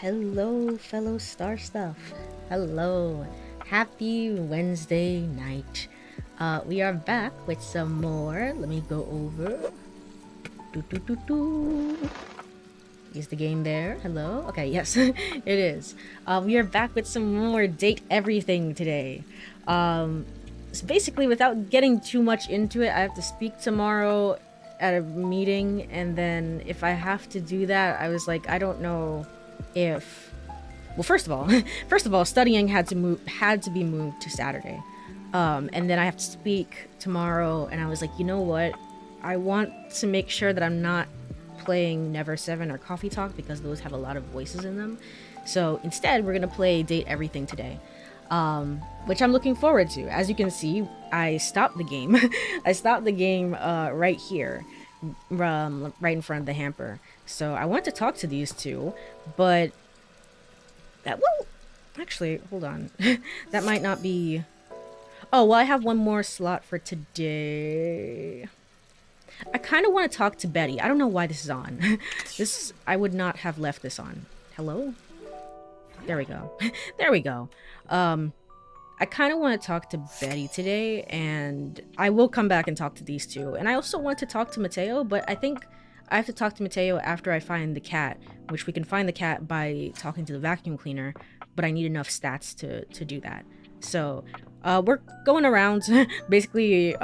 Hello, fellow star stuff. Hello. Happy Wednesday night. We are back with some more. Let me go over. Is the game there? Hello? Okay, yes, it is. We are back with some more Date Everything today. So basically, without getting too much into it, I have to speak tomorrow at a meeting, and then if I have to do that, I was like, I don't know if. Well, first of all, studying had to be moved to Saturday, and then I have to speak tomorrow, and I was like, you know what? I want to make sure that I'm not playing Never Seven or Coffee Talk because those have a lot of voices in them. So instead, we're gonna play Date Everything today, which I'm looking forward to. As you can see, I stopped the game. I stopped the game right here, right in front of the hamper. So I want to talk to these two, but well, actually, hold on. That might not be. Oh well, I have one more slot for today. I kind of want to talk to Betty. I don't know why this is on. I would not have left this on. Hello? There we go. There we go. I kind of want to talk to Betty today, and I will come back and talk to these two. And I also want to talk to Mateo, but I think I have to talk to Mateo after I find the cat, which we can find the cat by talking to the vacuum cleaner, but I need enough stats to do that. So, we're going around basically,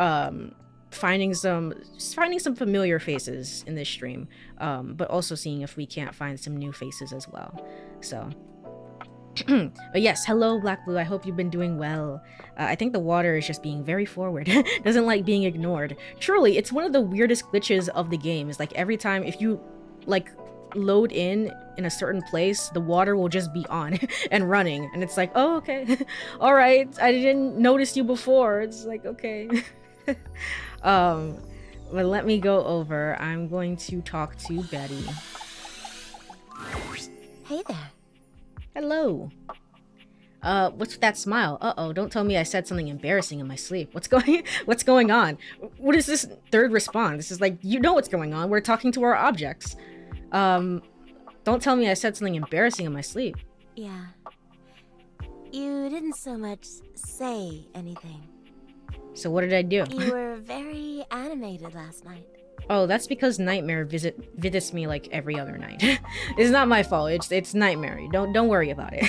finding some familiar faces in this stream, but also seeing if we can't find some new faces as well. So but yes, hello Black Blue, I hope you've been doing well. I think the water is just being very forward. Doesn't like being ignored. Truly, it's one of the weirdest glitches of the game. Is like every time if you like load in a certain place, the water will just be on and running, and it's like, oh okay. All right, I didn't notice you before. It's like, okay. But let me go over. I'm going to talk to Betty. Hey there. Hello. What's with that smile? Uh-oh, don't tell me I said something embarrassing in my sleep. What's going on? What is this third response? This is like, you know what's going on. We're talking to our objects. Don't tell me I said something embarrassing in my sleep. Yeah. You didn't so much say anything. So what did I do? You were very animated last night. Oh, that's because Nightmare visits me like every other night. It's not my fault. It's Nightmare. Don't worry about it.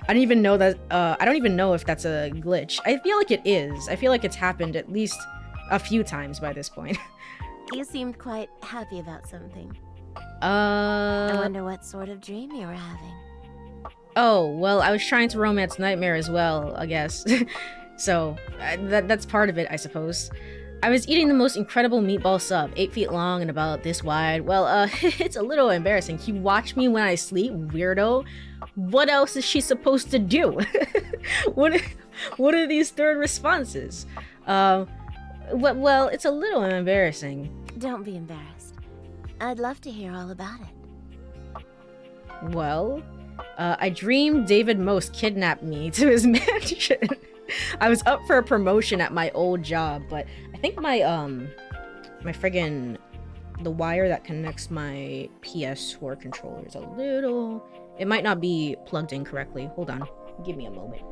I don't even know that. I don't even know if that's a glitch. I feel like it is. I feel like it's happened at least a few times by this point. You seemed quite happy about something. I wonder what sort of dream you were having. Oh, well, I was trying to romance Nightmare as well, I guess. So that's part of it, I suppose. I was eating the most incredible meatball sub, 8 feet long and about this wide. Well, it's a little embarrassing. You watch me when I sleep, weirdo. What else is she supposed to do? What are these third responses? Well, it's a little embarrassing. Don't be embarrassed. I'd love to hear all about it. Well, I dreamed David Most kidnapped me to his mansion. I was up for a promotion at my old job, but I think my friggin' the wire that connects my PS4 controller is a little. It might not be plugged in correctly. Hold on, give me a moment.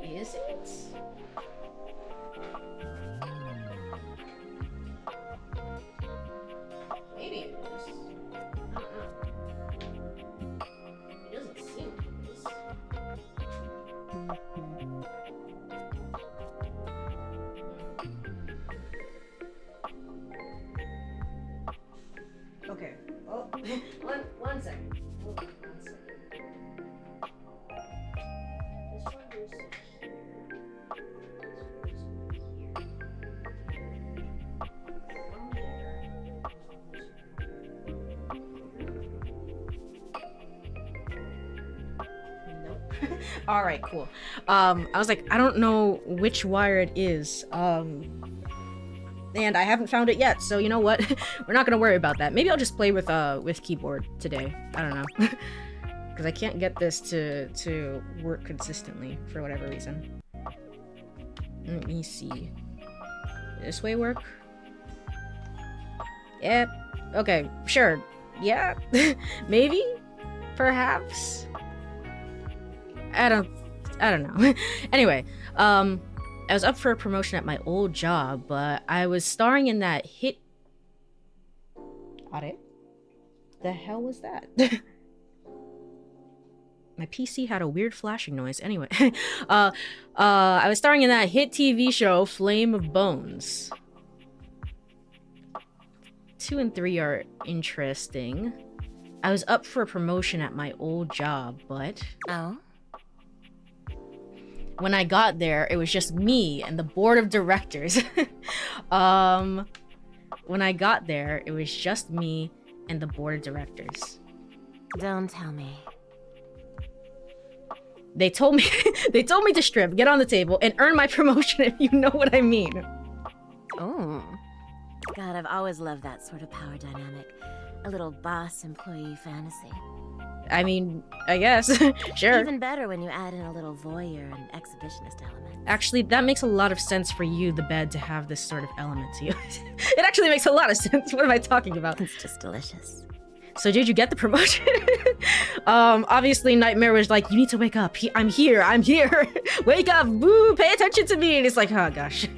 Is it? Maybe it is. I don't know. It doesn't seem it is. Okay. Oh, one second. Hold on, 1 second. This one goes here. This one goes here. From here. Nope. All right, cool. I was like, I don't know which wire it is. And I haven't found it yet, so you know what? We're not gonna worry about that. Maybe I'll just play with keyboard today. I don't know. Because I can't get this to work consistently for whatever reason. Let me see. This way work? Yep. Okay, sure. Yeah, maybe, perhaps. I don't know. Anyway, I was up for a promotion at my old job, but I was starring in that hit. Are the hell was that? My PC had a weird flashing noise. Anyway, I was starring in that hit TV show, Flame of Bones. 2 and 3 are interesting. I was up for a promotion at my old job, but... Oh? When I got there, it was just me and the board of directors. When I got there, it was just me and the board of directors. Don't tell me. They told me to strip, get on the table, and earn my promotion, if you know what I mean. Oh. God, I've always loved that sort of power dynamic. A little boss-employee fantasy. I mean, I guess. Sure. Even better when you add in a little voyeur and exhibitionist element. Actually, that makes a lot of sense for you, the bed, to have this sort of element to you. It actually makes a lot of sense. What am I talking about? It's just delicious. So did you get the promotion? Obviously Nightmare was like, you need to wake up. I'm here. Wake up. Boo, pay attention to me. And it's like, oh gosh.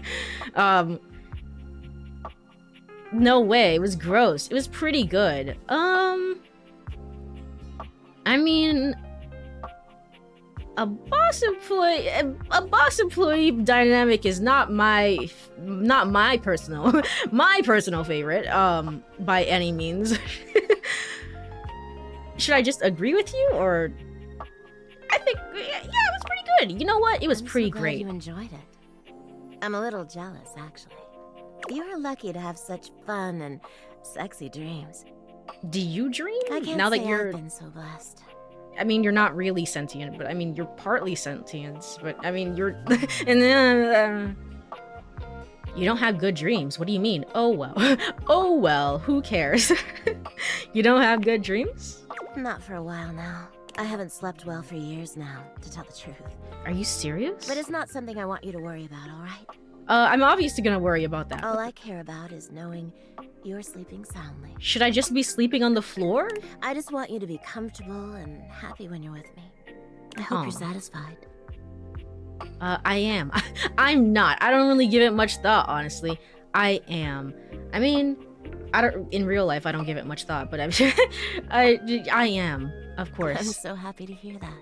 No way. It was gross. It was pretty good. I mean, a boss employee dynamic is not my personal favorite by any means. Should I just agree with you, or I think yeah, it was pretty good. You know what? It was pretty glad great. You enjoyed it. I'm a little jealous, actually. You're lucky to have such fun and sexy dreams. Do you dream? I can't now say that you're I've been so blessed. I mean, you're not really sentient, but I mean, you're partly sentient. But I mean, you're and then you don't have good dreams. What do you mean? Oh well. Oh well. Who cares? You don't have good dreams? Not for a while now. I haven't slept well for years now, to tell the truth. Are you serious? But it's not something I want you to worry about, all right? I'm obviously gonna worry about that. All I care about is knowing you're sleeping soundly. Should I just be sleeping on the floor? I just want you to be comfortable and happy when you're with me. I hope you're satisfied. I am. I'm not. I don't really give it much thought, honestly. I am. I mean, in real life, I don't give it much thought, but I am, of course. I'm so happy to hear that.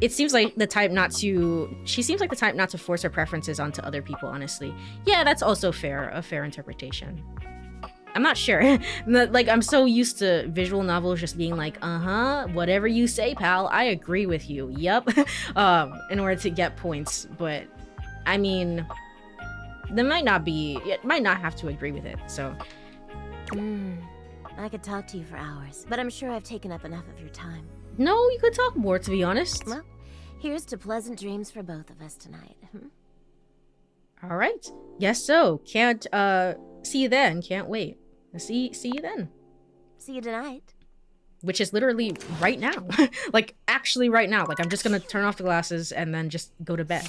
It seems like the type not to... She seems like the type not to force her preferences onto other people, honestly. Yeah, that's also fair. A fair interpretation. I'm not sure. Like, I'm so used to visual novels just being like, whatever you say, pal, I agree with you. Yup. In order to get points. But, I mean... It might not have to agree with it, so... I could talk to you for hours, but I'm sure I've taken up enough of your time. No, you could talk more, to be honest. Well, here's to pleasant dreams for both of us tonight. All right. Guess so. Can't, see you then. Can't wait. See you then. See you tonight. Which is literally right now. Like, actually right now. Like, I'm just gonna turn off the glasses and then just go to bed.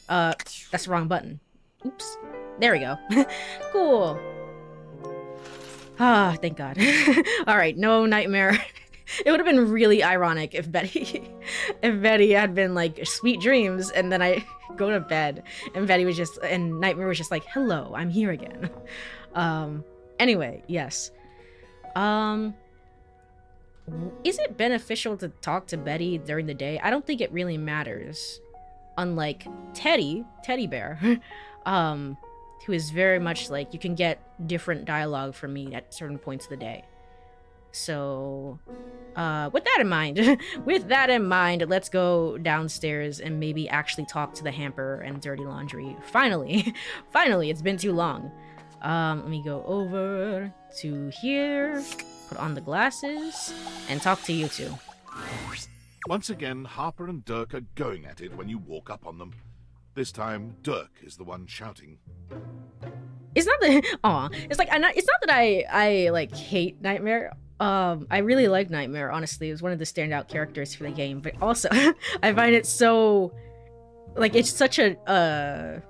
That's the wrong button. Oops. There we go. Cool. Ah, thank God. All right, no Nightmare. It would have been really ironic if Betty had been like, sweet dreams, and then I go to bed, and Nightmare was just like, hello, I'm here again. Anyway, yes. Is it beneficial to talk to Betty during the day? I don't think it really matters. Unlike Teddy Bear, who is very much like, you can get different dialogue from me at certain points of the day. So, with that in mind, let's go downstairs and maybe actually talk to the hamper and dirty laundry. Finally, it's been too long. Let me go over to here, put on the glasses, and talk to you two. Once again, Harper and Dirk are going at it when you walk up on them. This time, Dirk is the one shouting. It's not that... It's not that I like, hate Nightmare. I really like Nightmare, honestly. It was one of the standout characters for the game. But also, I find it so... Like, it's such a...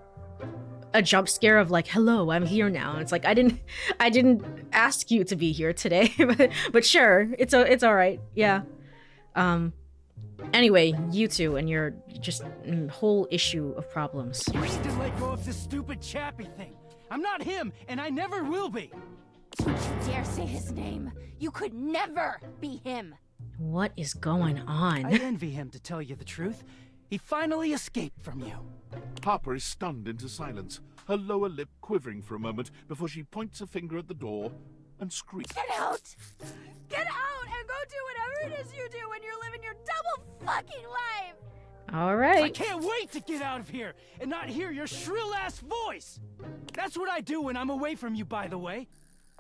a jump scare of like, hello, I'm here now. And it's like, I didn't ask you to be here today, but sure, it's all right. Yeah. Anyway, you two and your just whole issue of problems. You need to let go of this stupid Chappie thing. I'm not him, and I never will be. Don't you dare say his name. You could never be him. What is going on? I envy him, to tell you the truth. He finally escaped from you. Harper is stunned into silence, her lower lip quivering for a moment before she points a finger at the door and screams. Get out! Get out and go do whatever it is you do when you're living your double fucking life! All right. I can't wait to get out of here and not hear your shrill-ass voice! That's what I do when I'm away from you, by the way.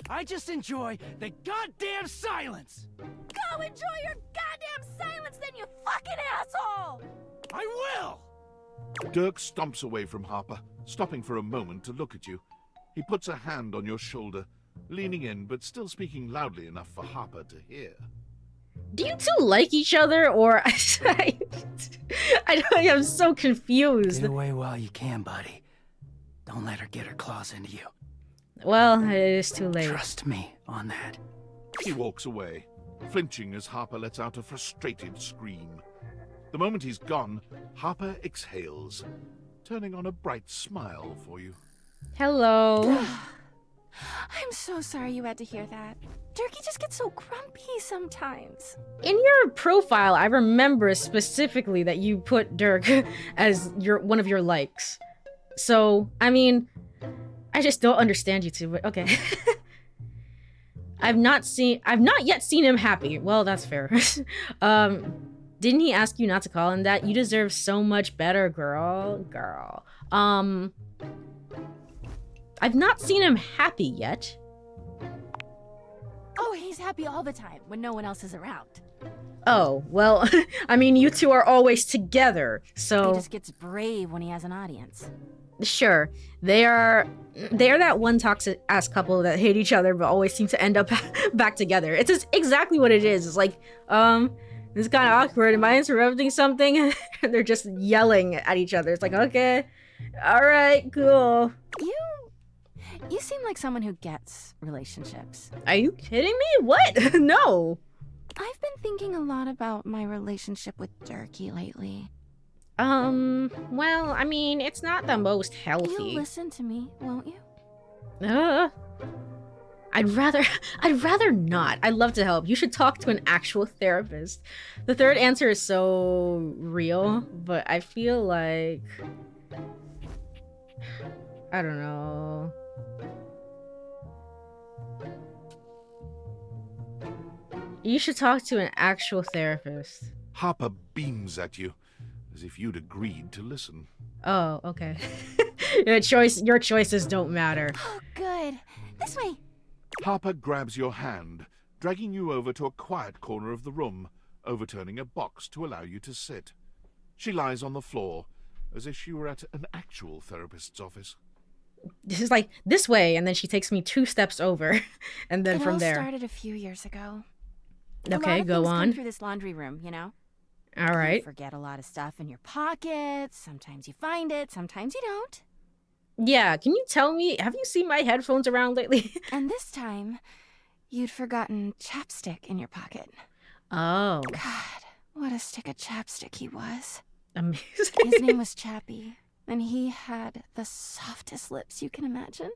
I just enjoy the goddamn silence! Go enjoy your goddamn silence then, you fucking asshole! I will! Dirk stomps away from Harper, stopping for a moment to look at you. He puts a hand on your shoulder, leaning in but still speaking loudly enough for Harper to hear. Do you two like each other, or I'm so confused. Get away while you can, buddy. Don't let her get her claws into you. Well, it is too late. Trust me on that. He walks away, flinching as Harper lets out a frustrated scream. The moment he's gone, Harper exhales, turning on a bright smile for you. Hello. I'm so sorry you had to hear that. Durkee just gets so grumpy sometimes. In your profile, I remember specifically that you put Dirk as one of your likes. So, I mean, I just don't understand you two, but okay. I've not yet seen him happy. Well, that's fair. Didn't he ask you not to call him that? You deserve so much better, girl. I've not seen him happy yet. Oh, he's happy all the time when no one else is around. Oh, well, I mean, you two are always together, so... He just gets brave when he has an audience. Sure, they are that one toxic-ass couple that hate each other but always seem to end up back together. It's just exactly what it is. It's like, it's kind of awkward. Am I interrupting something? And they're just yelling at each other. It's like, okay, all right, cool. You seem like someone who gets relationships. Are you kidding me? What? No. I've been thinking a lot about my relationship with Durkee lately. Well, I mean, it's not the most healthy. You'll listen to me, won't you? I'd rather not. I'd love to help. You should talk to an actual therapist. The third answer is so real, but I feel like... I don't know. You should talk to an actual therapist. Harper beams at you, as if you'd agreed to listen. Oh, okay. Your choices don't matter. Oh, good. This way. Harper grabs your hand, dragging you over to a quiet corner of the room, overturning a box to allow you to sit. She lies on the floor, as if she were at an actual therapist's office. This is like, this way, and then she takes me 2 steps over, and then from there. It all started a few years ago. Okay, go on. Come through this laundry room, you know? All right. You forget a lot of stuff in your pockets. Sometimes you find it, sometimes you don't. Yeah, can you tell me, have you seen my headphones around lately? And this time, you'd forgotten chapstick in your pocket. Oh. God, what a stick of chapstick he was. Amazing. His name was Chappie, and he had the softest lips you can imagine.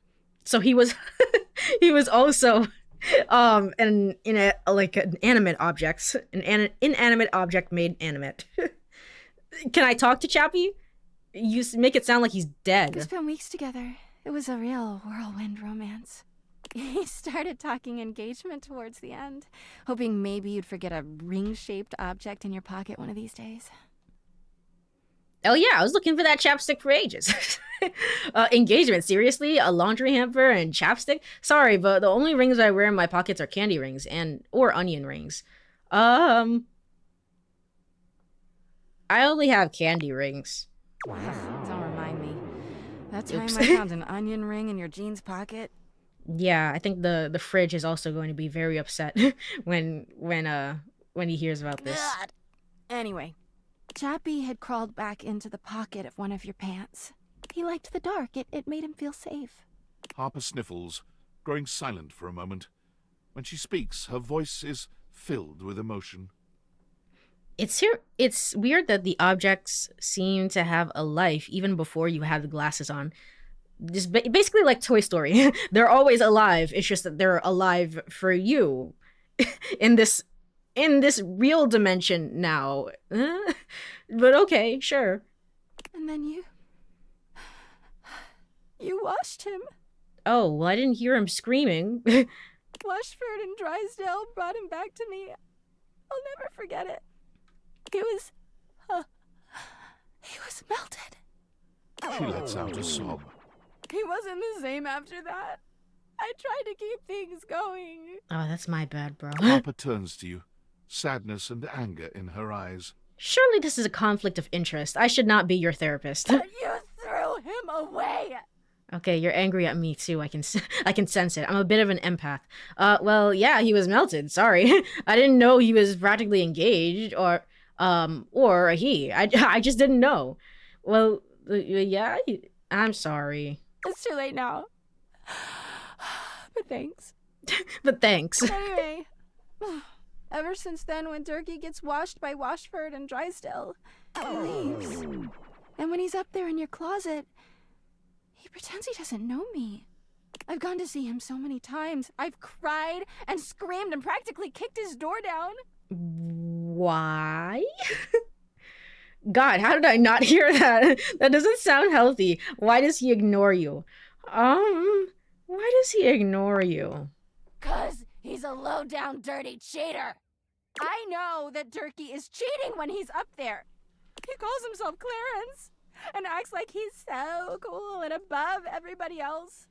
So he was, he was also, an inanimate object, an inanimate object made animate. Can I talk to Chappie? You make it sound like he's dead. We spent weeks together. It was a real whirlwind romance. He started talking engagement towards the end, hoping maybe you'd forget a ring-shaped object in your pocket one of these days. Oh yeah, I was looking for that chapstick for ages. Engagement, seriously? A laundry hamper and chapstick? Sorry, but the only rings I wear in my pockets are candy rings or onion rings. I only have candy rings. Don't remind me. That time Oops. I found an onion ring in your jeans pocket. Yeah, I think the fridge is also going to be very upset when he hears about this. God. Anyway, Chappie had crawled back into the pocket of one of your pants. He liked the dark. It made him feel safe. Harper sniffles, growing silent for a moment. When she speaks, her voice is filled with emotion. It's weird that the objects seem to have a life even before you have the glasses on. Just basically like Toy Story. They're always alive. It's just that they're alive for you in this real dimension now. But okay, sure. And then you washed him. Oh, well, I didn't hear him screaming. Washford and Drysdale brought him back to me. I'll never forget it. He was melted. She lets out a sob. He wasn't the same after that. I tried to keep things going. Oh, that's my bad, bro. Harper turns to you, sadness and anger in her eyes. Surely this is a conflict of interest. I should not be your therapist. But you threw him away. Okay, you're angry at me too. I can sense it. I'm a bit of an empath. Well, yeah, he was melted. Sorry. I didn't know he was practically engaged or a he. I just didn't know. Well, yeah, I'm sorry. It's too late now. But thanks. But thanks. Anyway, ever since then, when Durkee gets washed by Washford and Drysdale, he leaves. And when he's up there in your closet, he pretends he doesn't know me. I've gone to see him so many times. I've cried and screamed and practically kicked his door down. Why? God, how did I not hear that? That doesn't sound healthy. Why does he ignore you? Why does he ignore you? 'Cause he's a low-down, dirty cheater. I know that Durkee is cheating when he's up there. He calls himself Clarence and acts like he's so cool and above everybody else.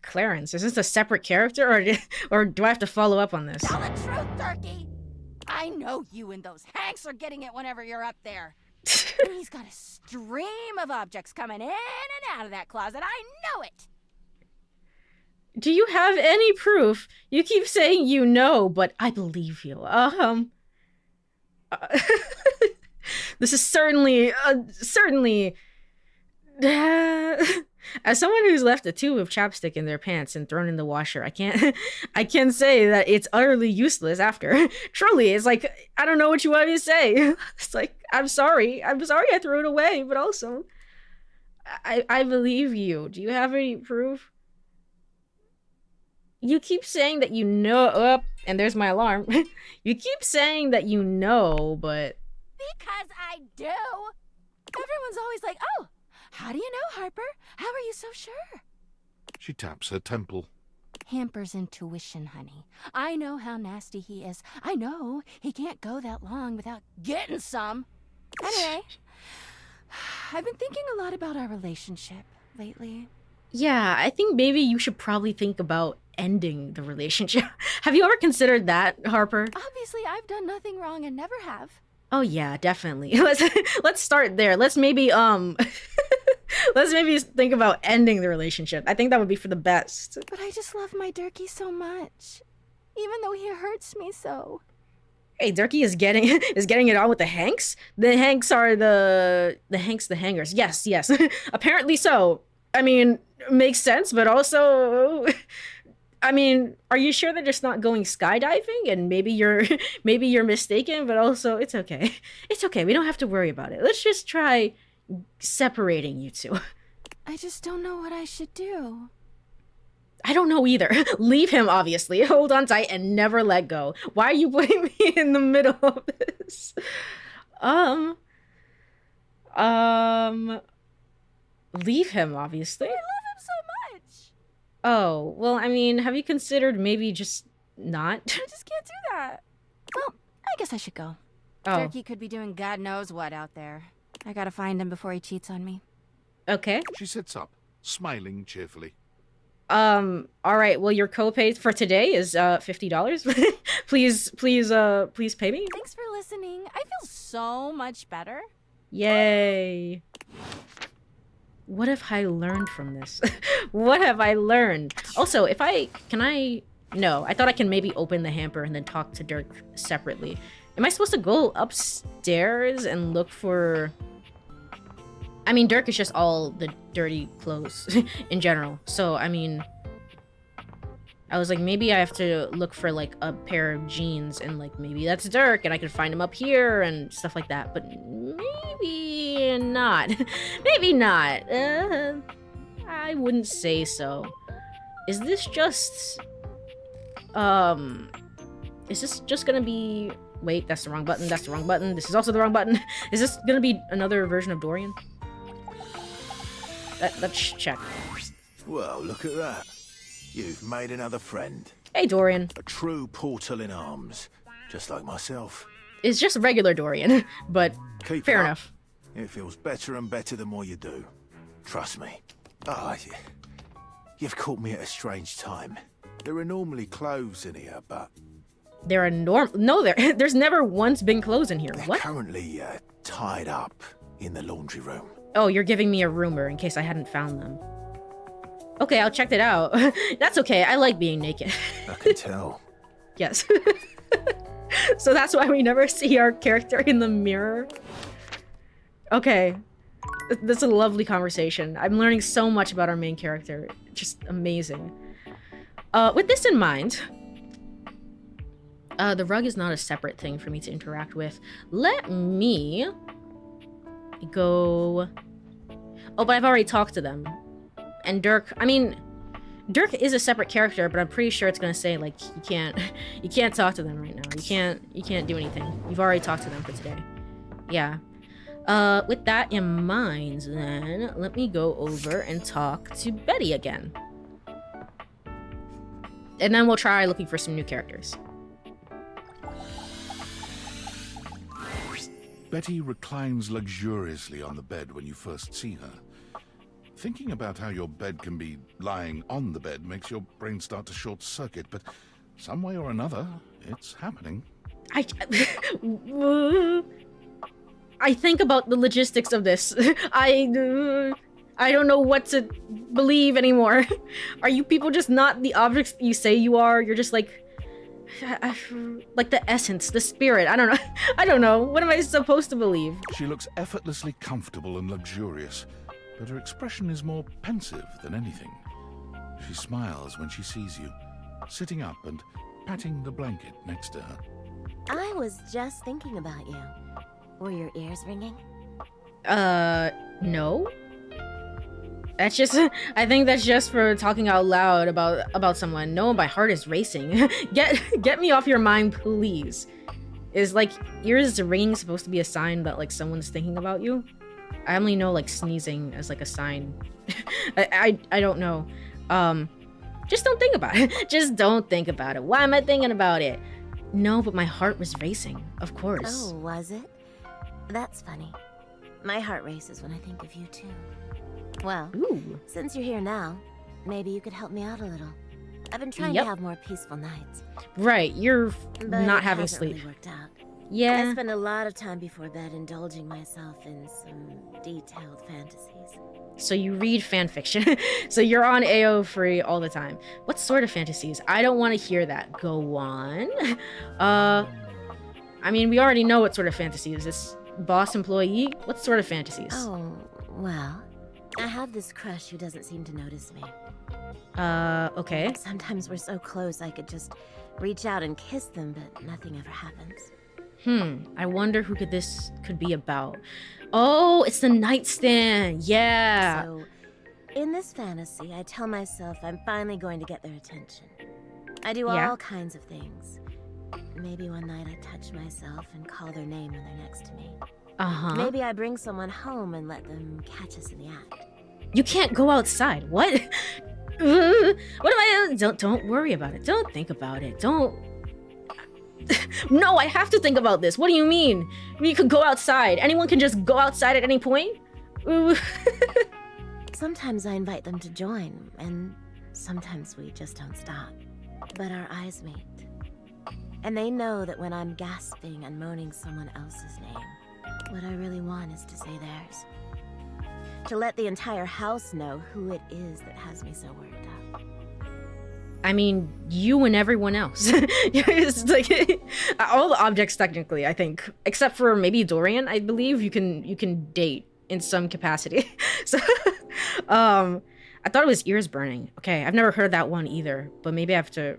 Clarence, is this a separate character, or do I have to follow up on this? Tell the truth, Durkee! I know you and those Hanks are getting it whenever you're up there. And he's got a stream of objects coming in and out of that closet. I know it! Do you have any proof? You keep saying you know, but I believe you. This is certainly, as someone who's left a tube of chapstick in their pants and thrown in the washer, I can't say that it's utterly useless after. Truly, it's like, I don't know what you want me to say. It's like, I'm sorry I threw it away, but also, I believe you. Do you have any proof? You keep saying that you know, and there's my alarm. You keep saying that you know, but... Because I do. Everyone's always like, oh, how do you know, Harper? How are you so sure? She taps her temple. Hamper's intuition, honey. I know how nasty he is. I know he can't go that long without getting some. Anyway, I've been thinking a lot about our relationship lately. Yeah, I think maybe you should probably think about ending the relationship. Have you ever considered that, Harper? Obviously, I've done nothing wrong and never have. Oh yeah, definitely. Let's start there. Let's maybe think about ending the relationship. I think that would be for the best. But I just love my Durkee so much, even though he hurts me so. Hey, Durkee is getting it on with the Hanks. The Hanks are the hangers. Yes. Apparently so. I mean, makes sense, but also, I mean, are you sure they're just not going skydiving? And maybe you're mistaken, but also it's okay. It's okay. We don't have to worry about it. Let's just try separating you two. I just don't know what I should do. I don't know either. Leave him, obviously. Hold on tight and never let go. Why are you putting me in the middle of this? Leave him, obviously. I love him so much. Oh, well, I mean, have you considered maybe just not? I just can't do that. Well, I guess I should go. Oh. Durkee could be doing God knows what out there. I gotta find him before he cheats on me. Okay. She sits up, smiling cheerfully. All right. Well, your copay for today is $50. Please pay me. Thanks for listening. I feel so much better. Yay. What have I learned from this? What have I learned? Also, no, I thought I can maybe open the hamper and then talk to Dirk separately. Am I supposed to go upstairs and look for... I mean, Dirk is just all the dirty clothes in general. So, I mean, I was like, maybe I have to look for like a pair of jeans and like maybe that's Dirk and I could find him up here and stuff like that. But maybe not. Maybe not. I wouldn't say so. Is this just gonna be... Wait, that's the wrong button. That's the wrong button. This is also the wrong button. Is this gonna be another version of Dorian? Let's check. Well, look at that. You've made another friend. Hey, Dorian. A true portal in arms, just like myself. It's just regular Dorian, but Keep fair it up. enough. It feels better and better the more you do. Trust me. Ah, you've caught me at a strange time. There are normally clothes in here, but... There are there's never once been clothes in here. They're What? currently tied up in the laundry room. Oh, you're giving me a rumor in case I hadn't found them. Okay, I'll check it out. That's okay. I like being naked. I can tell. Yes. So that's why we never see our character in the mirror. Okay. That's a lovely conversation. I'm learning so much about our main character. Just amazing. With this in mind, the rug is not a separate thing for me to interact with. Let me go... Oh, but I've already talked to them. And Dirk, I mean, Dirk is a separate character, but I'm pretty sure it's gonna say like you can't talk to them right now. You can't do anything. You've already talked to them for today. Yeah. With that in mind, then let me go over and talk to Betty again. And then we'll try looking for some new characters. Betty reclines luxuriously on the bed when you first see her. Thinking about how your bed can be lying on the bed makes your brain start to short-circuit, but some way or another, it's happening. I think about the logistics of this. I don't know what to believe anymore. Are you people just not the objects you say you are? You're just like the essence, the spirit. I don't know. I don't know. What am I supposed to believe? She looks effortlessly comfortable and luxurious, but her expression is more pensive than anything. She smiles when she sees you, sitting up and patting the blanket next to her. I was just thinking about you. Were your ears ringing? No. That's just, I think that's just for talking out loud about someone. No, my heart is racing. Get me off your mind, please. Is like ears ringing supposed to be a sign that like someone's thinking about you? I only know like sneezing as like a sign. I don't know. Just don't think about it. Just don't think about it. Why am I thinking about it? No, but my heart was racing, of course. Oh, was it? That's funny. My heart races when I think of you too. Well, Ooh. since you're here now, maybe you could help me out a little. I've been trying to have more peaceful nights. Right, you're But not it having hasn't sleep. Really worked out. I Yeah. spend a lot of time before bed indulging myself in some detailed fantasies. So you read fan fiction. So you're on AO free all the time. What sort of fantasies? I don't want to hear that. Go on. I mean, we already know what sort of fantasies. This boss employee? What sort of fantasies? Oh, well, I have this crush who doesn't seem to notice me. Okay. Sometimes we're so close I could just reach out and kiss them, but nothing ever happens. I wonder who this could be about. Oh, it's the nightstand. Yeah. So, in this fantasy, I tell myself I'm finally going to get their attention. I do Yeah. all kinds of things. Maybe one night I touch myself and call their name when they're next to me. Uh-huh. Maybe I bring someone home and let them catch us in the act. You can't go outside. What? What am I? Don't worry about it. Don't think about it. Don't. No, I have to think about this. What do you mean? You could go outside. Anyone can just go outside at any point? Sometimes I invite them to join, and sometimes we just don't stop. But our eyes meet. And they know that when I'm gasping and moaning someone else's name, what I really want is to say theirs. To let the entire house know who it is that has me so worked up. I mean, you and everyone else. It's like all the objects technically, I think, except for maybe Dorian. I believe you can date in some capacity. So, I thought it was ears burning. Okay, I've never heard that one either, but maybe I have to.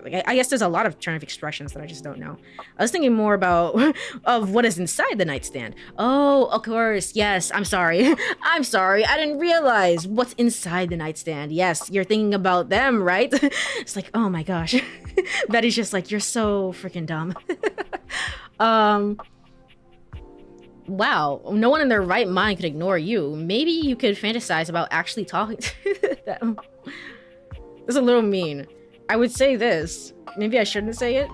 Like, I guess there's a lot of turn of expressions that I just don't know. I was thinking more about of what is inside the nightstand. Oh, of course. Yes, I'm sorry. I'm sorry. I didn't realize what's inside the nightstand. Yes, you're thinking about them, right? It's like, oh my gosh. Betty's just like, you're so freaking dumb. Wow, no one in their right mind could ignore you. Maybe you could fantasize about actually talking to them. It's a little mean. I would say this. Maybe I shouldn't say it.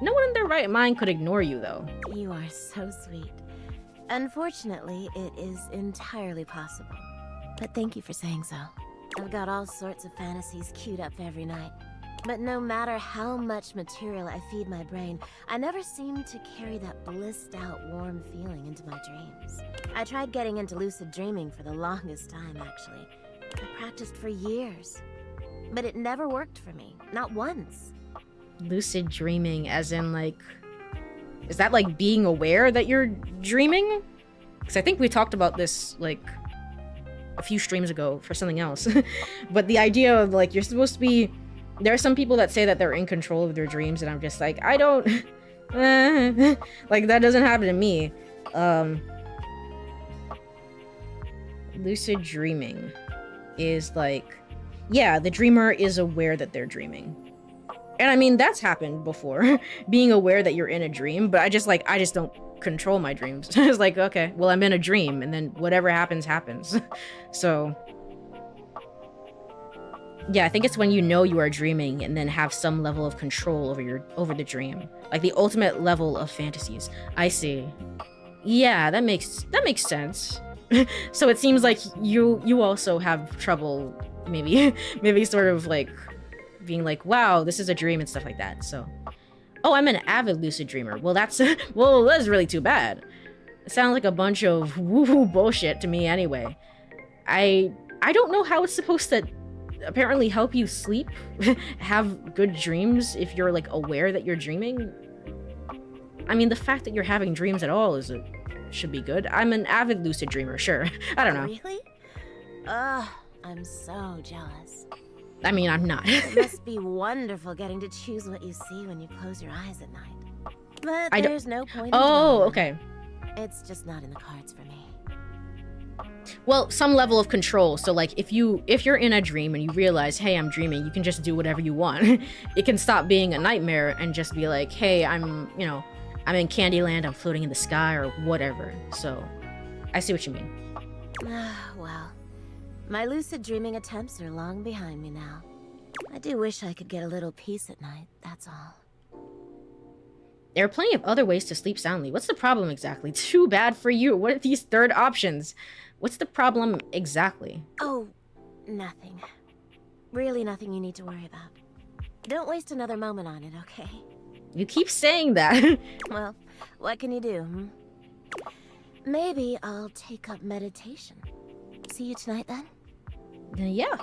No one in their right mind could ignore you, though. You are so sweet. Unfortunately, it is entirely possible. But thank you for saying so. I've got all sorts of fantasies queued up every night. But no matter how much material I feed my brain, I never seem to carry that blissed out, warm feeling into my dreams. I tried getting into lucid dreaming for the longest time, actually. I practiced for years. But it never worked for me. Not once. Lucid dreaming, as in, like... Is that, like, being aware that you're dreaming? Because I think we talked about this, like, a few streams ago for something else. But the idea of, like, you're supposed to be... There are some people that say that they're in control of their dreams, and I'm just like, I don't... like, that doesn't happen to me. Lucid dreaming is, like... Yeah, the dreamer is aware that they're dreaming. And I mean, that's happened before. Being aware that you're in a dream, but I just don't control my dreams. It's like, okay, well, I'm in a dream, and then whatever happens, happens. So... Yeah, I think it's when you know you are dreaming and then have some level of control over the dream. Like the ultimate level of fantasies. I see. Yeah, that makes sense. So it seems like you also have trouble maybe sort of like being like, wow, this is a dream and stuff like that. So, oh, I'm an avid lucid dreamer. Well, that's really too bad. It sounds like a bunch of woo-woo bullshit to me anyway. I don't know how it's supposed to apparently help you sleep, have good dreams if you're like aware that you're dreaming. I mean, the fact that you're having dreams at all should be good. I'm an avid lucid dreamer, sure. I don't know. Really? Ugh, I'm so jealous. I mean, I'm not. It must be wonderful getting to choose what you see when you close your eyes at night. But there's no point in Oh, okay. It's just not in the cards for me. Well, some level of control. So like if you're in a dream and you realize, hey, I'm dreaming, you can just do whatever you want. It can stop being a nightmare and just be like, hey, I'm in Candyland, I'm floating in the sky or whatever. So I see what you mean. Well, my lucid dreaming attempts are long behind me now. I do wish I could get a little peace at night, that's all. There are plenty of other ways to sleep soundly. What's the problem exactly? Too bad for you. What are these third options? What's the problem exactly? Oh, nothing. Really nothing you need to worry about. Don't waste another moment on it, okay? You keep saying that. Well, what can you do, hmm? Maybe I'll take up meditation. See you tonight, then? Yeah.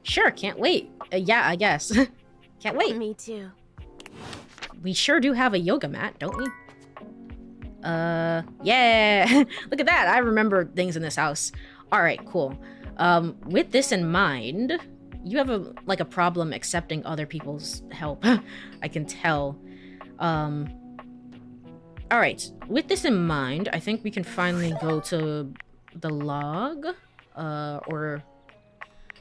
Sure, can't wait. Yeah, I guess. Can't wait. Me too. We sure do have a yoga mat, don't we? Yeah. Look at that. I remember things in this house. All right, cool. With this in mind, you have a problem accepting other people's help. I can tell. All right. With this in mind, I think we can finally go to the log. Or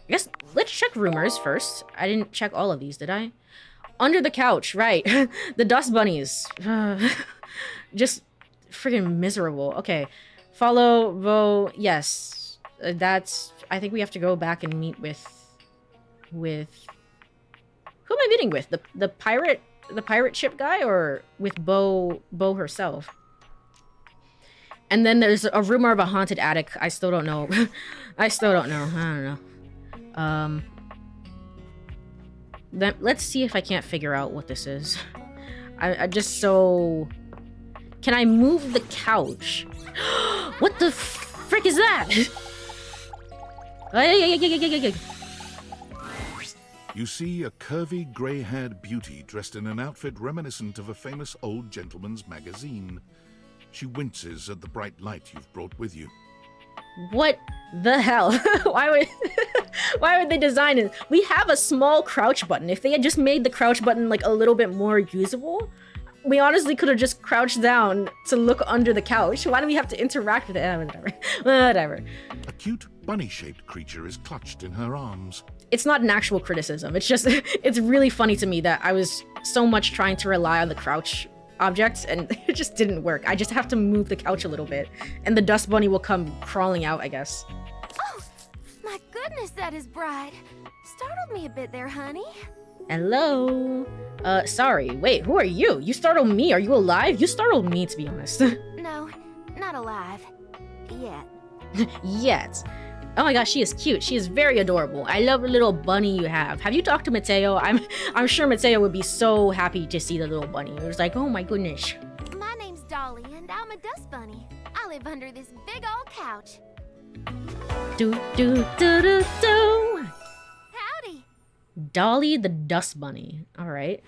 I guess let's check rumors first. I didn't check all of these, did I? Under the couch, right. The dust bunnies. Just freaking miserable. Okay. Follow, vote, yes. I think we have to go back and meet with... Who am I meeting with? The pirate ship guy, or with Bo herself? And then there's a rumor of a haunted attic. I still don't know. I don't know. Then let's see if I can't figure out what this is. I just so... Can I move the couch? What the frick is that? You see a curvy, grey-haired beauty dressed in an outfit reminiscent of a famous old gentleman's magazine. She winces at the bright light you've brought with you. What the hell? Why would they design it? We have a small crouch button. If they had just made the crouch button like a little bit more usable, we honestly could have just crouched down to look under the couch. Why do we have to interact with it? Whatever. A cute bunny-shaped creature is clutched in her arms. It's not an actual criticism. It's just, it's really funny to me that I was so much trying to rely on the crouch objects and it just didn't work. I just have to move the couch a little bit and the dust bunny will come crawling out, I guess. Oh, my goodness, that is bright. Startled me a bit there, honey. Hello? Sorry. Wait, who are you? You startled me. Are you alive? You startled me, to be honest. No, not alive. Yet. Yet. Oh my gosh, she is cute. She is very adorable. I love the little bunny you have. Have you talked to Mateo? I'm sure Mateo would be so happy to see the little bunny. It was like, oh my goodness. My name's Dolly, and I'm a dust bunny. I live under this big old couch. Do do do do do. Howdy. Dolly the dust bunny. All right.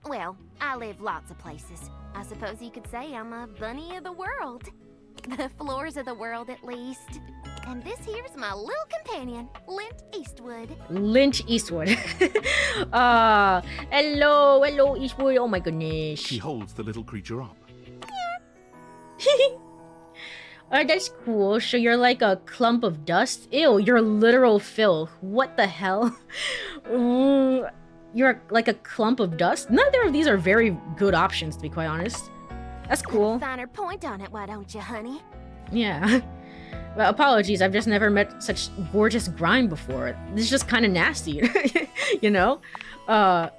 Well, I live lots of places. I suppose you could say I'm a bunny of the world. The floors of the world, at least. And this here's my little companion, Lint Eastwood. Lynch Eastwood. Hello Eastwood. Oh my goodness. She holds the little creature up. Oh, that's cool. So you're like a clump of dust? Ew, you're literal filth. What the hell? You're like a clump of dust? Neither of these are very good options, to be quite honest. That's cool. Finer point on it, why don't you, honey? Yeah. Well, apologies, I've just never met such gorgeous grime before. This is just kind of nasty, you know? My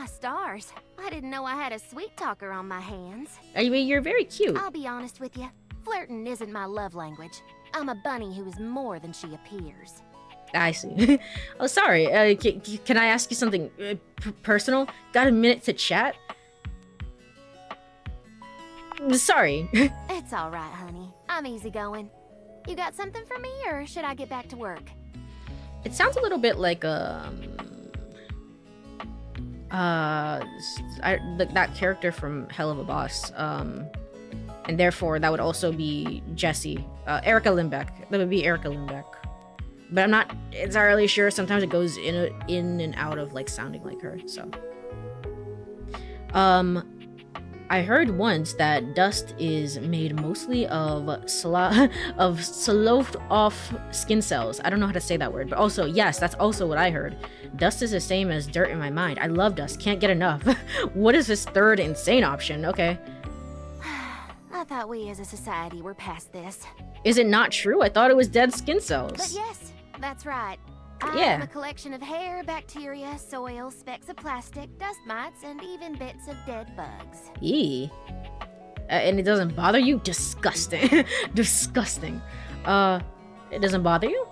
stars. I didn't know I had a sweet talker on my hands. I mean, you're very cute. I'll be honest with you. Flirting isn't my love language. I'm a bunny who is more than she appears. I see. Oh, sorry. Can I ask you something personal? Got a minute to chat? Sorry. It's all right, honey. I'm easygoing. You got something for me, or should I get back to work? It sounds a little bit like that character from Hell of a Boss. And therefore that would also be Jessie. Erica Limbeck. That would be Erica Limbeck. But I'm not entirely sure. Sometimes it goes in and out of like sounding like her. So, I heard once that dust is made mostly of sloughed off skin cells. I don't know how to say that word, but also, yes, that's also what I heard. Dust is the same as dirt in my mind. I love dust, can't get enough. What is this third insane option? Okay. I thought we as a society were past this. Is it not true? I thought it was dead skin cells. But yes, that's right. I Yeah. am a collection of hair, bacteria, soil, specks of plastic, dust mites, and even bits of dead bugs. Eee. And it doesn't bother you? Disgusting. Disgusting. It doesn't bother you?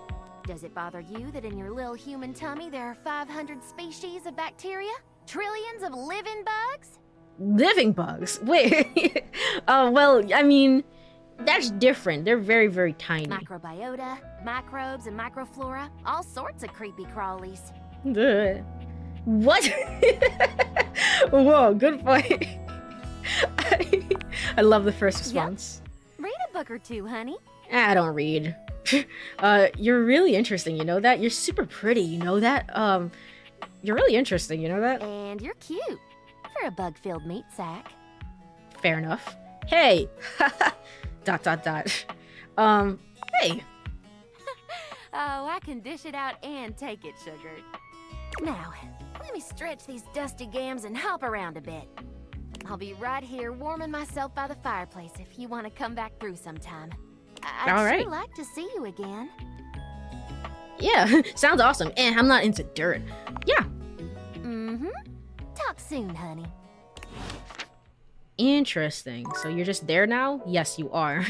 Does it bother you that in your little human tummy there are 500 species of bacteria? Trillions of living bugs? Living bugs? Wait. Well, I mean, that's different. They're very, very tiny. Microbiota, microbes, and microflora. All sorts of creepy crawlies. Ugh. What? Whoa, good point. I love the first response. Read a book or two, honey. I don't read. You're really interesting, you know that? You're super pretty, you know that? You're really interesting, you know that? And you're cute. For a bug-filled meat sack. Fair enough. Hey! Dot dot dot. Hey! Oh, I can dish it out and take it, sugar. Now, let me stretch these dusty gams and hop around a bit. I'll be right here warming myself by the fireplace if you want to come back through sometime. I'd All right. sure like to see you again. Yeah, sounds awesome. And I'm not into dirt. Yeah. Mm-hmm. Talk soon, honey. Interesting. So you're just there now? Yes, you are.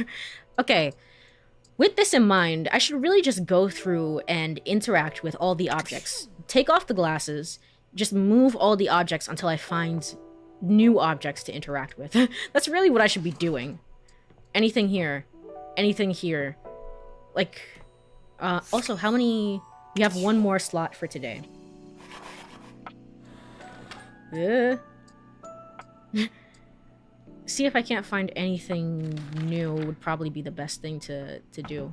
Okay. With this in mind, I should really just go through and interact with all the objects. Take off the glasses. Just move all the objects until I find new objects to interact with. That's really what I should be doing. Anything here. Anything here. Like, also, how many... We have one more slot for today. see if I can't find anything new would probably be the best thing to do.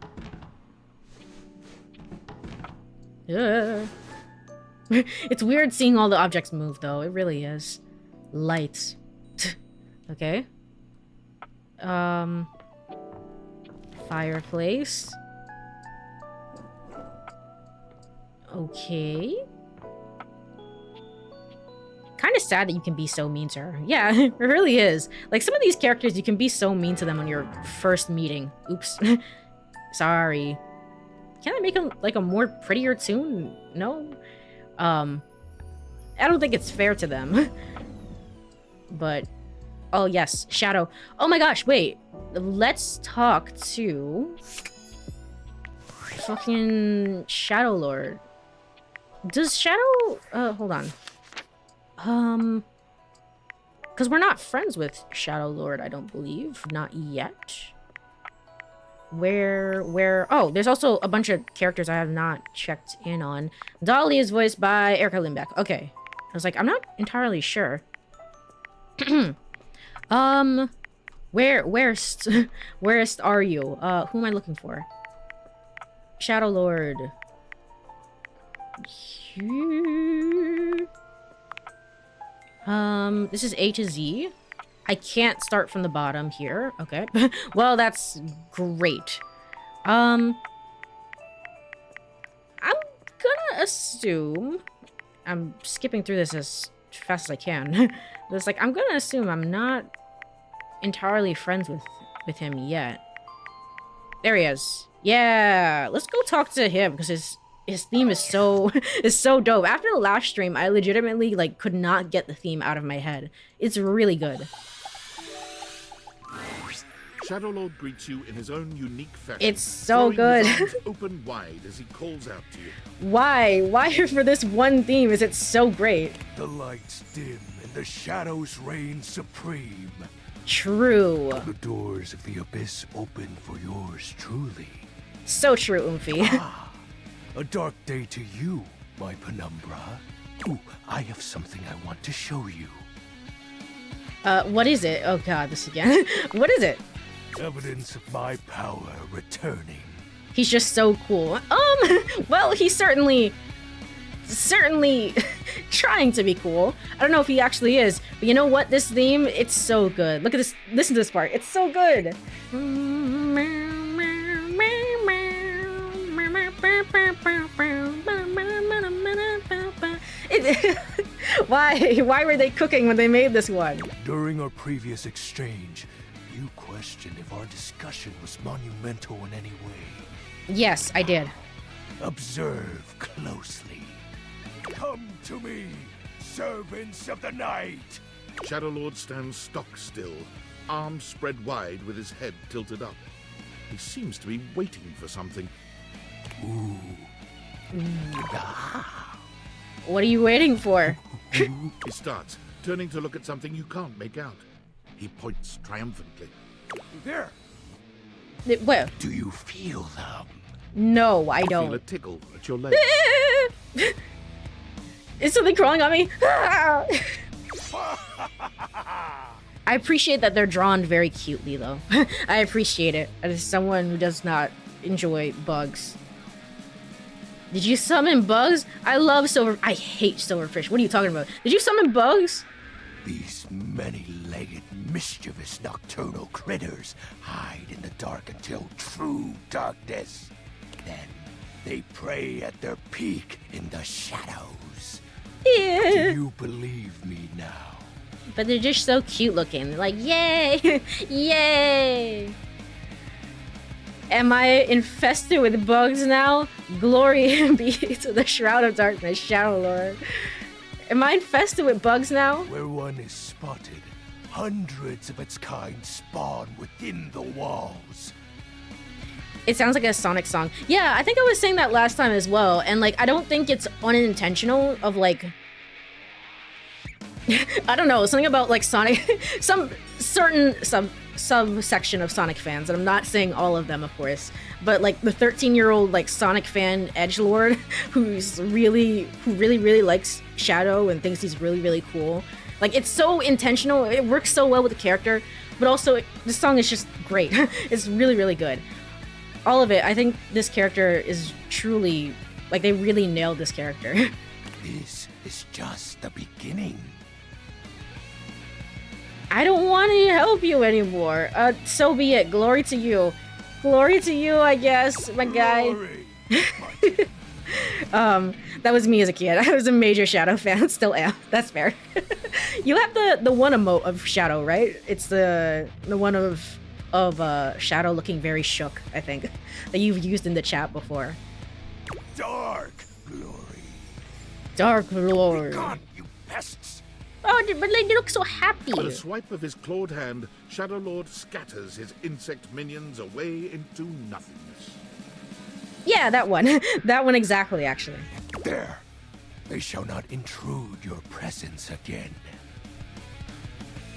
It's weird seeing all the objects move, though. It really is. Lights. Okay. Fireplace. Okay. Kind of sad that you can be so mean to her. Yeah, it really is. Like, some of these characters, you can be so mean to them on your first meeting. Oops. Sorry. Can I make a, like, a more prettier tune? No? I don't think it's fair to them. But, oh yes, Shadow. Oh my gosh, wait. Let's talk to fucking Shadow Lord. Does Shadow, hold on. Because we're not friends with Shadow Lord, I don't believe. Not yet. Where, oh, there's also a bunch of characters I have not checked in on. Dolly is voiced by Erica Lindbeck. Okay. I was like, I'm not entirely sure. Where's are you? Who am I looking for? Shadow Lord. This is A to Z. I can't start from the bottom here. Okay. Well, that's great. I'm gonna assume... I'm skipping through this as fast as I can. It's like, I'm gonna assume I'm not entirely friends with him yet. There he is. Yeah, let's go talk to him, because his theme is so dope. After the last stream, I legitimately like could not get the theme out of my head. It's really good. Shadow Lord greets you in his own unique fashion. It's so good. His arms open wide as he calls out to you. Why for this one theme is it so great? The lights dim and the shadows reign supreme. True. The doors of the abyss open for yours truly. So true, Oomphy. A dark day to you, my penumbra. Ooh, I have something I want to show you. What is it? Oh god, this again. What is it? Evidence of my power returning. He's just so cool. Well, he's certainly trying to be cool. I don't know if he actually is, but you know what? This theme, it's so good. Look at this. Listen to this part. It's so good. Why were they cooking when they made this one? During our previous exchange, you questioned if our discussion was monumental in any way. Yes, I did. Observe closely. Come to me, servants of the night. Shadow Lord stands stock still, arms spread wide with his head tilted up. He seems to be waiting for something. Ooh. What are you waiting for? He starts, turning to look at something you can't make out. He points triumphantly. There. Where? Do you feel them? No, I don't. Feel a tickle at your leg. Is something crawling on me? I appreciate that they're drawn very cutely, though. I appreciate it as someone who does not enjoy bugs. Did you summon bugs? I love silver. I hate silverfish. What are you talking about? Did you summon bugs? These many-legged, mischievous nocturnal critters hide in the dark until true darkness. Then they prey at their peak in the shadows. Yeah. Do you believe me now? But they're just so cute looking. They're like, yay! Yay! Am I infested with bugs now? Glory be to the Shroud of Darkness, Shadow Lord. Am I infested with bugs now? Where one is spotted, hundreds of its kind spawn within the walls. It sounds like a Sonic song. Yeah, I think I was saying that last time as well. And like, I don't think it's unintentional of like... I don't know, something about like Sonic... some certain subsection of Sonic fans, and I'm not saying all of them, of course, but like the 13-year-old like Sonic fan edgelord who really likes Shadow and thinks he's really cool. Like, it's so intentional. It works so well with the character. but also the song is just great. It's really, really good. All of it. I think this character is truly, like, they really nailed this character. This is just the beginning. I don't want to help you anymore. So be it. Glory to you. Glory to you, I guess, my guy. That was me as a kid. I was a major Shadow fan. Still am. That's fair. You have the one emote of Shadow, right? It's the one of Shadow looking very shook, I think, that you've used in the chat before. Dark glory. Dark Lord. God, you pests. Oh, but they look so happy. With a swipe of his clawed hand, Shadow Lord scatters his insect minions away into nothingness. Yeah, that one. That one exactly, actually. There. They shall not intrude your presence again.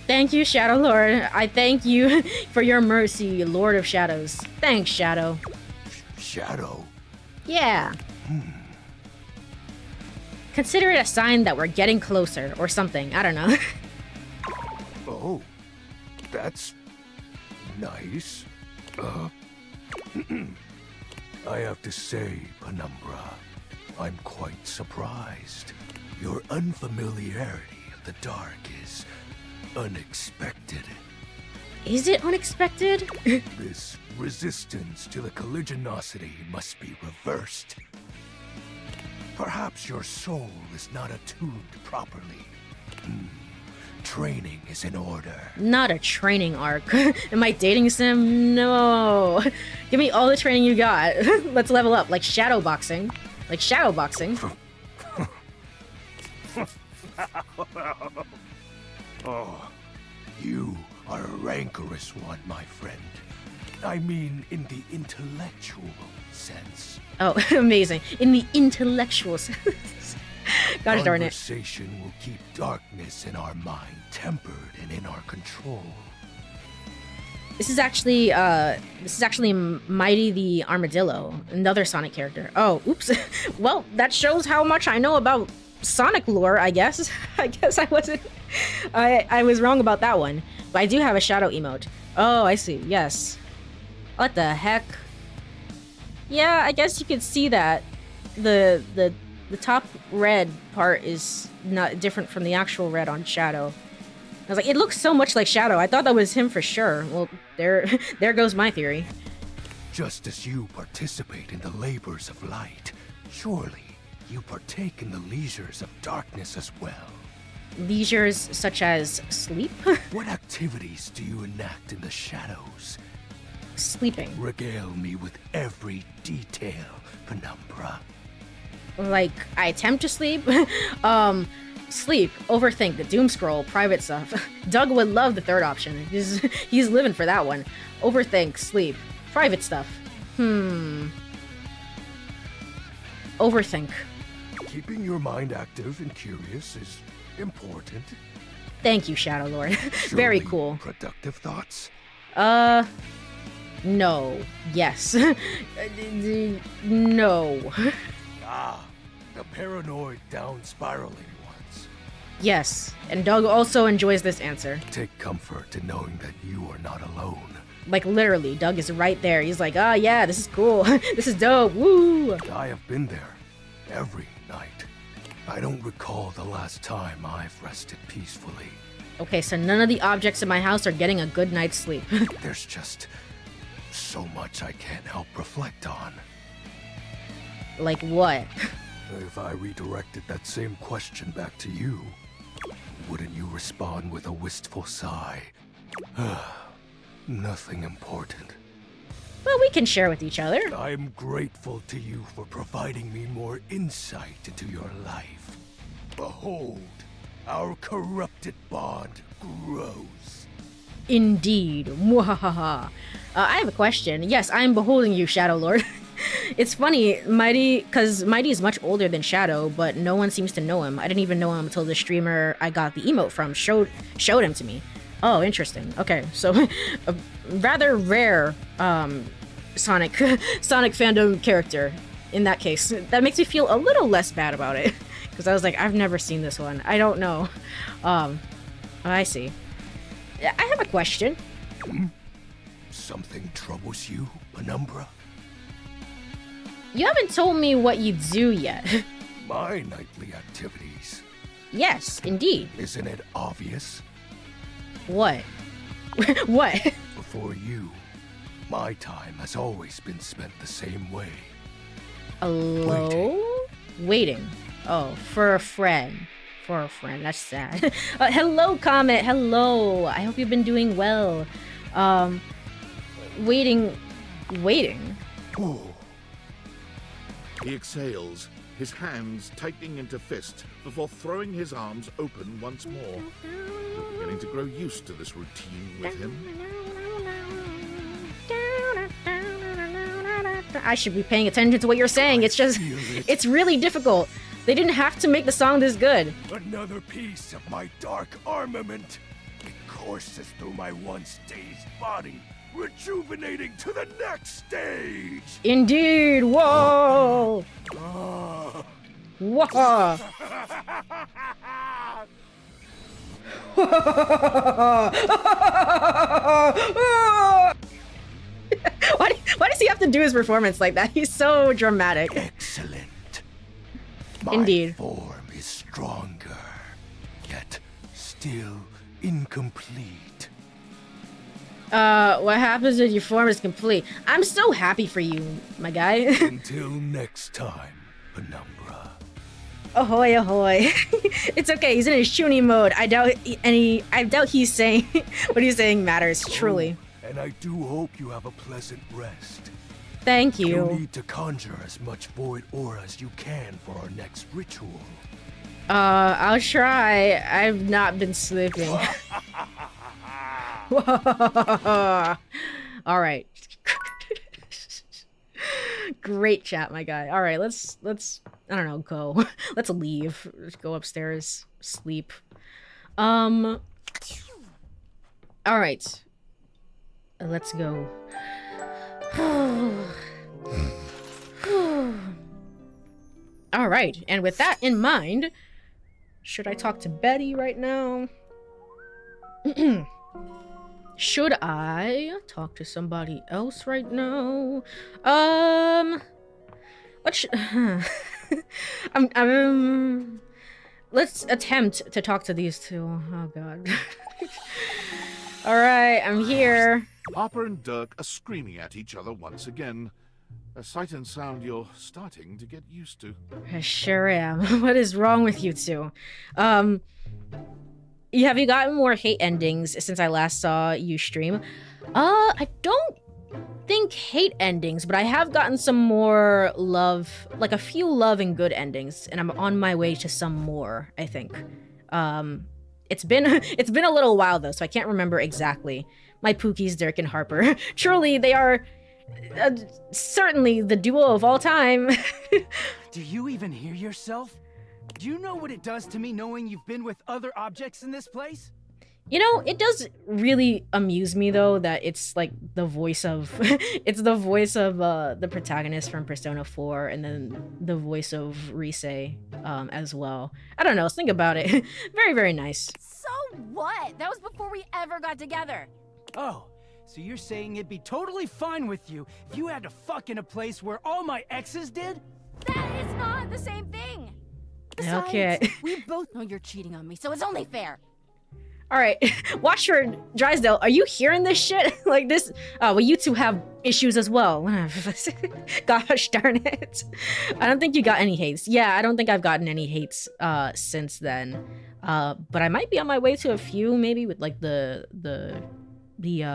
Thank you, Shadow Lord. I thank you for your mercy, Lord of Shadows. Thanks, Shadow. Shadow? Yeah. Consider it a sign that we're getting closer, or something. I don't know. Oh, that's nice. I have to say, Penumbra, I'm quite surprised. Your unfamiliarity of the dark is unexpected. Is it unexpected? This resistance to the colligiosity must be reversed. Perhaps your soul is not attuned properly. Training is in order. Not a training arc. Am I dating sim? No. Give me all the training you got. Let's level up, like shadow boxing. Like shadow boxing. Oh, you are a rancorous one, my friend. I mean, in the intellectual sense. Oh, amazing. In the intellectual sense. Gosh darn it. Conversation will keep darkness in our mind tempered and in our control. This is actually Mighty the Armadillo, another Sonic character. Oh, oops. Well, that shows how much I know about Sonic lore, I guess. I guess I wasn't... I was wrong about that one. But I do have a shadow emote. Oh, I see. Yes. What the heck? Yeah, I guess you could see that. The top red part is not different from the actual red on Shadow. I was like, it looks so much like Shadow. I thought that was him for sure. Well, there goes my theory. Just as you participate in the labors of light, surely you partake in the leisures of darkness as well. Leisures such as sleep? What activities do you enact in the shadows? Sleeping. Regale me with every detail, Penumbra. Like, I attempt to sleep? Sleep, overthink, the doom scroll, private stuff. Doug would love the third option. He's living for that one. Overthink, sleep, private stuff. Overthink. Keeping your mind active and curious is important. Thank you, Shadow Lord. Very Surely cool. Productive thoughts? No. Yes. No. Ah, the paranoid down-spiraling ones. Yes, and Doug also enjoys this answer. Take comfort in knowing that you are not alone. Like, literally, Doug is right there. He's like, oh yeah, this is cool. This is dope. Woo! I have been there every night. I don't recall the last time I've rested peacefully. Okay, so none of the objects in my house are getting a good night's sleep. There's just so much I can't help reflect on. Like what? If I redirected that same question back to you, wouldn't you respond with a wistful sigh? Nothing important. Well, we can share with each other. I am grateful to you for providing me more insight into your life. Behold, our corrupted bond grows. Indeed. Mwahaha. I have a question. Yes, I am beholding you, Shadow Lord. It's funny, Mighty, because Mighty is much older than Shadow, but no one seems to know him. I didn't even know him until the streamer I got the emote from showed him to me. Oh, interesting. Okay, so a rather rare Sonic fandom character in that case. That makes me feel a little less bad about it, because I was like, I've never seen this one. I don't know. I see. I have a question. Something troubles you, Penumbra? You haven't told me what you do yet. My nightly activities. Yes, indeed. Isn't it obvious? What? What? Before you, my time has always been spent the same way. Hello? Waiting. Oh, for a friend. For a friend. That's sad. Hello, Comet. Hello. I hope you've been doing well. Waiting. Ooh. He exhales, his hands tightening into fists before throwing his arms open once more. You're beginning to grow used to this routine with him. I should be paying attention to what you're saying. It's just, it's really difficult. They didn't have to make the song this good. Another piece of my dark armament. It courses through my once dazed body, rejuvenating to the next stage. Indeed. Whoa. Whoa. Why does he have to do his performance like that? He's so dramatic. Excellent. My Indeed. form is stronger, yet still incomplete. What happens when your form is complete? I'm so happy for you, my guy. Until next time, Penumbra. Ahoy, ahoy. It's okay, he's in his shoony mode. I doubt he's saying what he's saying matters, truly. And I do hope you have a pleasant rest. Thank you. You'll need to conjure as much void aura as you can for our next ritual. I'll try. I've not been sleeping. Alright. Great chat, my guy. Alright, let's I don't know, go. Let's leave. Let's go upstairs. Sleep. Alright. Let's go. Alright, and with that in mind, should I talk to Betty right now? Should I talk to somebody else right now? What should... let's attempt to talk to these two. Oh god. Alright, I'm here. Harper and Dirk are screaming at each other once again. A sight and sound you're starting to get used to. I sure am. What is wrong with you two? Have you gotten more hate endings since I last saw you stream? I don't think hate endings, but I have gotten some more love, like a few love and good endings, and I'm on my way to some more, I think. It's been a little while though, so I can't remember exactly. My Pookies, Dirk and Harper. Truly, they are certainly the duo of all time. Do you even hear yourself? Do you know what it does to me knowing you've been with other objects in this place? You know, it does really amuse me though that it's like the voice of it's the voice of the protagonist from Persona 4 and then the voice of Rise as well. I don't know, let's think about it. Very, very nice. So what? That was before we ever got together. Oh, so you're saying it'd be totally fine with you if you had to fuck in a place where all my exes did? That is not the same thing. Besides, Okay. we both know you're cheating on me, so it's only fair. Alright, Watchford Drysdale, are you hearing this shit? Like this, well you two have issues as well. Gosh darn it. I don't think you got any hates. Yeah, I don't think I've gotten any hates since then. But I might be on my way to a few, maybe with like the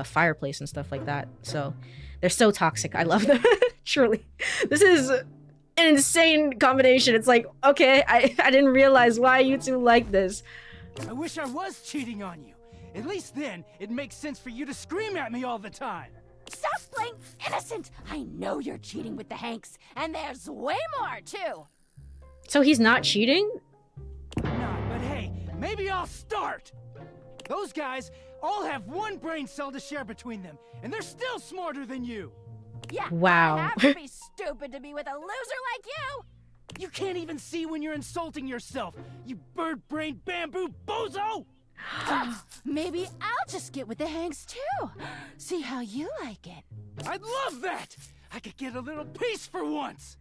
fireplace and stuff like that. So they're so toxic. I love them. Truly. This is an insane combination. It's like, okay, I didn't realize why you two like this. I wish I was cheating on you. At least then, it makes sense for you to scream at me all the time. Stop playing innocent. I know you're cheating with the Hanks, and there's way more, too. So he's not cheating? I'm not, but hey, maybe I'll start. Those guys all have one brain cell to share between them, and they're still smarter than you. Yeah, Wow. I have to be stupid to be with a loser like you. You can't even see when you're insulting yourself, you bird-brained bamboo bozo! Maybe I'll just get with the hangs too. See how you like it. I'd love that! I could get a little peace for once!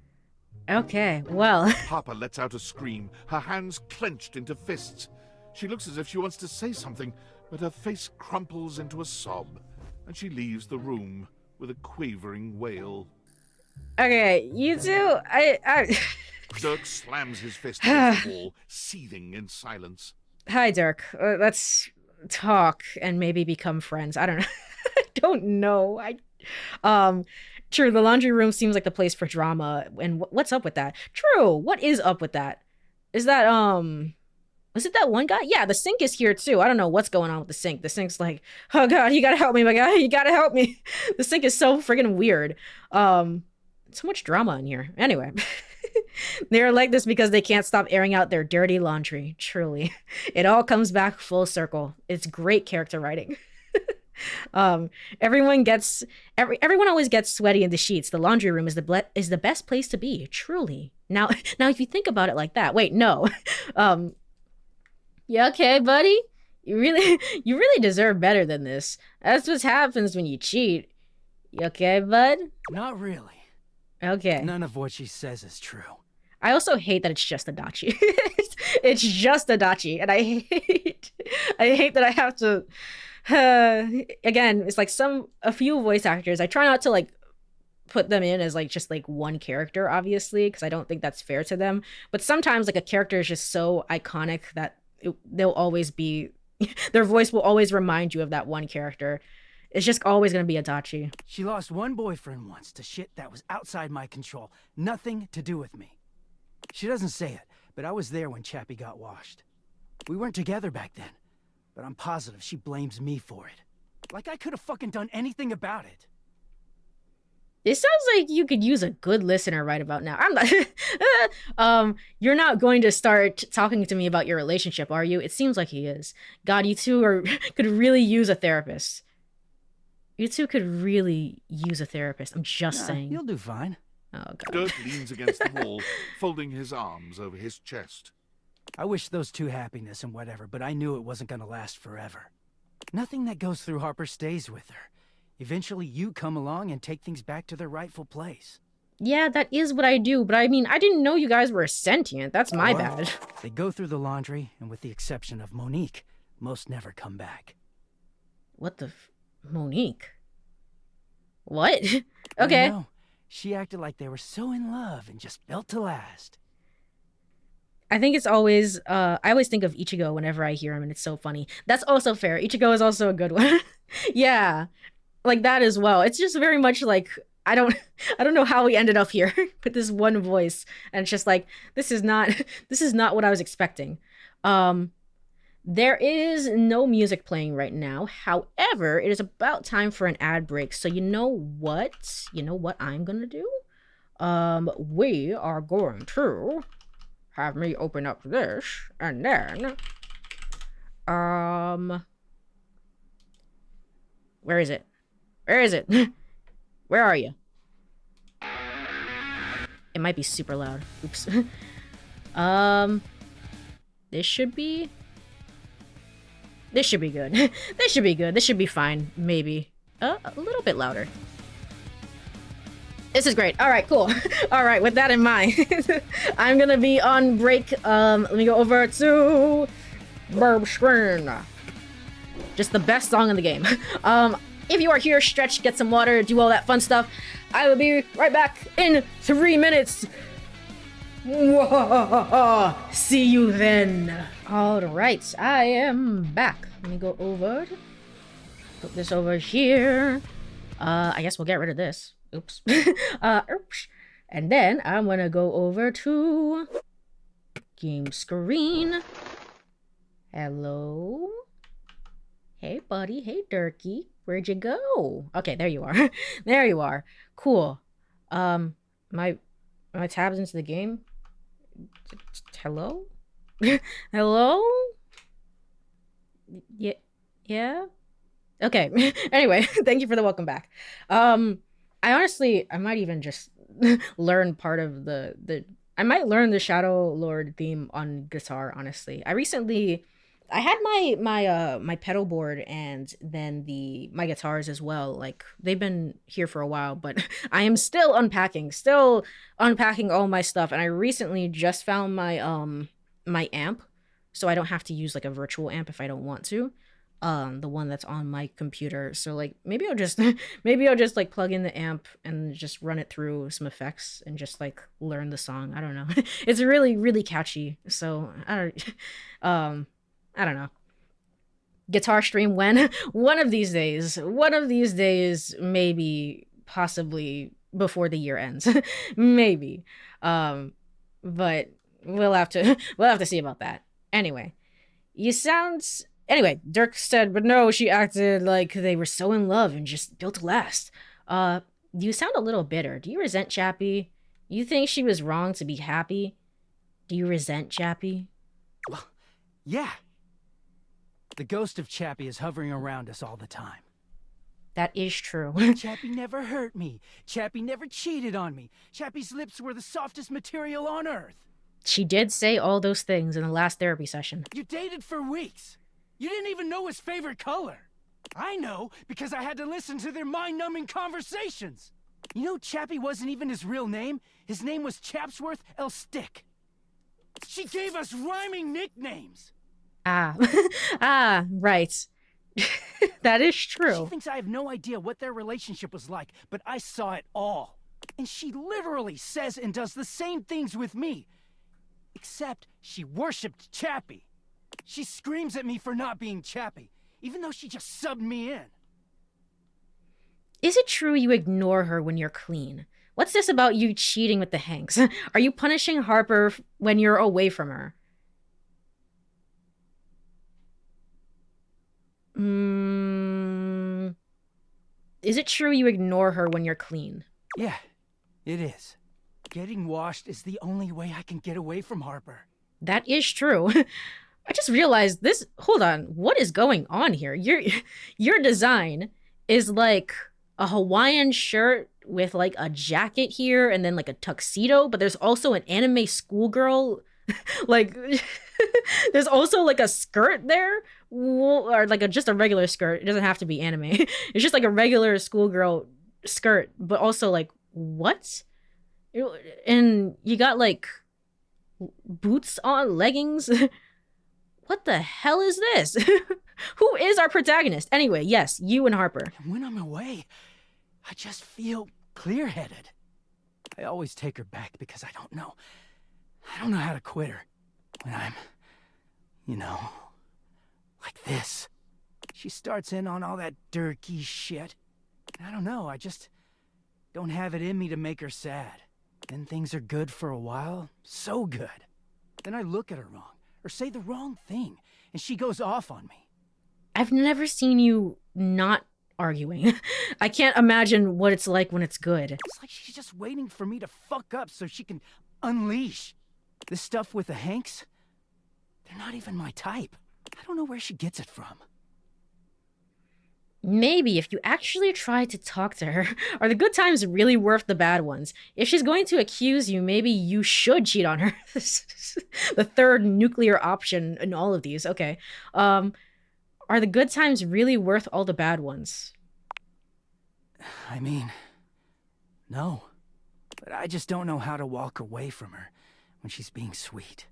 Okay, well. Harper lets out a scream, her hands clenched into fists. She looks as if she wants to say something, but her face crumples into a sob, and she leaves the room with a quavering wail. Okay, you two, I... Dirk slams his fist against the wall, seething in silence. Hi, Dirk. Let's talk and maybe become friends. I don't know. I don't know. True, the laundry room seems like the place for drama, and what's up with that? True, what is up with that? Is that, was it that one guy? Yeah, the sink is here too. I don't know what's going on with the sink. The sink's like, oh god, you gotta help me, my guy. You gotta help me. The sink is so friggin' weird. So much drama in here. Anyway. They're like this because they can't stop airing out their dirty laundry. Truly. It all comes back full circle. It's great character writing. Everyone always gets sweaty in the sheets. The laundry room is the best place to be. Truly. Now if you think about it like that. Wait, no. You okay, buddy? You really deserve better than this. That's what happens when you cheat. You okay, bud? Not really. Okay. None of what she says is true. I also hate that it's just Adachi. It's just Adachi, and I hate that I have to. Again, it's like a few voice actors. I try not to like put them in as like just like one character, obviously, because I don't think that's fair to them. But sometimes like a character is just so iconic that they'll always be. Their voice will always remind you of that one character. It's just always gonna be Adachi. She lost one boyfriend once to shit that was outside my control. Nothing to do with me. She doesn't say it, but I was there when Chappie got washed. We weren't together back then, but I'm positive she blames me for it. Like I could have fucking done anything about it. It sounds like you could use a good listener right about now. I'm not. You're not going to start talking to me about your relationship, are you? It seems like he is. God, you two could really use a therapist. You two could really use a therapist. I'm just saying. You'll do fine. Oh, God. Dirk leans against the wall, folding his arms over his chest. I wish those two happiness and whatever, but I knew it wasn't gonna last forever. Nothing that goes through Harper stays with her. Eventually you come along and take things back to their rightful place. Yeah, that is what I do, but I mean, I didn't know you guys were sentient. That's my bad. They go through the laundry, and with the exception of Monique, most never come back. What the Monique? What? Okay. No, she acted like they were so in love and just built to last. I think it's always, I always think of Ichigo whenever I hear him, and it's so funny. That's also fair. Ichigo is also a good one. Yeah, like that as well. It's just very much like, I don't know how we ended up here with this one voice, and it's just like, this is not what I was expecting. There is no music playing right now. However, it is about time for an ad break. So you know what? You know what I'm gonna do? We are going to have me open up this, and then, where is it? Where is it? Where are you? It might be super loud. Oops. This should be good. This should be good. This should be fine. Maybe. A little bit louder. This is great. All right, cool. All right, with that in mind, I'm gonna be on break. Let me go over to Burb Screen. Just the best song in the game. If you are here, stretch, get some water, do all that fun stuff. I will be right back in 3 minutes. See you then. All right, I am back. Let me go over. Put this over here. I guess we'll get rid of this. Oops. Oops. And then I'm gonna go over to game screen. Hello. Hey, buddy. Hey, Durkee. Where'd you go? Okay, there you are. There you are. Cool. My tabs into the game. Hello? Hello? Yeah? Okay. Anyway, thank you for the welcome back. I might even just learn part of I might learn the Shadow Lord theme on guitar, honestly. I recently I had my pedal board and then my guitars as well. Like they've been here for a while, but I am still unpacking all my stuff. And I recently just found my amp, so I don't have to use like a virtual amp if I don't want to. The one that's on my computer. So like maybe I'll just maybe I'll just like plug in the amp and just run it through some effects and just like learn the song. I don't know. It's really really catchy. So I don't know. Guitar stream when one of these days, maybe possibly before the year ends. Maybe. But we'll have to see about that. Anyway, Dirk said, but no, she acted like they were so in love and just built to last. You sound a little bitter. Do you resent Chappie? You think she was wrong to be happy? Do you resent Chappie? Well, yeah. The ghost of Chappie is hovering around us all the time. That is true. Chappie never hurt me. Chappie never cheated on me. Chappie's lips were the softest material on earth. She did say all those things in the last therapy session. You dated for weeks. You didn't even know his favorite color. I know, because I had to listen to their mind-numbing conversations. You know, Chappie wasn't even his real name. His name was Chapsworth L. Stick. She gave us rhyming nicknames. Right. That is true. She thinks I have no idea what their relationship was like, but I saw it all. And she literally says and does the same things with me. Except she worshipped Chappie. She screams at me for not being Chappie, even though she just subbed me in. Is it true you ignore her when you're clean? What's this about you cheating with the Hanks? Are you punishing Harper when you're away from her? Is it true you ignore her when you're clean? Yeah, it is. Getting washed is the only way I can get away from Harper. That is true. I just realized this. Hold on. What is going on here? Your design is like a Hawaiian shirt with like a jacket here and then like a tuxedo, but there's also an anime schoolgirl. Like, there's also like a skirt there, or like just a regular skirt. It doesn't have to be anime. It's just like a regular schoolgirl skirt, but also like, what? And you got like boots on, leggings. What the hell is this? Who is our protagonist? Anyway, yes, you and Harper. And when I'm away, I just feel clear-headed. I always take her back because I don't know how to quit her. When I'm, like this. She starts in on all that dirky shit. I don't know, I just don't have it in me to make her sad. Then things are good for a while, so good. Then I look at her wrong, or say the wrong thing, and she goes off on me. I've never seen you not arguing. I can't imagine what it's like when it's good. It's like she's just waiting for me to fuck up so she can unleash. This stuff with the Hanks, they're not even my type. I don't know where she gets it from. Maybe if you actually try to talk to her, are the good times really worth the bad ones? If she's going to accuse you, maybe you should cheat on her. The third nuclear option in all of these. Okay. Are the good times really worth all the bad ones? I mean, no. But I just don't know how to walk away from her when she's being sweet.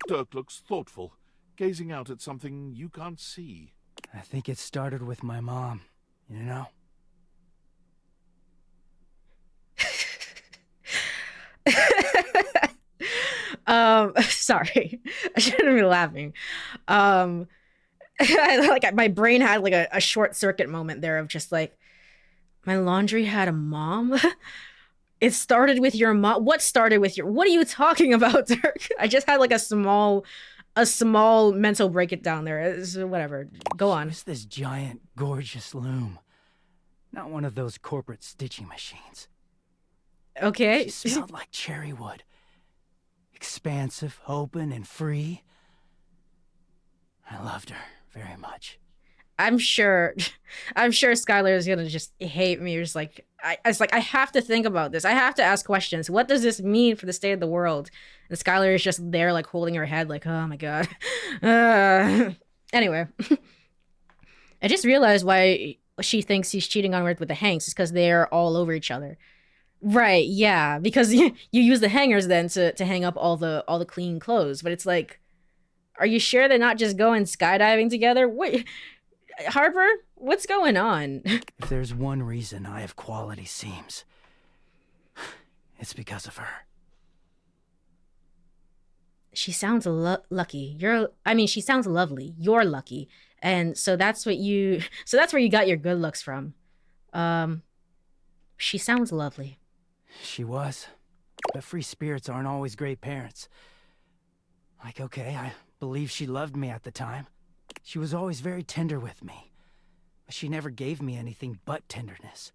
Dirk looks thoughtful, gazing out at something you can't see. I think it started with my mom, you know? Sorry. I shouldn't be laughing. Like my brain had like a short circuit moment there of just like, my laundry had a mom. It started with your mom. What started with your? What are you talking about, Dirk? I just had like a small mental breakdown there. It's, whatever. Go on. It's this giant, gorgeous loom. Not one of those corporate stitching machines. Okay. She smelled like cherry wood. Expansive, open, and free. I loved her very much. I'm sure Skylar is gonna just hate me. Just like I have to think about this. I have to ask questions. What does this mean for the state of the world? And Skylar is just there, like holding her head, like, oh my god. Anyway, I just realized why she thinks he's cheating on her with the Hanks is because they're all over each other. Right, yeah, because you use the hangers then to hang up all the clean clothes, but it's like, are you sure they're not just going skydiving together? Wait, Harper, what's going on? If there's one reason I have quality seams, it's because of her. She sounds lucky. She sounds lovely. You're lucky. And so that's where you got your good looks from. She sounds lovely. She was. But free spirits aren't always great parents. Like, okay, I believe she loved me at the time. She was always very tender with me. But she never gave me anything but tenderness.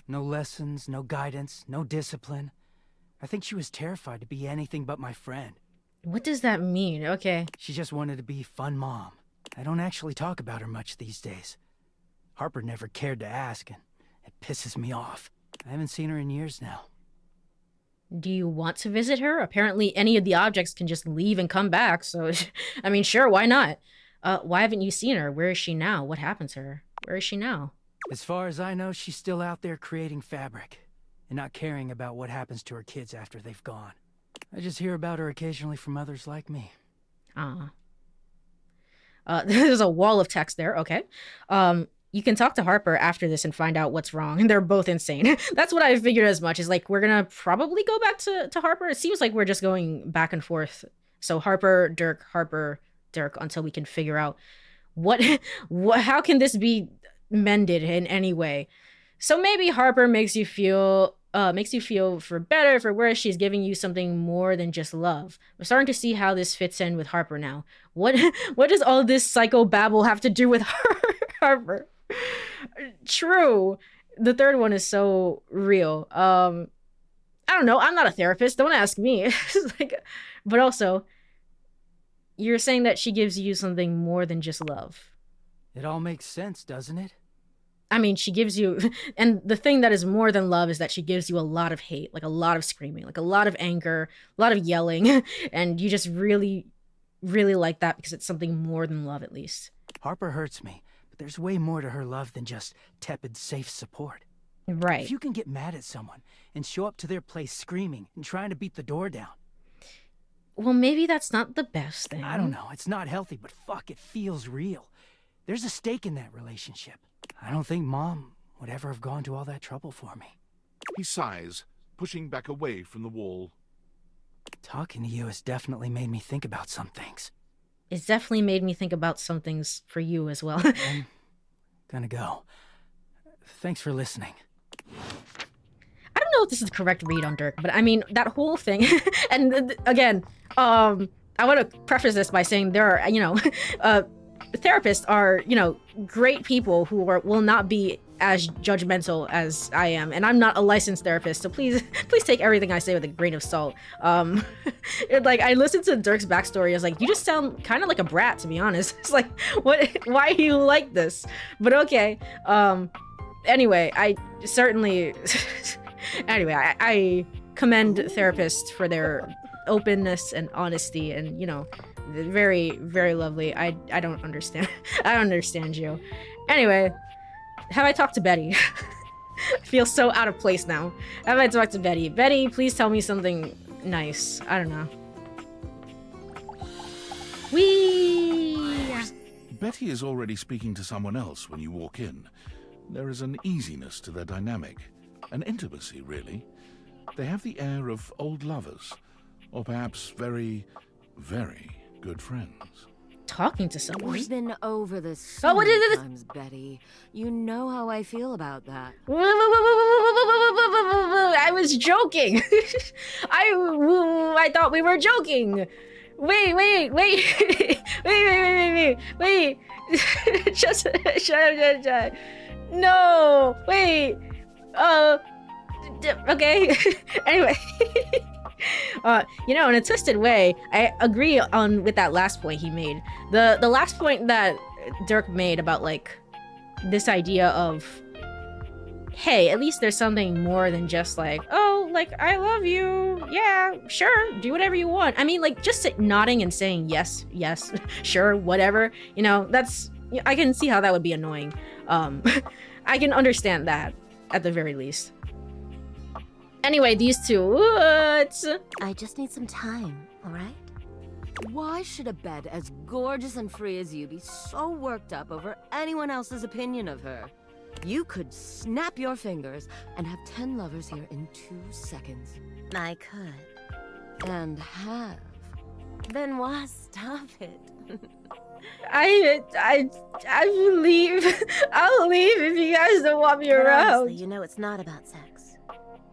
No lessons, no guidance, no discipline. I think she was terrified to be anything but my friend. What does that mean? Okay. She just wanted to be a fun mom. I don't actually talk about her much these days. Harper never cared to ask, and it pisses me off. I haven't seen her in years now. Do you want to visit her? Apparently any of the objects can just leave and come back, so I mean, sure, why not? Why haven't you seen her? Where is she now? What happened to her? Where is she now? As far as I know, she's still out there creating fabric and not caring about what happens to her kids after they've gone. I just hear about her occasionally from others like me. There's a wall of text there. Okay. You can talk to Harper after this and find out what's wrong. They're both insane. That's what I figured as much. Is like, we're gonna probably go back to Harper. It seems like we're just going back and forth. So Harper, Dirk, until we can figure out how can this be mended in any way. So maybe Harper makes you feel for better, for worse. She's giving you something more than just love. We're starting to see how this fits in with Harper now. What does all this psychobabble have to do with Harper? True. The third one is so real. I don't know. I'm not a therapist. Don't ask me. But also, you're saying that she gives you something more than just love. It all makes sense, doesn't it? I mean, she gives you, and the thing that is more than love is that she gives you a lot of hate, like a lot of screaming, like a lot of anger, a lot of yelling, and you just really, really like that because it's something more than love, at least. Harper hurts me, but there's way more to her love than just tepid, safe support. Right. If you can get mad at someone and show up to their place screaming and trying to beat the door down. Well, maybe that's not the best thing. I don't know. It's not healthy, but fuck, it feels real. There's a stake in that relationship. I don't think Mom would ever have gone to all that trouble for me. He sighs, pushing back away from the wall. Talking to you has definitely made me think about some things. It's definitely made me think about some things for you as well. I'm gonna go. Thanks for listening. I don't know if this is the correct read on Dirk, but I mean, that whole thing, and again, I want to preface this by saying there are, therapists are, great people who will not be as judgmental as I am, and I'm not a licensed therapist, so please take everything I say with a grain of salt. I listened to Dirk's backstory. I was like, you just sound kind of like a brat, to be honest. It's like, why do you like this? But okay. Anyway, I certainly, I commend therapists for their openness and honesty, and very, very lovely. I don't understand. I don't understand you. Anyway, have I talked to Betty? I feel so out of place now. Have I talked to Betty? Betty, please tell me something nice. I don't know. Whee! Betty is already speaking to someone else when you walk in. There is an easiness to their dynamic, an intimacy, really. They have the air of old lovers, or perhaps very, very good friends. Talking to someone. We've been over this so many times, Betty. You know how I feel about that. I was joking. I thought we were joking. Wait. Just no. Wait. Okay. Anyway. In a twisted way, I agree with that last point he made. The last point that Dirk made about this idea of, hey, at least there's something more than just like, I love you. Yeah, sure, do whatever you want. I mean, like, just nodding and saying yes, yes, sure, whatever. You know, I can see how that would be annoying. I can understand that, at the very least. Anyway, these two, what? I just need some time, alright? Why should a bed as gorgeous and free as you be so worked up over anyone else's opinion of her? You could snap your fingers and have 10 lovers here in 2 seconds. I could. And have. Benoit, stop it. I'll leave. I'll leave if you guys don't want me But around. honestly, you know it's not about sex.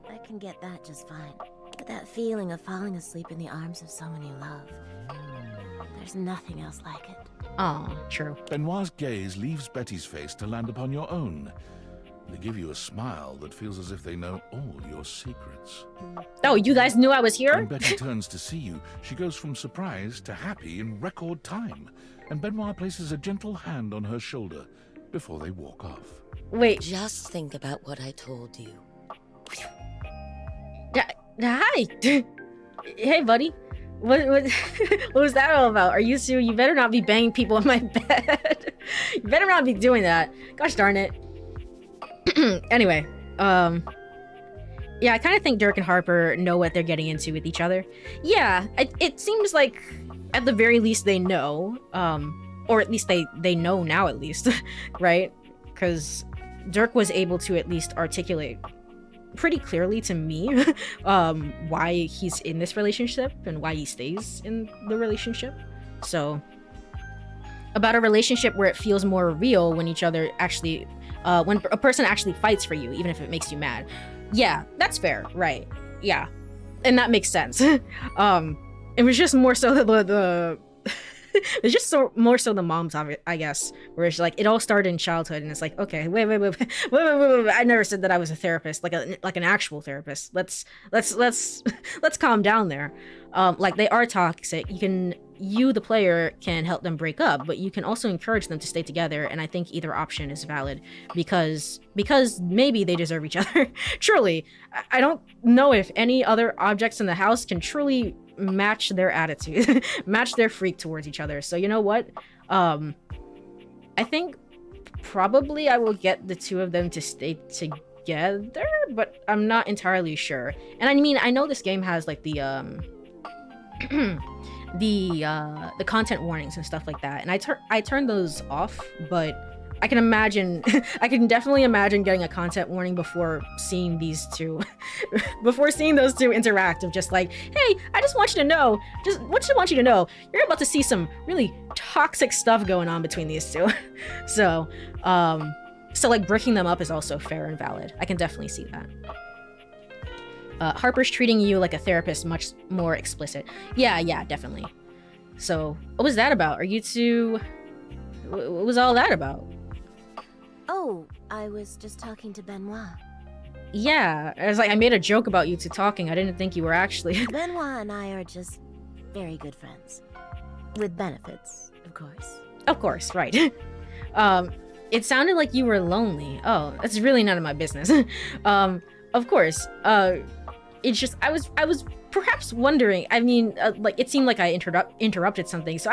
I can get that just fine. But that feeling of falling asleep in the arms of someone you love, there's nothing else like it. Oh, true. Benoit's gaze leaves Betty's face to land upon your own. They give you a smile that feels as if they know all your secrets. Oh, you guys knew I was here? When Betty turns to see you, she goes from surprise to happy in record time, and Benoit places a gentle hand on her shoulder before they walk off. Wait. Just think about what I told you. Hi. Hey, buddy. What was that all about? Are you two? You better not be banging people in my bed. You better not be doing that. Gosh darn it. Anyway, yeah, I kind of think Dirk and Harper know what they're getting into with each other. Yeah, it seems like at the very least they know, or at least they know now at least, right? Because Dirk was able to at least articulate pretty clearly to me why he's in this relationship and why he stays in the relationship. So about a relationship where it feels more real when each other actually when a person actually fights for you, even if it makes you mad. Yeah, that's fair, right? Yeah, and that makes sense. It was just more so the it's just more so the moms of it, I guess, where it's like it all started in childhood, and it's like, okay, wait. I never said that I was a therapist, like an actual therapist. Let's calm down there. Like, they are toxic. You the player can help them break up, but you can also encourage them to stay together, and I think either option is valid because maybe they deserve each other. Truly, I don't know if any other objects in the house can truly match their attitude, match their freak towards each other. So you know what? I think probably I will get the two of them to stay together, but I'm not entirely sure. And I mean, I know this game has like the the content warnings and stuff like that, and I turned those off, but I can definitely imagine getting a content warning before seeing these two before seeing those two interact, of just like, hey, I just want you to know, you're about to see some really toxic stuff going on between these two. So like breaking them up is also fair and valid. I can definitely see that. Harper's treating you like a therapist, much more explicit. Yeah, definitely. So what was that about? Are you two, what was all that about? Oh, I was just talking to Benoit. Yeah, I was like, I made a joke about you two talking. I didn't think you were actually. Benoit and I are just very good friends. With benefits, of course. Of course, right. It sounded like you were lonely. Oh, that's really none of my business. Of course. It's just, I was perhaps wondering, I mean, like, it seemed like I interrupted something, so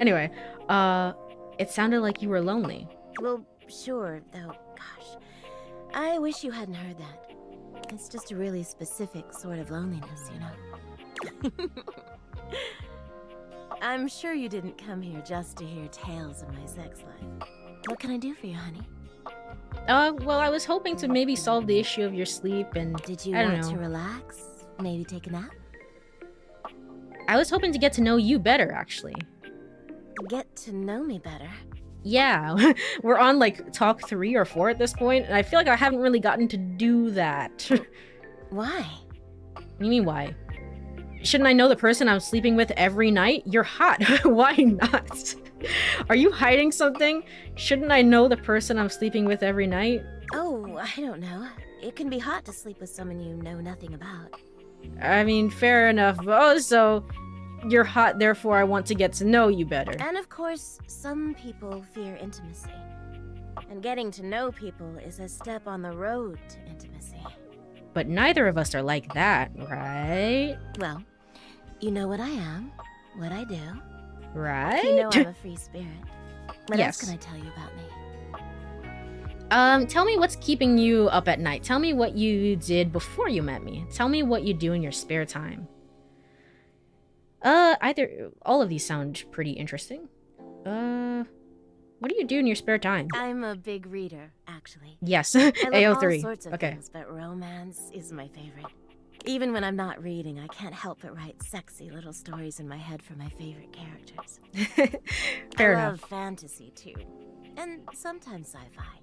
anyway, it sounded like you were lonely. Well, sure, though, gosh. I wish you hadn't heard that. It's just a really specific sort of loneliness, you know? I'm sure you didn't come here just to hear tales of my sex life. What can I do for you, honey? Well, I was hoping to maybe solve the issue of your sleep and... Did you I don't want know. to relax? Maybe take a nap? I was hoping to get to know you better, actually. Get to know me better? Yeah, we're on like talk 3 or 4 at this point, and I feel like I haven't really gotten to do that. Why? What do you mean, why? Shouldn't I know the person I'm sleeping with every night? You're hot. Why not? Are you hiding something? Shouldn't I know the person I'm sleeping with every night? Oh, I don't know. It can be hot to sleep with someone you know nothing about. I mean, fair enough. Oh, so you're hot, therefore I want to get to know you better. And of course, some people fear intimacy. And getting to know people is a step on the road to intimacy. but neither of us are like that, right? Well, you know what I am, what I do. Right? You know I'm a free spirit. What Yes. else can I tell you about me? Tell me what's keeping you up at night. Tell me what you did before you met me. Tell me what you do in your spare time. All of these sound pretty interesting. What do you do in your spare time? I'm a big reader, actually. Yes, I love AO3. all sorts of Okay. things, but romance is my favorite. Even when I'm not reading, I can't help but write sexy little stories in my head for my favorite characters. Fair I enough. love fantasy, too. And sometimes sci-fi.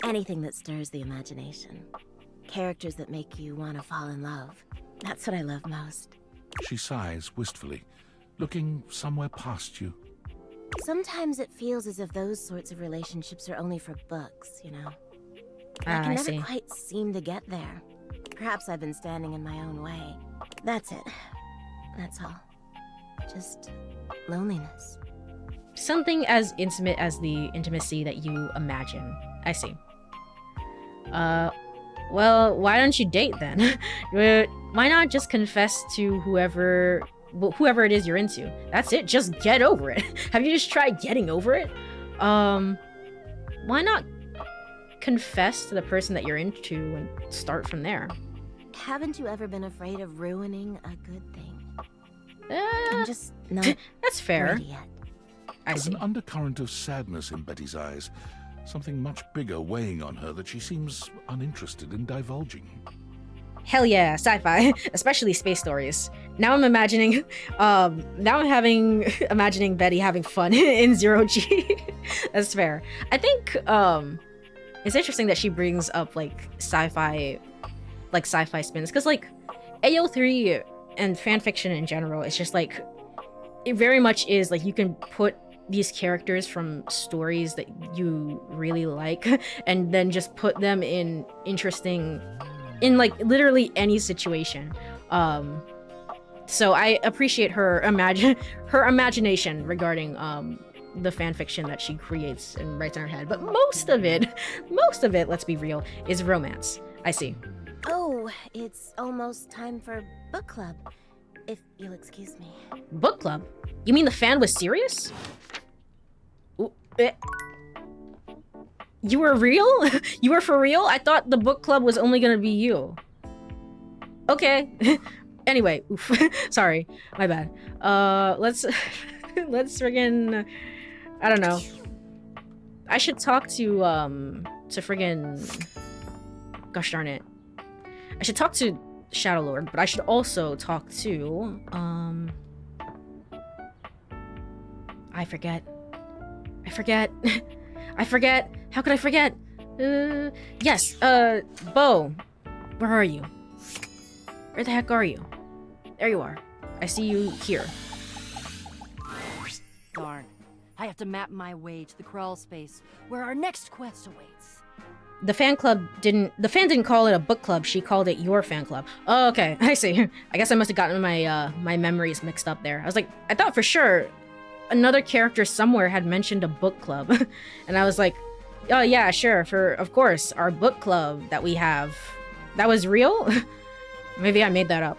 Anything that stirs the imagination. Characters that make you want to fall in love. That's what I love most. She sighs wistfully, looking somewhere past you. Sometimes it feels as if those sorts of relationships are only for books, you know? I Ah, can I never see. quite seem to get there. Perhaps I've been standing in my own way. That's it. That's all. Just loneliness. Something as intimate as the intimacy that you imagine. I see. Well, why don't you date then? Why not just confess to whoever it is you're into? That's it, just get over it. Have you just tried getting over it? Why not confess to the person that you're into and start from there? Haven't you ever been afraid of ruining a good thing? Uh, I'm just not that's fair. ready yet. I There's see. an undercurrent of sadness in Betty's eyes, something much bigger weighing on her that she seems uninterested in divulging. Hell yeah, sci-fi, especially space stories. Now I'm imagining, imagining Betty having fun in Zero G. That's fair. I think, it's interesting that she brings up like sci-fi spins, because like AO3 and fanfiction in general, it's just like, it very much is like you can put these characters from stories that you really like and then just put them in like literally any situation. So I appreciate her imagination regarding the fan fiction that she creates and writes in her head. But most of it, let's be real, is romance. I see. Oh, it's almost time for book club. If you'll excuse me. Book club? You mean the fan was serious? Ooh, You were real? You were for real? I thought the book club was only gonna be you. Okay. Anyway, oof. Sorry, my bad. Let's friggin', I don't know. I should talk to friggin', gosh darn it. I should talk to Shadow Lord, but I should also talk to I forget. How could I forget? Yes, Bo. Where are you? Where the heck are you? There you are. I see you here. Darn. I have to map my way to the crawl space, where our next quest awaits. The fan didn't call it a book club, she called it your fan club. Oh, okay, I see. I guess I must have gotten my my memories mixed up there. I was like, I thought for sure another character somewhere had mentioned a book club. And I was like, oh yeah, sure, of course, our book club that we have. That was real? Maybe I made that up.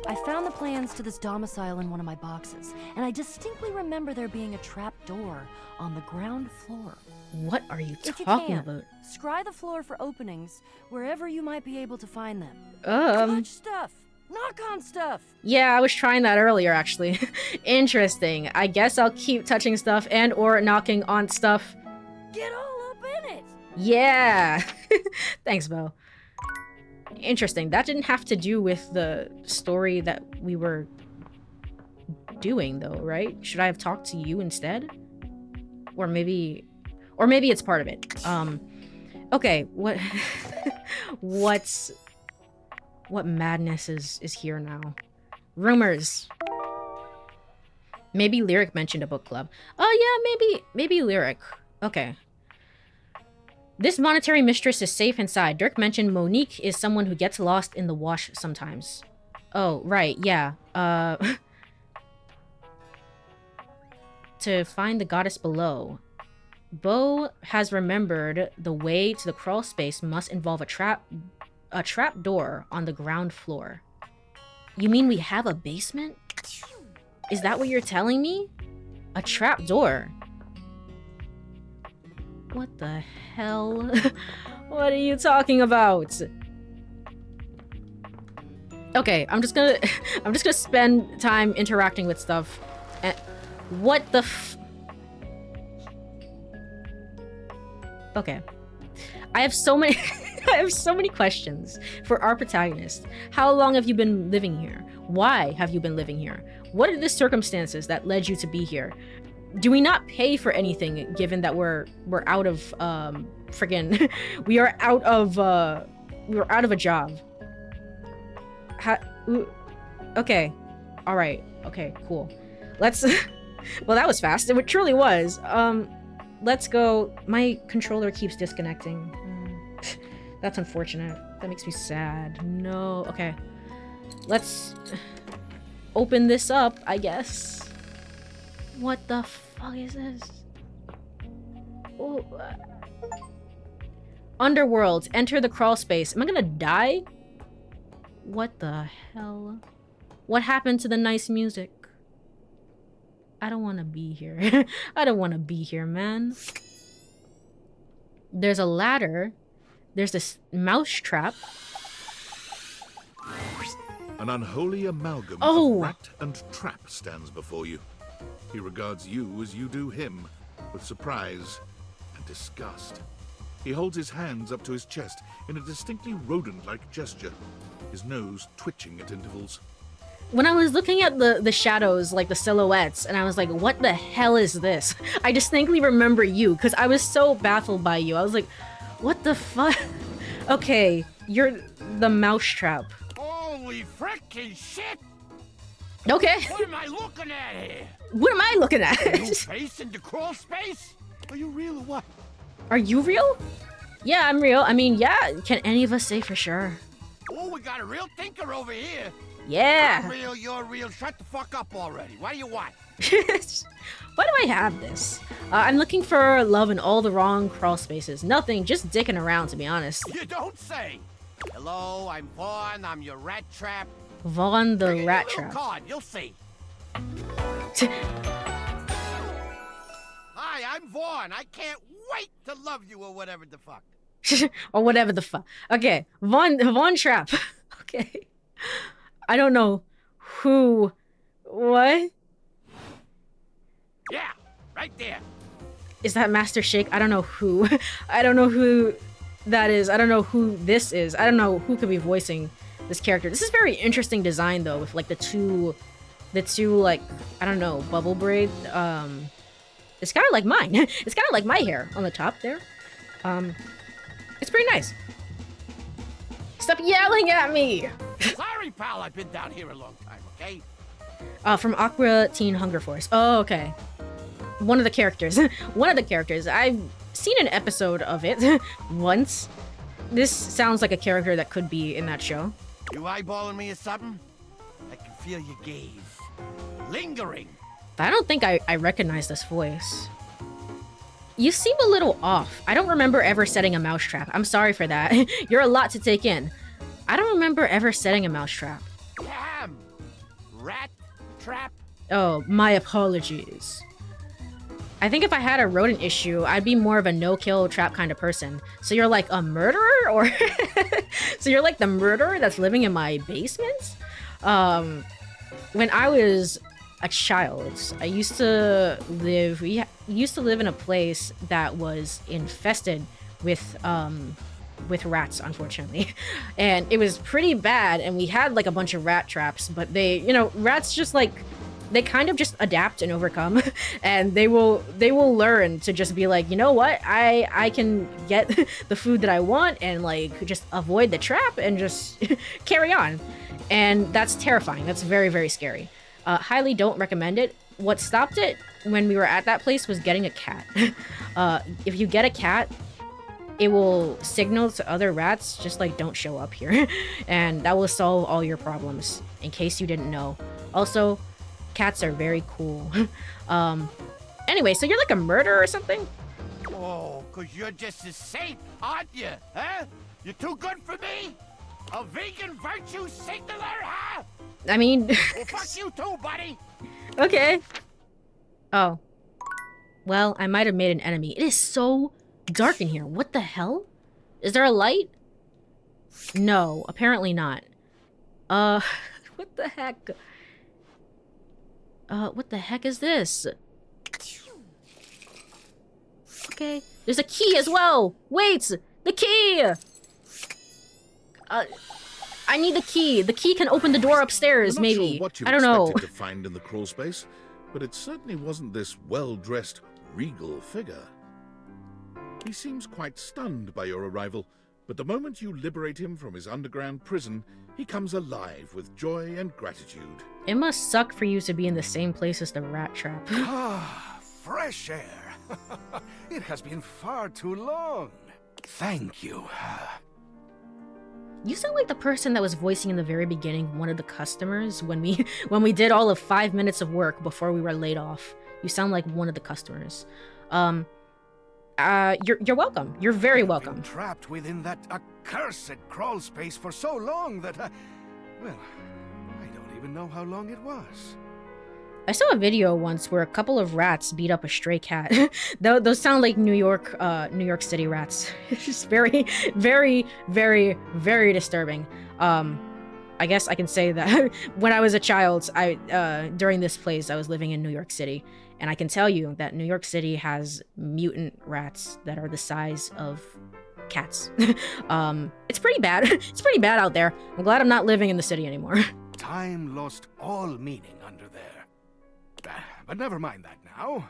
I found the plans to this domicile in one of my boxes, and I distinctly remember there being a trap door on the ground floor. What are you If you talking can, about? scry the floor for openings wherever you might be able to find them. Touch stuff! Knock on stuff! Yeah, I was trying that earlier, actually. Interesting. I guess I'll keep touching stuff and or knocking on stuff. Get all up in it! Yeah! Thanks, Bo. Interesting. That didn't have to do with the story that we were doing, though, right? Should I have talked to you instead? Or maybe it's part of it. Okay, what what madness is here now? Rumors. Maybe Lyric mentioned a book club. Oh yeah, maybe Lyric. Okay. This monetary mistress is safe inside. Dirk mentioned Monique is someone who gets lost in the wash sometimes. Oh, right, yeah. To find the goddess below. Bo has remembered the way to the crawl space must involve a trap a trap door on the ground floor. You mean we have a basement? Is that what you're telling me? A trap door? What the hell? What are you talking about? Okay, I'm just gonna spend time interacting with stuff. And what the Okay. I have so many I have so many questions for our protagonist. How long have you been living here? Why have you been living here? What are the circumstances that led you to be here? Do we not pay for anything given that we're out of friggin' we're out of a job? Okay. All right. Okay, cool. Let's well, that was fast. It truly was. Let's go. My controller keeps disconnecting. That's unfortunate. That makes me sad. No. Okay. Let's open this up, I guess. What the fuck is this? Oh. Underworld. Enter the crawl space. Am I gonna die? What the hell? What happened to the nice music? I don't want to be here. I don't want to be here, man. There's a ladder. There's this mouse trap. An unholy amalgam Oh. of rat and trap stands before you. He regards you as you do him, with surprise and disgust. He holds his hands up to his chest in a distinctly rodent-like gesture, his nose twitching at intervals. When I was looking at the shadows, like the silhouettes, and I was like, what the hell is this? I distinctly remember you, because I was so baffled by you. I was like, what the fuck? Okay, you're the mousetrap. Holy frickin' shit! Okay. What am I looking at here? What am I looking at? New face in the crawl space? Are you real or what? Are you real? Yeah, I'm real. I mean, yeah, can any of us say for sure? Oh, we got a real thinker over here. Yeah. I'm real, you're real. Shut the fuck up already. What do you want? Why do I have this? I'm looking for love in all the wrong crawl spaces. Nothing, just dicking around, to be honest. You don't say. Hello, I'm Vaughn. I'm your rat trap. Vaughn the Bring in rat your little trap. card, you'll see. Hi, I'm Vaughn. I can't wait to love you or whatever the fuck. Or whatever the fuck. Okay, Vaughn Trap. Okay. I don't know who. What? Yeah, right there. Is that Master Shake? I don't know who. I don't know who that is. I don't know who this is. I don't know who could be voicing this character. This is very interesting design though, with like the two like, I don't know, bubble braid. It's kind of like mine. It's kind of like my hair on the top there. It's pretty nice. Stop yelling at me! Sorry, pal. I've been down here a long time, okay? From Aqua Teen Hunger Force. Oh, okay. One of the characters. One of the characters. I've seen an episode of it once. This sounds like a character that could be in that show. You eyeballing me or something? I can feel your gaze. Lingering. I don't think I recognize this voice. You seem a little off. I don't remember ever setting a mousetrap. I'm sorry for that. You're a lot to take in. I don't remember ever setting a mousetrap. Damn. Rat trap. Oh, my apologies. I think if I had a rodent issue, I'd be more of a no-kill trap kind of person. So you're like a murderer? Or so you're like the murderer that's living in my basement? When I was a child, I used to live, we used to live in a place that was infested with rats, unfortunately. And it was pretty bad, and we had like a bunch of rat traps, but they, you know, rats just like, they kind of just adapt and overcome, and they will learn to just be like, you know what, I can get the food that I want and like just avoid the trap and just carry on. And that's terrifying. That's very, very scary. Highly don't recommend it. What stopped it when we were at that place was getting a cat. If you get a cat, it will signal to other rats, just like, don't show up here. And that will solve all your problems, in case you didn't know. Also, cats are very cool. Anyway, so you're like a murderer or something? Oh, 'cause you're just a saint, aren't you? Huh? You're too good for me? A vegan virtue signaler, huh? I mean... Well, fuck you too, buddy! Okay. Oh. Well, I might have made an enemy. It is so dark in here. What the hell? Is there a light? No, apparently not. What the heck? What the heck is this? Okay. There's a key as well! Wait! The key! I need the key. The key can open the door upstairs, I'm not maybe. Sure what you I don't know. expected to find in the crawl space, but it certainly wasn't this well-dressed, regal figure. He seems quite stunned by your arrival, but the moment you liberate him from his underground prison, he comes alive with joy and gratitude. It must suck for you to be in the same place as the rat trap. Ah, fresh air. It has been far too long. Thank you. You sound like the person that was voicing in the very beginning one of the customers when we did all of 5 minutes of work before we were laid off. You sound like one of the customers. You're welcome. You're very welcome. I've been trapped within that accursed crawl space for so long that well, I don't even know how long it was. I saw a video once where a couple of rats beat up a stray cat. Those sound like New York City rats. It's just very, very, very, very disturbing. I guess I can say that when I was a child, during this place, I was living in New York City, and I can tell you that New York City has mutant rats that are the size of cats. It's pretty bad. It's pretty bad out there. I'm glad I'm not living in the city anymore. Time lost all meaning under there. But never mind that now.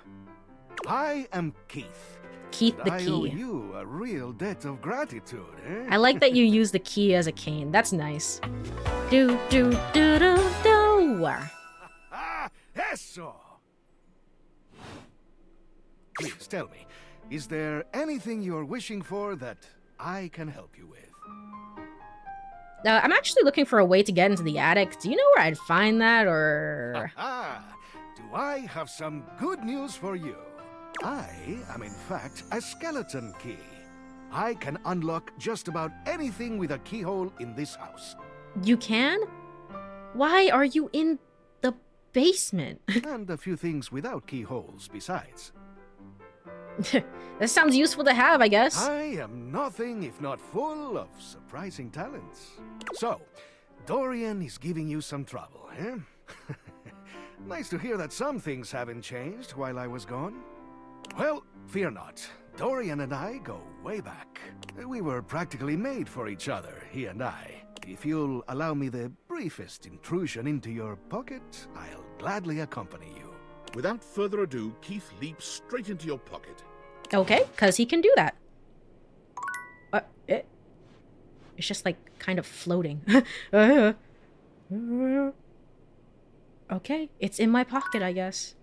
I am Keith. Keith the I owe key. you a real debt of gratitude, eh? I like that you use the key as a cane. That's nice. Do do do do do. Ah, eso! Please tell me, is there anything you're wishing for that I can help you with? I'm actually looking for a way to get into the attic. Do you know where I'd find that, or... Do I have some good news for you? I am in fact a skeleton key. I can unlock just about anything with a keyhole in this house. You can? Why are you in the basement? And a few things without keyholes besides. That sounds useful to have, I guess. I am nothing if not full of surprising talents. So, Dorian is giving you some trouble, eh? Nice to hear that some things haven't changed while I was gone. Well, fear not. Dorian and I go way back. We were practically made for each other, he and I. If you'll allow me the briefest intrusion into your pocket, I'll gladly accompany you. Without further ado, Keith leaps straight into your pocket. Okay, because he can do that. It's just like kind of floating. Okay, it's in my pocket, I guess.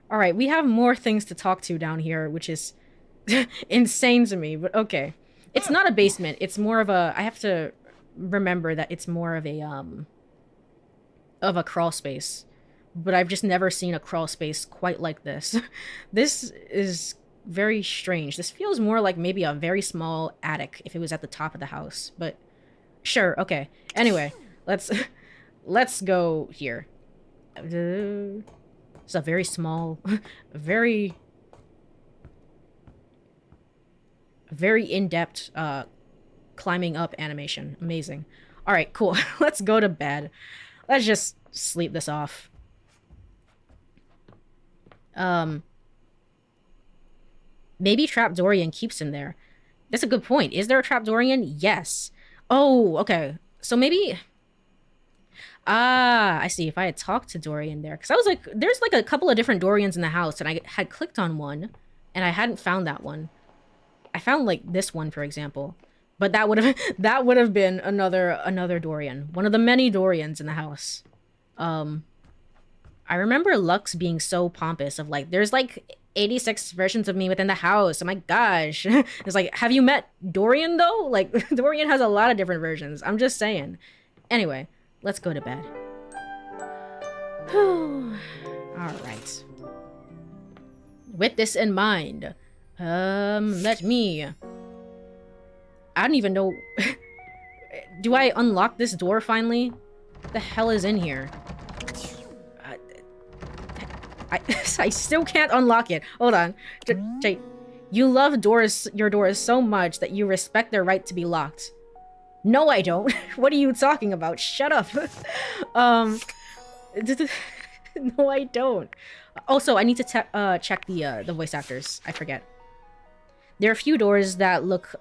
Alright, we have more things to talk to down here, which is insane to me, but okay. It's not a basement, it's more of a... I have to remember that it's more of a crawl space. But I've just never seen a crawl space quite like this. This is very strange. This feels more like maybe a very small attic if it was at the top of the house, but sure, okay. Anyway, let's go here. It's a very small, very in-depth climbing up animation. Amazing. All right, cool. Let's go to bed. Let's just sleep this off. Maybe Trap Dorian keeps him there. That's a good point. Is there a Trap Dorian? Yes. Oh, okay. So maybe... I see. If I had talked to Dorian there. Because I was like, there's like a couple of different Dorians in the house, and I had clicked on one, and I hadn't found that one. I found like this one, for example. But that would have been another Dorian. One of the many Dorians in the house. I remember Lux being so pompous of like, there's like 86 versions of me within the house. Oh my gosh. It's like, have you met Dorian though? Like, Dorian has a lot of different versions. I'm just saying. Anyway, let's go to bed. Alright. With this in mind, let me... I don't even know... Do I unlock this door finally? What the hell is in here? I still can't unlock it. Hold on. You love your doors so much that you respect their right to be locked. No, I don't. What are you talking about? Shut up. No, I don't. Also, I need to check the voice actors. I forget. There are a few doors that look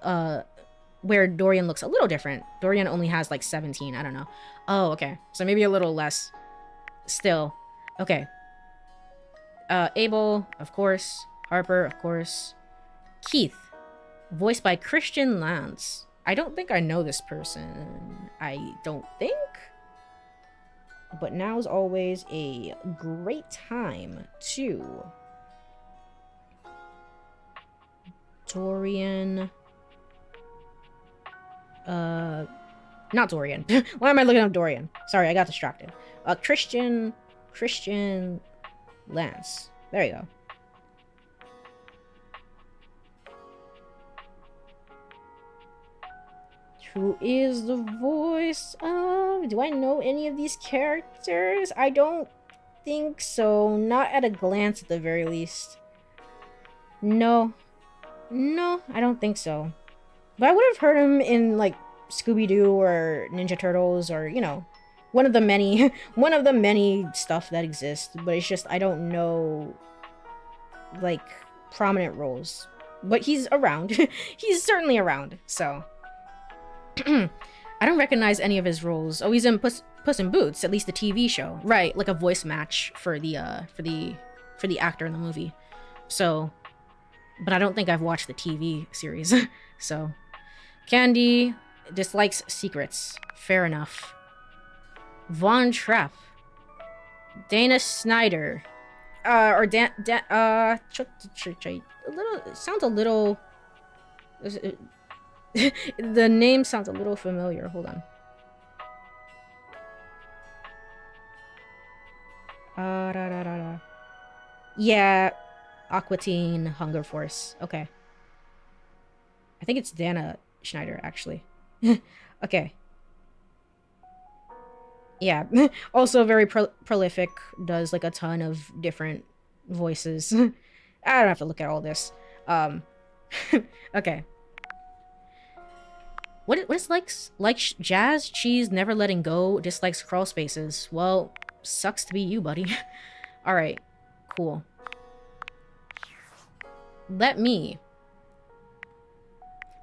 where Dorian looks a little different. Dorian only has like 17. I don't know. Oh, okay. So maybe a little less. Still. Okay. Abel, of course. Harper, of course. Keith, voiced by Christian Lance. I don't think I know this person. I don't think. But now's always a great time to... Dorian... Not Dorian. Why am I looking up Dorian? Sorry, I got distracted. Christian Lance. There you go. Who is the voice of... Do I know any of these characters? I don't think so. Not at a glance, at the very least. No. No, I don't think so. But I would have heard him in, like, Scooby-Doo or Ninja Turtles or, you know, one of the many stuff that exists. But it's just, I don't know, like, prominent roles. But he's around. He's certainly around, so... I don't recognize any of his roles. Oh, he's in Puss in Boots, at least the TV show. Right, like a voice match for the actor in the movie. So, but I don't think I've watched the TV series. So, Candy dislikes secrets. Fair enough. Von Trapp. Dana Snyder. A little, sounds a little... The name sounds a little familiar. Hold on. Yeah, Aqua Teen, Hunger Force. Okay. I think it's Dana Schneider, actually. Okay. Yeah. Also very prolific. Does like a ton of different voices. I don't have to look at all this. Okay. What is like Jazz Cheese never letting go, dislikes crawl spaces. Well, sucks to be you, buddy. All right, cool. Let me.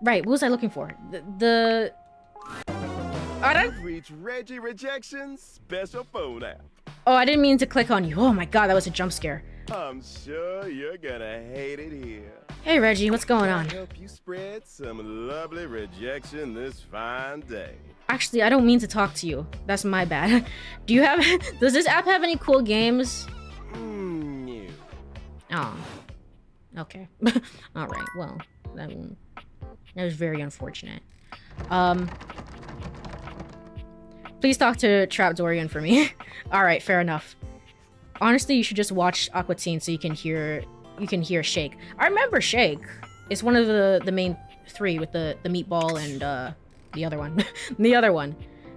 Right, what was I looking for? The. You've reached Reggie Rejection's special phone app. Oh, I didn't mean to click on you. Oh my god, that was a jump scare. I'm sure you're gonna hate it here. Hey Reggie, what's going on? Help you spread some lovely rejection this fine day. Actually, I don't mean to talk to you. That's my bad. Do you have... Does this app have any cool games? No. Oh. Okay. Alright, well. That was very unfortunate. Please talk to Trap Dorian for me. Alright, fair enough. Honestly, you should just watch Aqua Teen so you can hear Shake. I remember Shake. It's one of the main three with the meatball and the other one. The other one.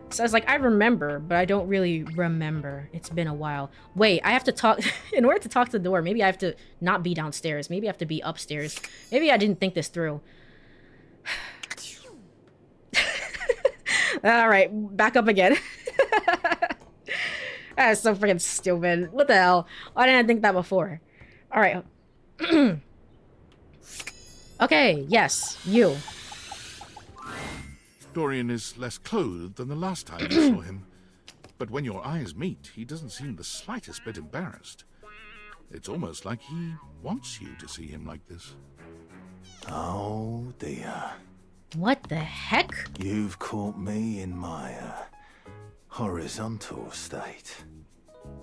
So I was like, I remember, but I don't really remember. It's been a while. Wait, I have to talk... In order to talk to the door, maybe I have to not be downstairs. Maybe I have to be upstairs. Maybe I didn't think this through. Alright, back up again. That's so freaking stupid. What the hell? Why didn't I think that before? Alright. Okay, yes, you. Dorian is less clothed than the last time you saw him. But when your eyes meet, he doesn't seem the slightest bit embarrassed. It's almost like he wants you to see him like this. Oh dear. What the heck? You've caught me in my horizontal state.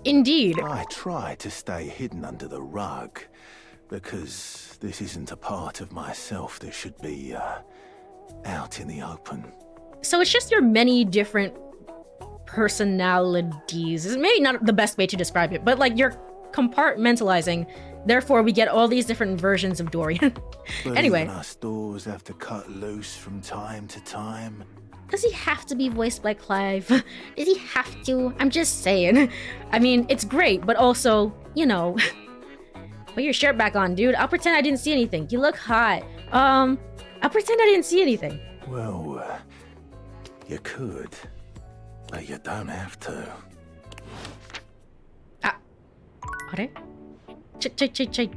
Indeed. I try to stay hidden under the rug because this isn't a part of myself that should be out in the open. So it's just your many different personalities. It's maybe not the best way to describe it, but like you're compartmentalizing. Therefore, we get all these different versions of Dorian. But anyway. even us doors have to cut loose from time to time. Does he have to be voiced by Clive? Does he have to? I'm just saying. I mean, it's great, but also, you know, put your shirt back on, dude. I'll pretend I didn't see anything. You look hot. I'll pretend I didn't see anything. Well, you could, but you don't have to. Alright. Check.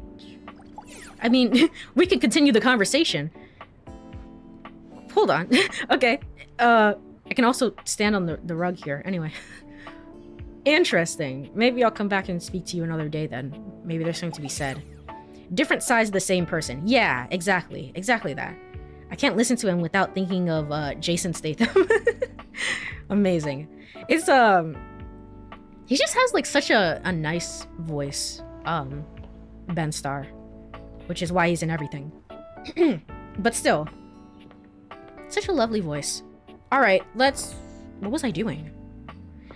I mean, we can continue the conversation. Hold on. Okay. I can also stand on the rug here. Anyway. Interesting. Maybe I'll come back and speak to you another day then. Maybe there's something to be said. Different sides of the same person. Yeah, exactly. Exactly that. I can't listen to him without thinking of Jason Statham. Amazing. It's he just has like such a nice voice. Ben Starr. Which is why he's in everything. But still. Such a lovely voice. Alright, let's... What was I doing?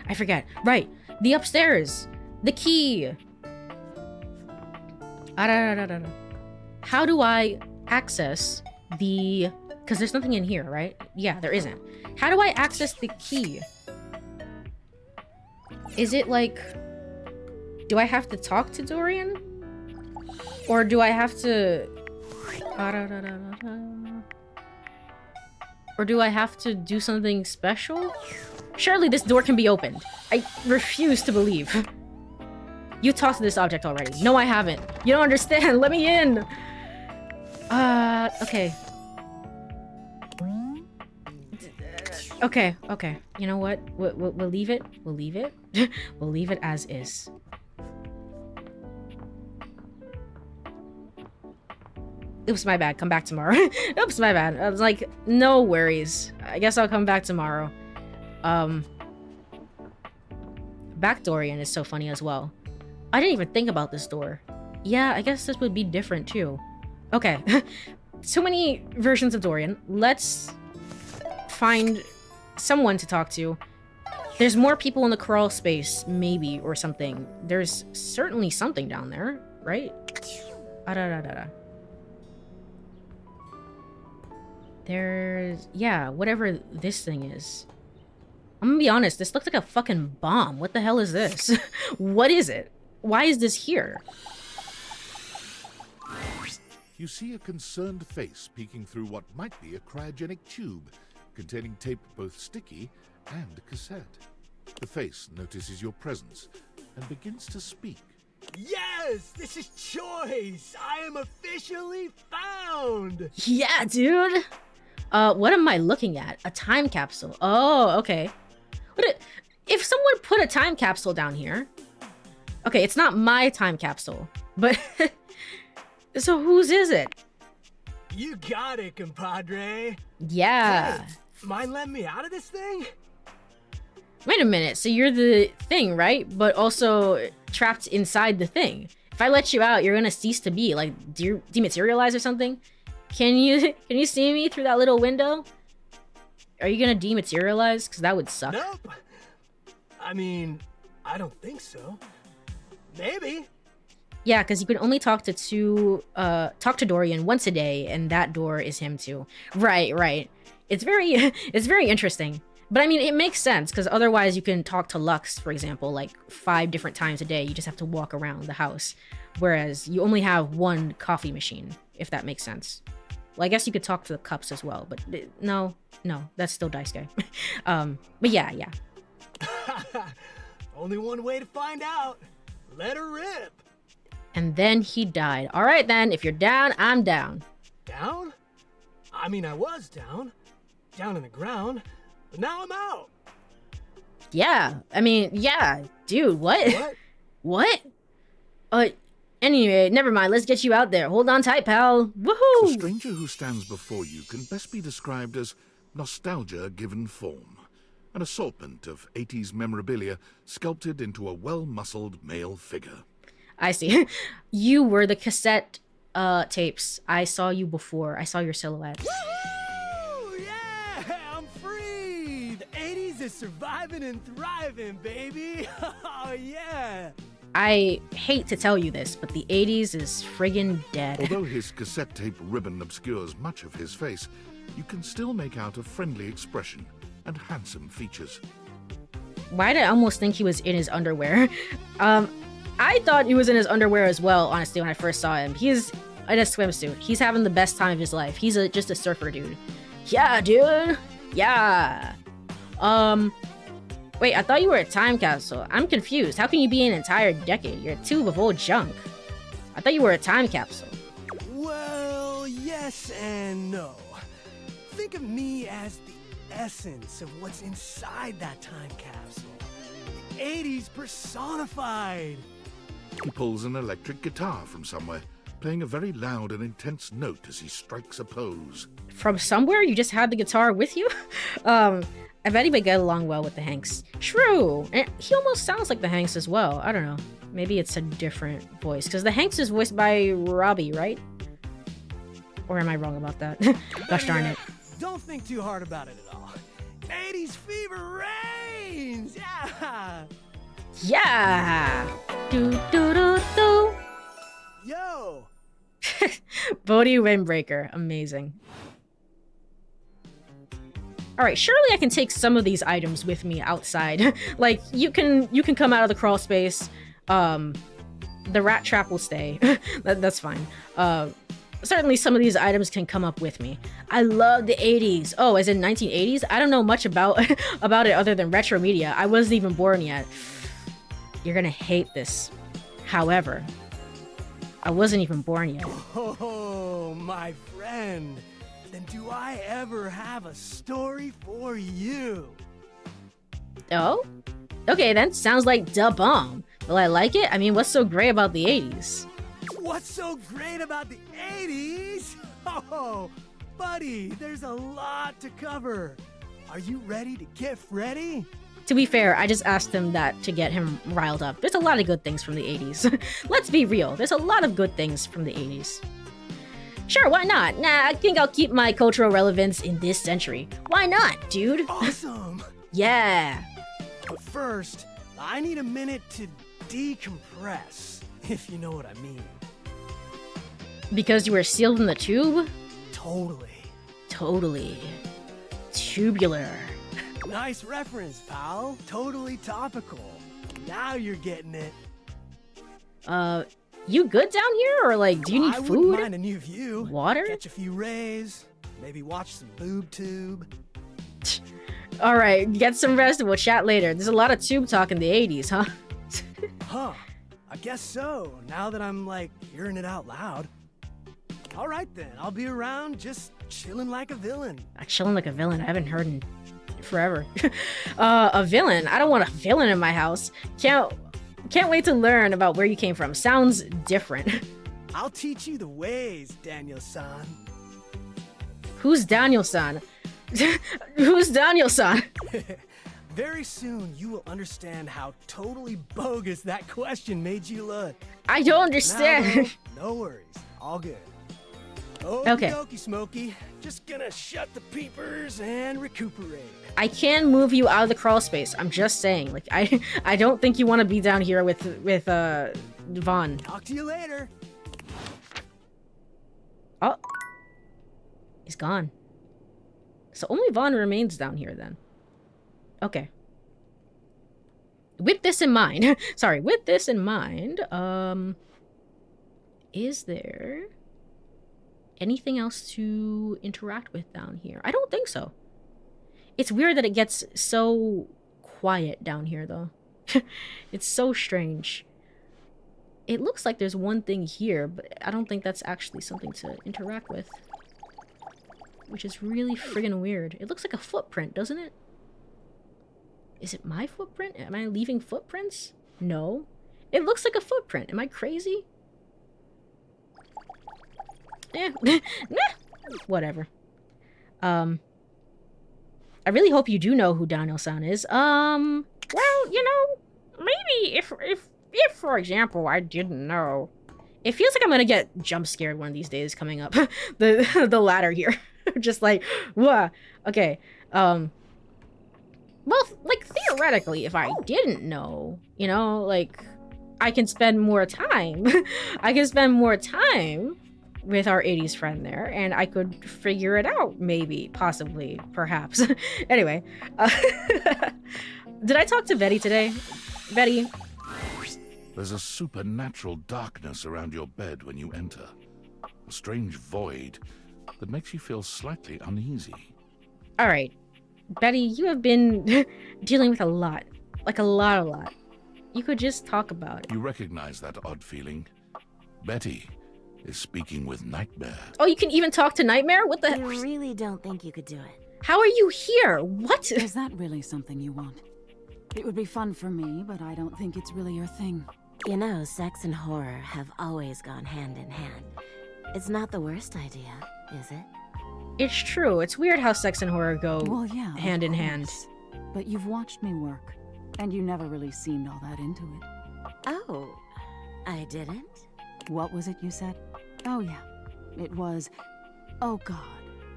I forget. Right. The upstairs. The key. How do I access the... Because there's nothing in here, right? Yeah, there isn't. How do I access the key? Is it like... Do I have to talk to Dorian? Or do I have to... Or do I have to do something special? Surely this door can be opened. I refuse to believe. You talked to this object already. No, I haven't. You don't understand. Let me in. Okay. Okay. You know what? We'll leave it. We'll leave it. We'll leave it as is. Oops, my bad. Come back tomorrow. Oops, my bad. I was like, no worries. I guess I'll come back tomorrow. Back Dorian is so funny as well. I didn't even think about this door. Yeah, I guess this would be different too. Okay. So many versions of Dorian. Let's find someone to talk to. There's more people in the crawl space, maybe, or something. There's certainly something down there, right? There's... yeah, whatever this thing is. I'm gonna be honest, this looks like a fucking bomb. What the hell is this? What is it? Why is this here? You see a concerned face peeking through what might be a cryogenic tube containing tape both sticky and cassette. The face notices your presence and begins to speak. Yes! This is Choice! I am officially found! Yeah, dude! What am I looking at? A time capsule. Oh, okay. If someone put a time capsule down here... Okay, it's not my time capsule, but... So whose is it? You got it, compadre. Yeah. Hey, mind letting me out of this thing? Wait a minute, so you're the thing, right? But also trapped inside the thing. If I let you out, you're gonna cease to be, like, dematerialize or something? Can you see me through that little window? Are you gonna dematerialize? Because that would suck. Nope. I mean, I don't think so. Maybe. Yeah, because you can only talk to Dorian once a day, and that door is him too. Right. It's very interesting. But I mean, it makes sense, because otherwise you can talk to Lux, for example, like 5 different times a day. You just have to walk around the house. Whereas you only have one coffee machine, if that makes sense. Well, I guess you could talk to the cups as well, but no, that's still Dice Guy. But yeah. Only one way to find out. Let her rip. And then he died. All right, then. If you're down, I'm down. Down? I mean, I was down. Down in the ground. But now I'm out. Yeah. I mean, yeah. Dude, what? What? Anyway, never mind. Let's get you out there. Hold on tight, pal. Woohoo! The stranger who stands before you can best be described as nostalgia given form. An assortment of 80s memorabilia sculpted into a well-muscled male figure. I see. You were the cassette tapes. I saw you before. I saw your silhouette. Woo! Yeah! I'm free! The 80s is surviving and thriving, baby! Oh, yeah! I hate to tell you this, but the 80s is friggin' dead. Although his cassette tape ribbon obscures much of his face, you can still make out a friendly expression and handsome features. Why did I almost think he was in his underwear? I thought he was in his underwear as well, honestly, when I first saw him. He's in a swimsuit. He's having the best time of his life. He's just a surfer dude. Yeah, dude. Yeah. Wait, I thought you were a time capsule. I'm confused. How can you be an entire decade? You're a tube of old junk. I thought you were a time capsule. Well, yes and no. Think of me as the essence of what's inside that time capsule. The 80s personified. He pulls an electric guitar from somewhere, playing a very loud and intense note as he strikes a pose. From somewhere? You just had the guitar with you? I bet he would get along well with the Hanks. True! And he almost sounds like the Hanks as well. I don't know. Maybe it's a different voice. Because the Hanks is voiced by Robbie, right? Or am I wrong about that? Gosh darn it. Don't think too hard about it at all. 80s fever reigns! Yeah! Yeah! Do do do do! Yo! Bodhi Windbreaker. Amazing. Alright, surely I can take some of these items with me outside. Like, you can come out of the crawl space. The rat trap will stay. That's fine. Certainly some of these items can come up with me. I love the 80s. Oh, as in 1980s? I don't know much about about it other than retro media. I wasn't even born yet. You're gonna hate this. However, I wasn't even born yet. Oh, my friend. Then do I ever have a story for you? Oh? Okay then, sounds like da bomb. Will I like it? I mean, what's so great about the 80s? What's so great about the 80s? Oh, buddy, there's a lot to cover. Are you ready to get ready? To be fair, I just asked him that to get him riled up. There's a lot of good things from the 80s. Let's be real, there's a lot of good things from the 80s. Sure, why not? Nah, I think I'll keep my cultural relevance in this century. Why not, dude? Awesome! Yeah. But first, I need a minute to decompress, if you know what I mean. Because you were sealed in the tube? Totally. Totally. Tubular. Nice reference, pal. Totally topical. Now you're getting it. You good down here? Or like, do you need I food? wouldn't mind a new view. Water? Catch a few rays. Maybe watch some boob tube. Alright, get some rest and we'll chat later. There's a lot of tube talk in the 80s, huh? Huh. I guess so, now that I'm, like, hearing it out loud. Alright then, I'll be around just chilling like a villain. Chilling like a villain? I haven't heard in forever. A villain? I don't want a villain in my house. Can't wait to learn about where you came from. Sounds different. I'll teach you the ways, Daniel-san. Who's Daniel-san? Who's Daniel-san? Very soon, you will understand how totally bogus that question made you look. I don't understand. Now, though, no worries. All good. Okay. Okie Smokey. Just gonna shut the peepers and recuperate. I can move you out of the crawl space. I'm just saying. Like, I don't think you want to be down here with Vaughn. Talk to you later. Oh. He's gone. So only Vaughn remains down here then. Okay. With this in mind, sorry, with this in mind, is there anything else to interact with down here? I don't think so. It's weird that it gets so quiet down here, though. It's so strange. It looks like there's one thing here, but I don't think that's actually something to interact with. Which is really friggin' weird. It looks like a footprint, doesn't it? Is it my footprint? Am I leaving footprints? No. It looks like a footprint. Am I crazy? Eh. Nah. Whatever. I really hope you do know who Daniel-san is. Well, you know, maybe if for example, I didn't know. It feels like I'm gonna get jump scared one of these days coming up. the ladder here. Just like, whoa. Okay. Well, like, theoretically, if I didn't know, you know, like, I can spend more time. I can spend more time with our 80s friend there, and I could figure it out, maybe, possibly, perhaps. Anyway, did I talk to Betty today? Betty? There's a supernatural darkness around your bed when you enter. A strange void that makes you feel slightly uneasy. All right, Betty, you have been dealing with a lot. Like a lot. You could just talk about it. You recognize that odd feeling? Betty is speaking with Nightmare. Oh, you can even talk to Nightmare? What the heck? I really don't think you could do it. How are you here? What? Is that really something you want? It would be fun for me, but I don't think it's really your thing. You know, sex and horror have always gone hand in hand. It's not the worst idea, is it? It's true. It's weird how sex and horror go hand in hand. But you've watched me work, and you never really seemed all that into it. Oh, I didn't? What was it you said? Oh yeah, it was, oh God,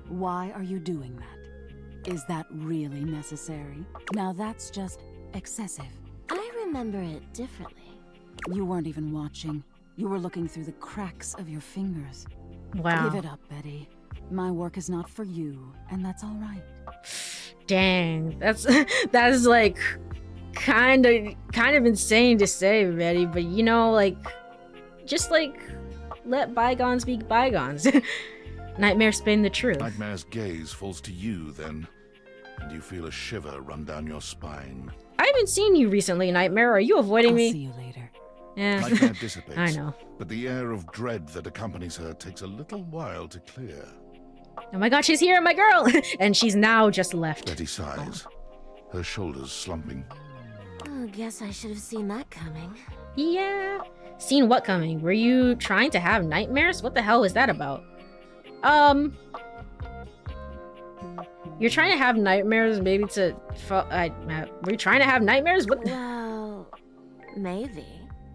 why are you doing that? Is that really necessary? Now that's just excessive. I remember it differently. You weren't even watching. You were looking through the cracks of your fingers. Wow. Give it up, Betty. My work is not for you, and that's all right. Dang, that is like kind of insane to say, Betty, but you know, like, just like let bygones be bygones. Nightmare spin the truth. Nightmare's gaze falls to you then, and you feel a shiver run down your spine. I haven't seen you recently, Nightmare. Are you avoiding me? I'll see you later. Yeah. Nightmare dissipates. I know. But the air of dread that accompanies her takes a little while to clear. Oh my god, she's here, my girl! And she's now just left. Betty sighs, her shoulders slumping. Oh, guess I should have seen that coming. Yeah. Seen what coming? Were you trying to have nightmares? What the hell is that about? You're trying to have nightmares, maybe to... were you trying to have nightmares? What? Well, maybe.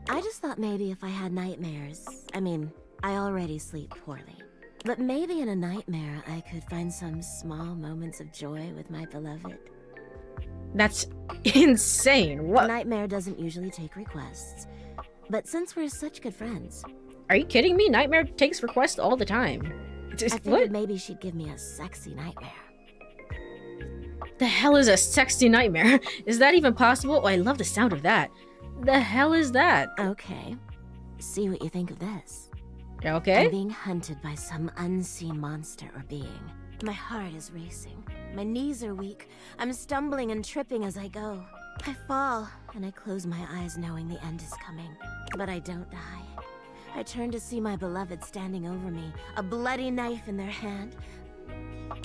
I just thought maybe if I had nightmares... I mean, I already sleep poorly. But maybe in a nightmare, I could find some small moments of joy with my beloved. That's insane. What? A nightmare doesn't usually take requests. But since we're such good friends... Are you kidding me? Nightmare takes requests all the time. I figured maybe she'd give me a sexy nightmare. The hell is a sexy nightmare? Is that even possible? Oh, I love the sound of that. The hell is that? Okay. See what you think of this. Okay. I'm being hunted by some unseen monster or being. My heart is racing. My knees are weak. I'm stumbling and tripping as I go. I fall, and I close my eyes knowing the end is coming. But I don't die. I turn to see my beloved standing over me, a bloody knife in their hand.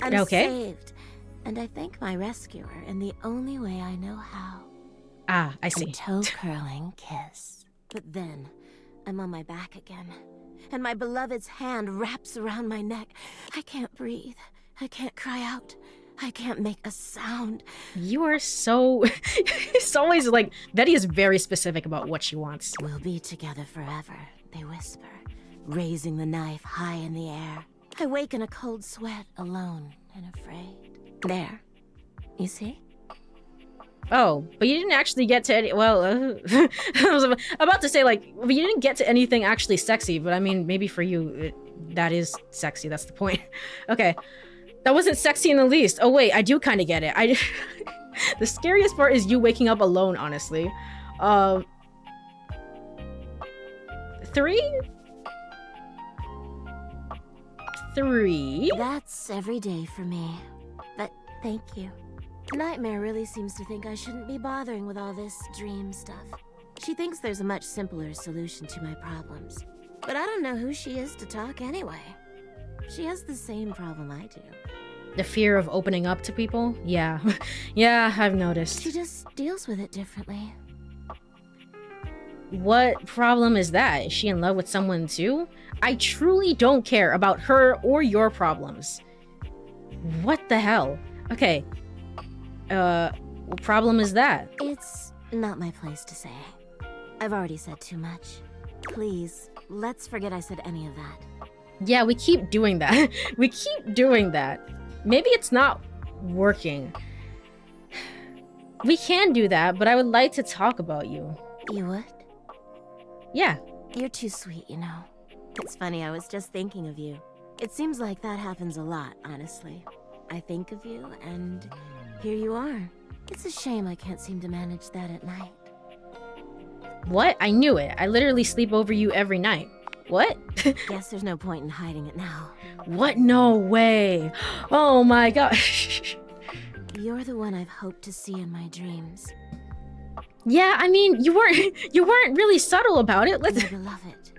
I'm saved. And I thank my rescuer in the only way I know how. Ah, I see. A toe-curling kiss. But then, I'm on my back again. And my beloved's hand wraps around my neck. I can't breathe. I can't cry out. I can't make a sound. You are so... It's always like... Betty is very specific about what she wants. We'll be together forever, they whisper, raising the knife high in the air. I wake in a cold sweat, alone and afraid. There. You see? Oh, but you didn't actually get to any... Well, I was about to say, like, but you didn't get to anything actually sexy, but I mean, maybe for you, that is sexy. That's the point. Okay. That wasn't sexy in the least. Oh, wait, I do kind of get it. The scariest part is you waking up alone, honestly. 3? 3? That's every day for me. But thank you. Nightmare really seems to think I shouldn't be bothering with all this dream stuff. She thinks there's a much simpler solution to my problems. But I don't know who she is to talk anyway. She has the same problem I do. The fear of opening up to people? Yeah. Yeah, I've noticed. She just deals with it differently. What problem is that? Is she in love with someone too? I truly don't care about her or your problems. What the hell? Okay. What problem is that? It's not my place to say. I've already said too much. Please, let's forget I said any of that. Yeah, we keep doing that. We keep doing that. Maybe it's not working. We can do that, but I would like to talk about you. You would? Yeah. You're too sweet, you know. It's funny, I was just thinking of you. It seems like that happens a lot, honestly. I think of you, and here you are. It's a shame I can't seem to manage that at night. What? I knew it. I literally sleep over you every night. What? Guess there's no point in hiding it now. What? No way. Oh my gosh. You're the one I've hoped to see in my dreams. Yeah, I mean, you weren't really subtle about it. My beloved.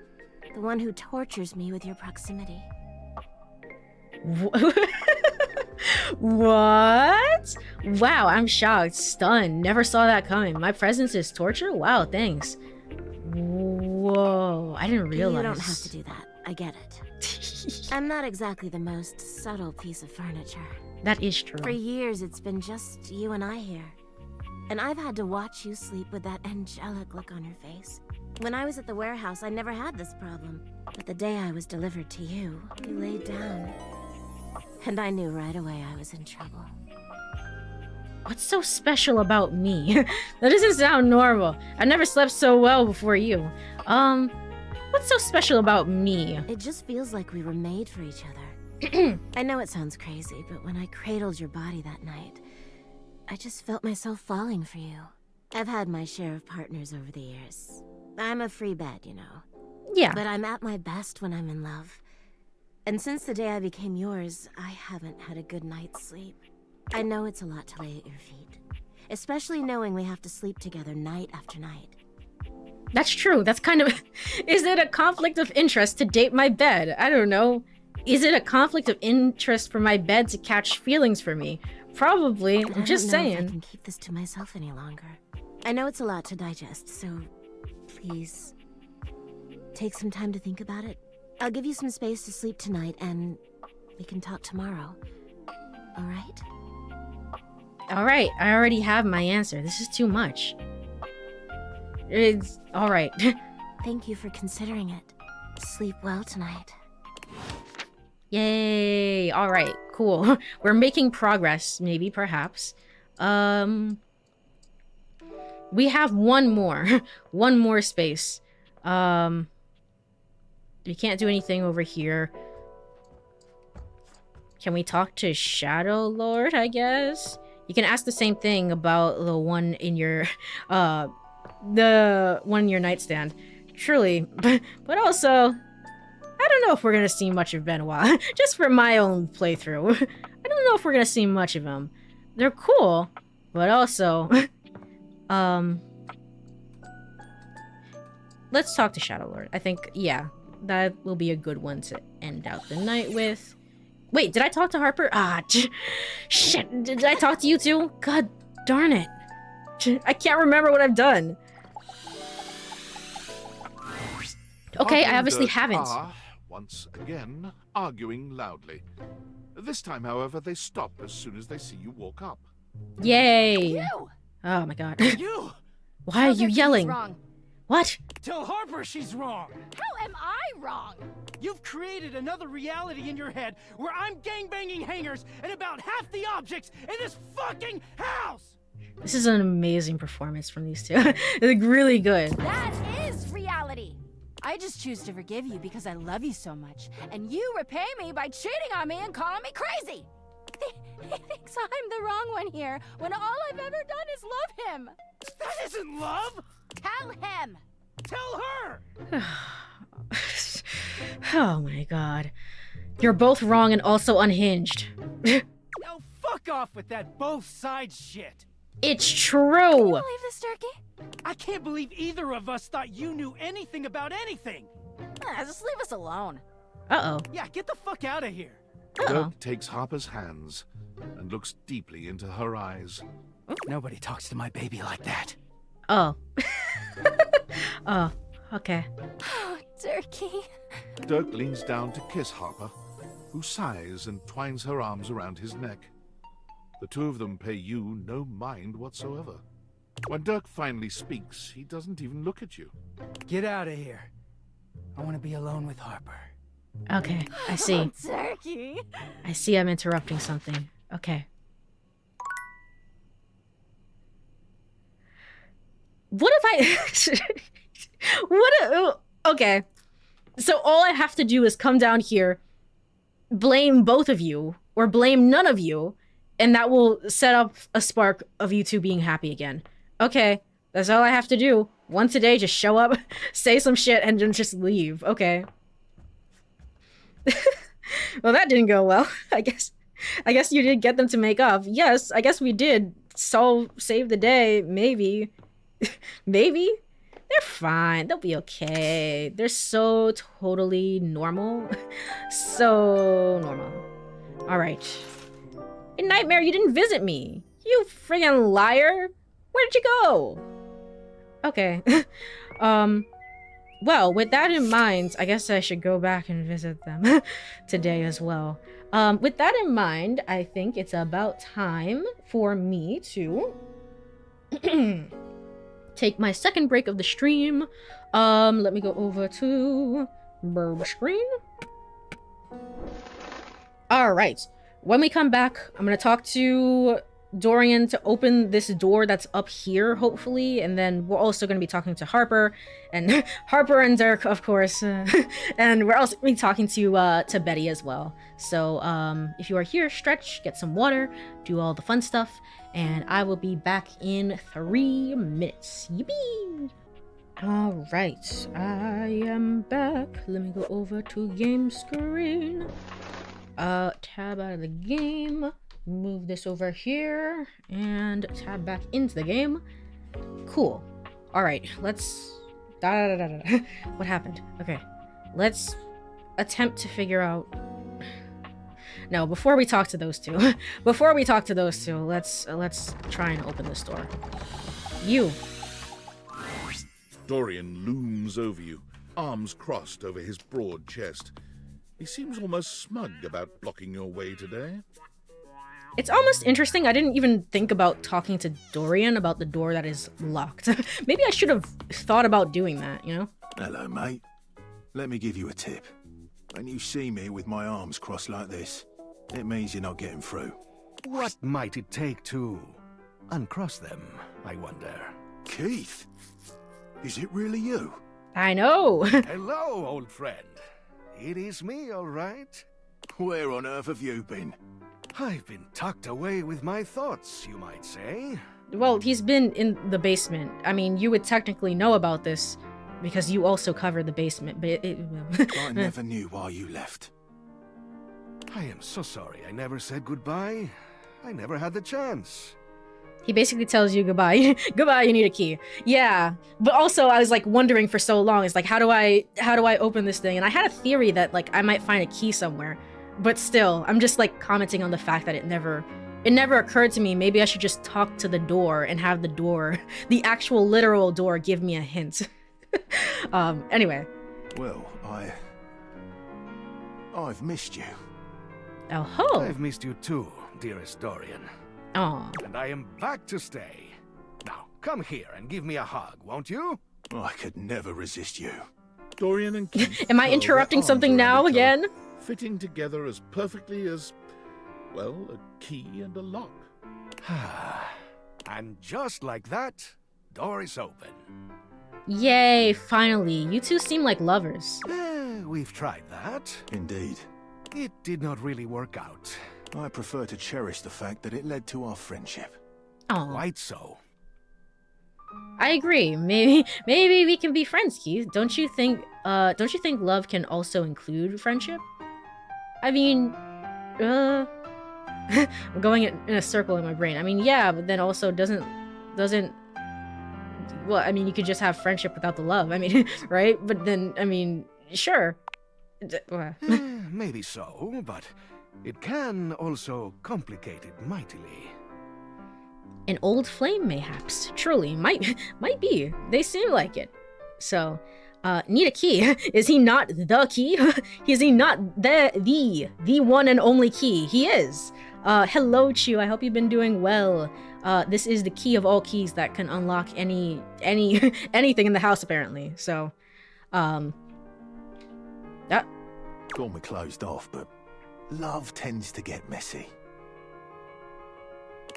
The one who tortures me with your proximity. What? Wow, I'm shocked, stunned. Never saw that coming. My presence is torture? Wow, thanks. Whoa, I didn't realize. You don't have to do that. I get it. I'm not exactly the most subtle piece of furniture. That is true. For years, it's been just you and I here. And I've had to watch you sleep with that angelic look on your face. When I was at the warehouse, I never had this problem. But the day I was delivered to you, you laid down. And I knew right away I was in trouble. What's so special about me? That doesn't sound normal. I never slept so well before you. What's so special about me? It just feels like we were made for each other. I know it sounds crazy, but when I cradled your body that night, I just felt myself falling for you. I've had my share of partners over the years. I'm a free bed, you know. Yeah. But I'm at my best when I'm in love. And since the day I became yours, I haven't had a good night's sleep. I know it's a lot to lay at your feet. Especially knowing we have to sleep together night after night. That's true. That's kind of... Is it a conflict of interest to date my bed? I don't know. Is it a conflict of interest for my bed to catch feelings for me? Probably. I'm just saying. I can keep this to myself any longer. I know it's a lot to digest, so please take some time to think about it. I'll give you some space to sleep tonight, and we can talk tomorrow. All right? All right. I already have my answer. This is too much. It's all right. Thank you for considering it. Sleep well tonight. Yay. All right. Cool. We're making progress, maybe, perhaps. We have one more. One more space. We can't do anything over here. Can we talk to Shadow Lord, I guess? You can ask the same thing about the one in your nightstand. Truly. But also, I don't know if we're gonna see much of Benoit. Just for my own playthrough. I don't know if we're gonna see much of him. They're cool, but also let's talk to Shadow Lord. I think, yeah, that will be a good one to end out the night with. Wait, did I talk to Harper? Ah, shit. Did I talk to you too? God darn it. I can't remember what I've done. Okay, I obviously haven't. Once again, arguing loudly. This time, however, they stop as soon as they see you walk up. Yay. You! Oh my god. You! Why are you yelling? Wrong. What? Tell Harper she's wrong! How am I wrong? You've created another reality in your head where I'm gangbanging hangers and about half the objects in this fucking house! This is an amazing performance from these two. It's like really good. That is reality. I just choose to forgive you because I love you so much, and you repay me by cheating on me and calling me crazy. He thinks I'm the wrong one here, when all I've ever done is love him. That isn't love! Tell him. Tell her! Oh my god. You're both wrong and also unhinged. Now fuck off with that both sides shit! It's Can true! you believe this, Turkey? I can't believe either of us thought you knew anything about anything! Just leave us alone. Uh-oh. Yeah, get the fuck out of here! Dirk takes Harper's hands and looks deeply into her eyes. Nobody talks to my baby like that. Oh. Oh, okay. Oh, Turkey. Dirk leans down to kiss Harper, who sighs and twines her arms around his neck. The two of them pay you no mind whatsoever. When Dirk finally speaks, he doesn't even look at you. Get out of here. I want to be alone with Harper. Okay, I see. Oh, Turkey. I see I'm interrupting something. Okay. What if I... Okay. So all I have to do is come down here, blame both of you, or blame none of you, and that will set up a spark of you two being happy again. Okay, that's all I have to do. Once a day, just show up, say some shit, and then just leave. Okay. Well, that didn't go well. I guess you did get them to make up. Yes, I guess we did save the day. Maybe. Maybe? They're fine. They'll be okay. They're so totally normal. So normal. Alright. In Nightmare, you didn't visit me. You friggin' liar. Where did you go? Okay. Well, with that in mind, I guess I should go back and visit them today as well. With that in mind, I think it's about time for me to take my second break of the stream. Let me go over to Burb screen. Alright. When we come back, I'm gonna talk to Dorian to open this door that's up here, hopefully, and then we're also going to be talking to Harper and Dirk, of course, and we're also going to be talking to Betty as well. So if you are here, stretch, get some water, do all the fun stuff, and I will be back in 3 minutes. Yippee! All right, I am back. Let me go over to game screen. Tab out of the game. Move this over here and tab back into the game. Cool. All right, let's what happened? Okay, let's attempt to figure out. No, before we talk to those two, let's try and open this door. You. Dorian looms over you, arms crossed over his broad chest. He seems almost smug about blocking your way today. It's almost interesting. I didn't even think about talking to Dorian about the door that is locked. Maybe I should have thought about doing that, you know? Hello, mate. Let me give you a tip. When you see me with my arms crossed like this, it means you're not getting through. What might it take to uncross them, I wonder? Keith? Is it really you? I know. Hello, old friend. It is me, all right. Where on earth have you been? I've been tucked away with my thoughts, you might say. Well, he's been in the basement. I mean, you would technically know about this because you also covered the basement, but I never knew why you left. I am so sorry I never said goodbye. I never had the chance. He basically tells you goodbye. Goodbye, you need a key. Yeah, but also I was like wondering for so long, it's like, how do I open this thing? And I had a theory that like I might find a key somewhere. But still, I'm just like commenting on the fact that it never occurred to me. Maybe I should just talk to the door and have the door, the actual literal door, give me a hint. Anyway. Well, I've missed you. Oh ho! I've missed you too, dearest Dorian. Aw. And I am back to stay. Now, come here and give me a hug, won't you? I could never resist you. Dorian and Keith. Am I interrupting something now again? Fitting together as perfectly as, well, a key and a lock. And just like that, door is open. Yay, finally. You two seem like lovers. We've tried that. Indeed. It did not really work out. I prefer to cherish the fact that it led to our friendship. Oh, Quite so. I agree. Maybe we can be friends, Keith. Don't you think love can also include friendship? I mean, I'm going in a circle in my brain. I mean, yeah, but then also doesn't. Well, I mean, you could just have friendship without the love. I mean, right? But then, I mean, sure. Maybe so, but it can also complicate it mightily. An old flame, mayhaps. Truly, might be. They seem like it. So, need a key. Is he not the key? Is he not the one and only key? He is. Hello, Chu. I hope you've been doing well. This is the key of all keys that can unlock anything in the house, apparently. So, Got me closed off, but love tends to get messy.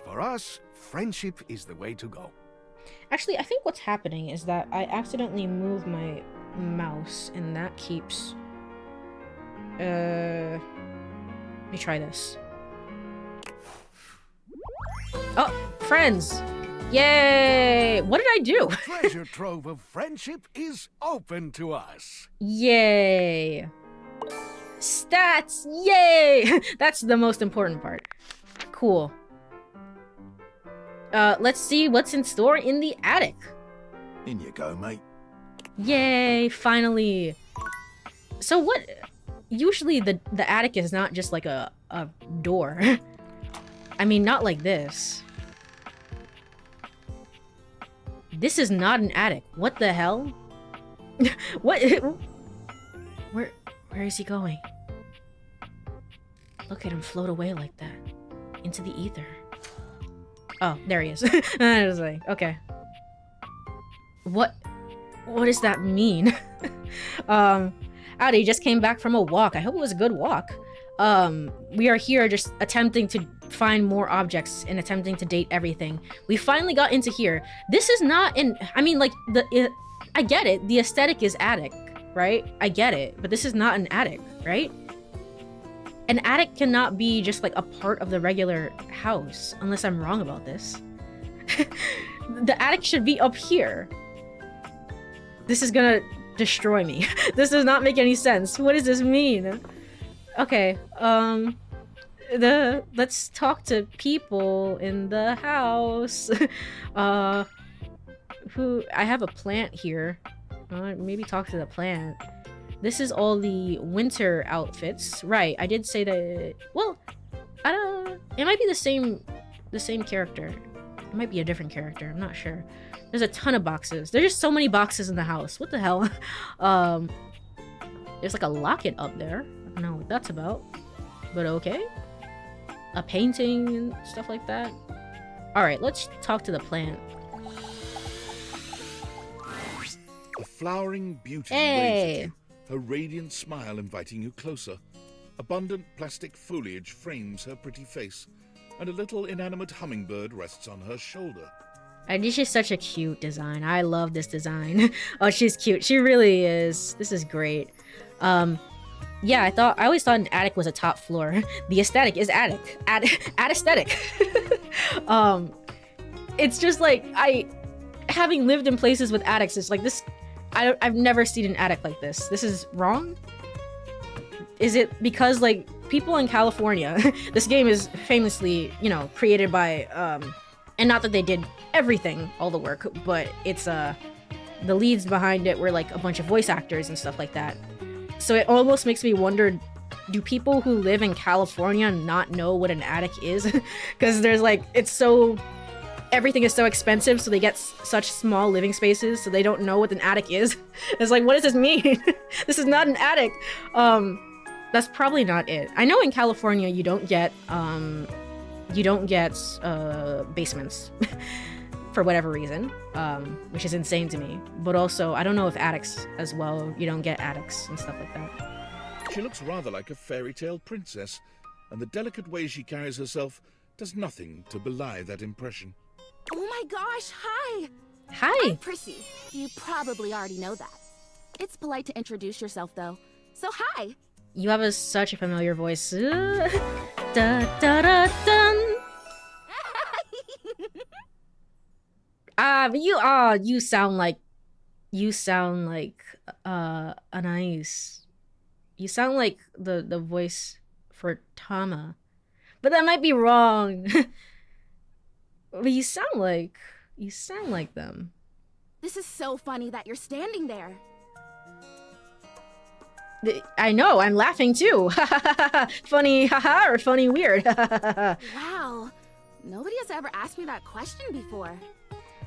For us, friendship is the way to go. Actually, I think what's happening is that I accidentally moved my mouse, and that keeps... Let me try this. Oh, friends! Yay! What did I do? The treasure trove of friendship is open to us. Yay! Stats! Yay! That's the most important part. Cool. Let's see what's in store in the attic. In you go, mate. Yay! Finally. So what? Usually the attic is not just like a door. I mean, not like this. This is not an attic. What the hell? What? Where is he going? Look at him float away like that. Into the ether. Oh, there he is. I was like, okay. What does that mean? Howdy, just came back from a walk. I hope it was a good walk. We are here just attempting to find more objects and attempting to date everything. We finally got into here. This is not an... I mean, like, I get it. The aesthetic is attic, right? I get it. But this is not an attic, right? An attic cannot be just, like, a part of the regular house, unless I'm wrong about this. The attic should be up here. This is gonna destroy me. This does not make any sense. What does this mean? Okay, let's talk to people in the house. I have a plant here. Maybe talk to the plant. This is all the winter outfits. Right, I did say that, well, I don't, it might be the same character. It might be a different character, I'm not sure. There's a ton of boxes. There's just so many boxes in the house. What the hell? There's like a locket up there. I don't know what that's about, but okay. A painting and stuff like that. Alright, let's talk to the plant. A flowering beauty Hey. waves at you, her radiant smile inviting you closer. Abundant plastic foliage frames her pretty face, and a little inanimate hummingbird rests on her shoulder. This is such a cute design. I love this design. Oh, she's cute. She really is. This is great. Yeah, I always thought an attic was a top floor. The aesthetic is attic. Aesthetic. It's just like, having lived in places with attics, it's like this, I've never seen an attic like this. This is wrong? Is it because, like, people in California, this game is famously, you know, created by, and not that they did everything, all the work, but it's, the leads behind it were, like, a bunch of voice actors and stuff like that. So it almost makes me wonder, do people who live in California not know what an attic is? Because there's, like, everything is so expensive, so they get such small living spaces, so they don't know what an attic is. It's like, what does this mean? This is not an attic. That's probably not it. I know in California you don't get basements for whatever reason, which is insane to me. But also, I don't know if attics as well, you don't get attics and stuff like that. She looks rather like a fairy tale princess, and the delicate way she carries herself does nothing to belie that impression. Oh my gosh, hi! Hi! I'm Prissy. You probably already know that. It's polite to introduce yourself, though. So hi! You have such a familiar voice. Da, da, da, dun. But you sound like Anais. You sound like the voice for Tama. But that might be wrong. But you sound like them. This is so funny that you're standing there. I know, I'm laughing too. Funny haha or funny weird. Wow. Nobody has ever asked me that question before.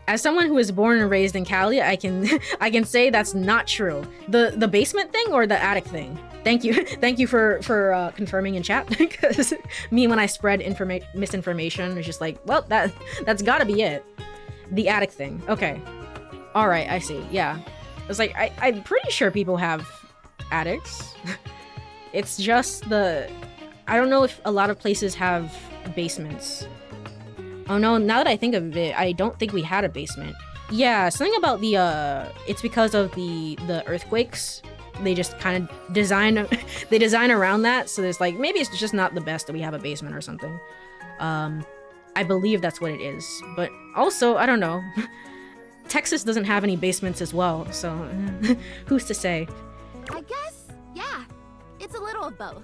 As someone who was born and raised in Cali, I can say that's not true. The basement thing or the attic thing? Thank you for confirming in chat, because me, when I spread misinformation, it's just like, well, that's gotta be it. The attic thing. Okay. All right, I see. Yeah. It's like I'm pretty sure people have attics. It's just I don't know if a lot of places have basements. Oh no, now that I think of it, I don't think we had a basement. Yeah, something about the, it's because of the earthquakes. They just kind of design, they design around that, so there's like, maybe it's just not the best that we have a basement or something. I believe that's what it is, but also, I don't know. Texas doesn't have any basements as well, so who's to say? I guess, yeah, it's a little of both.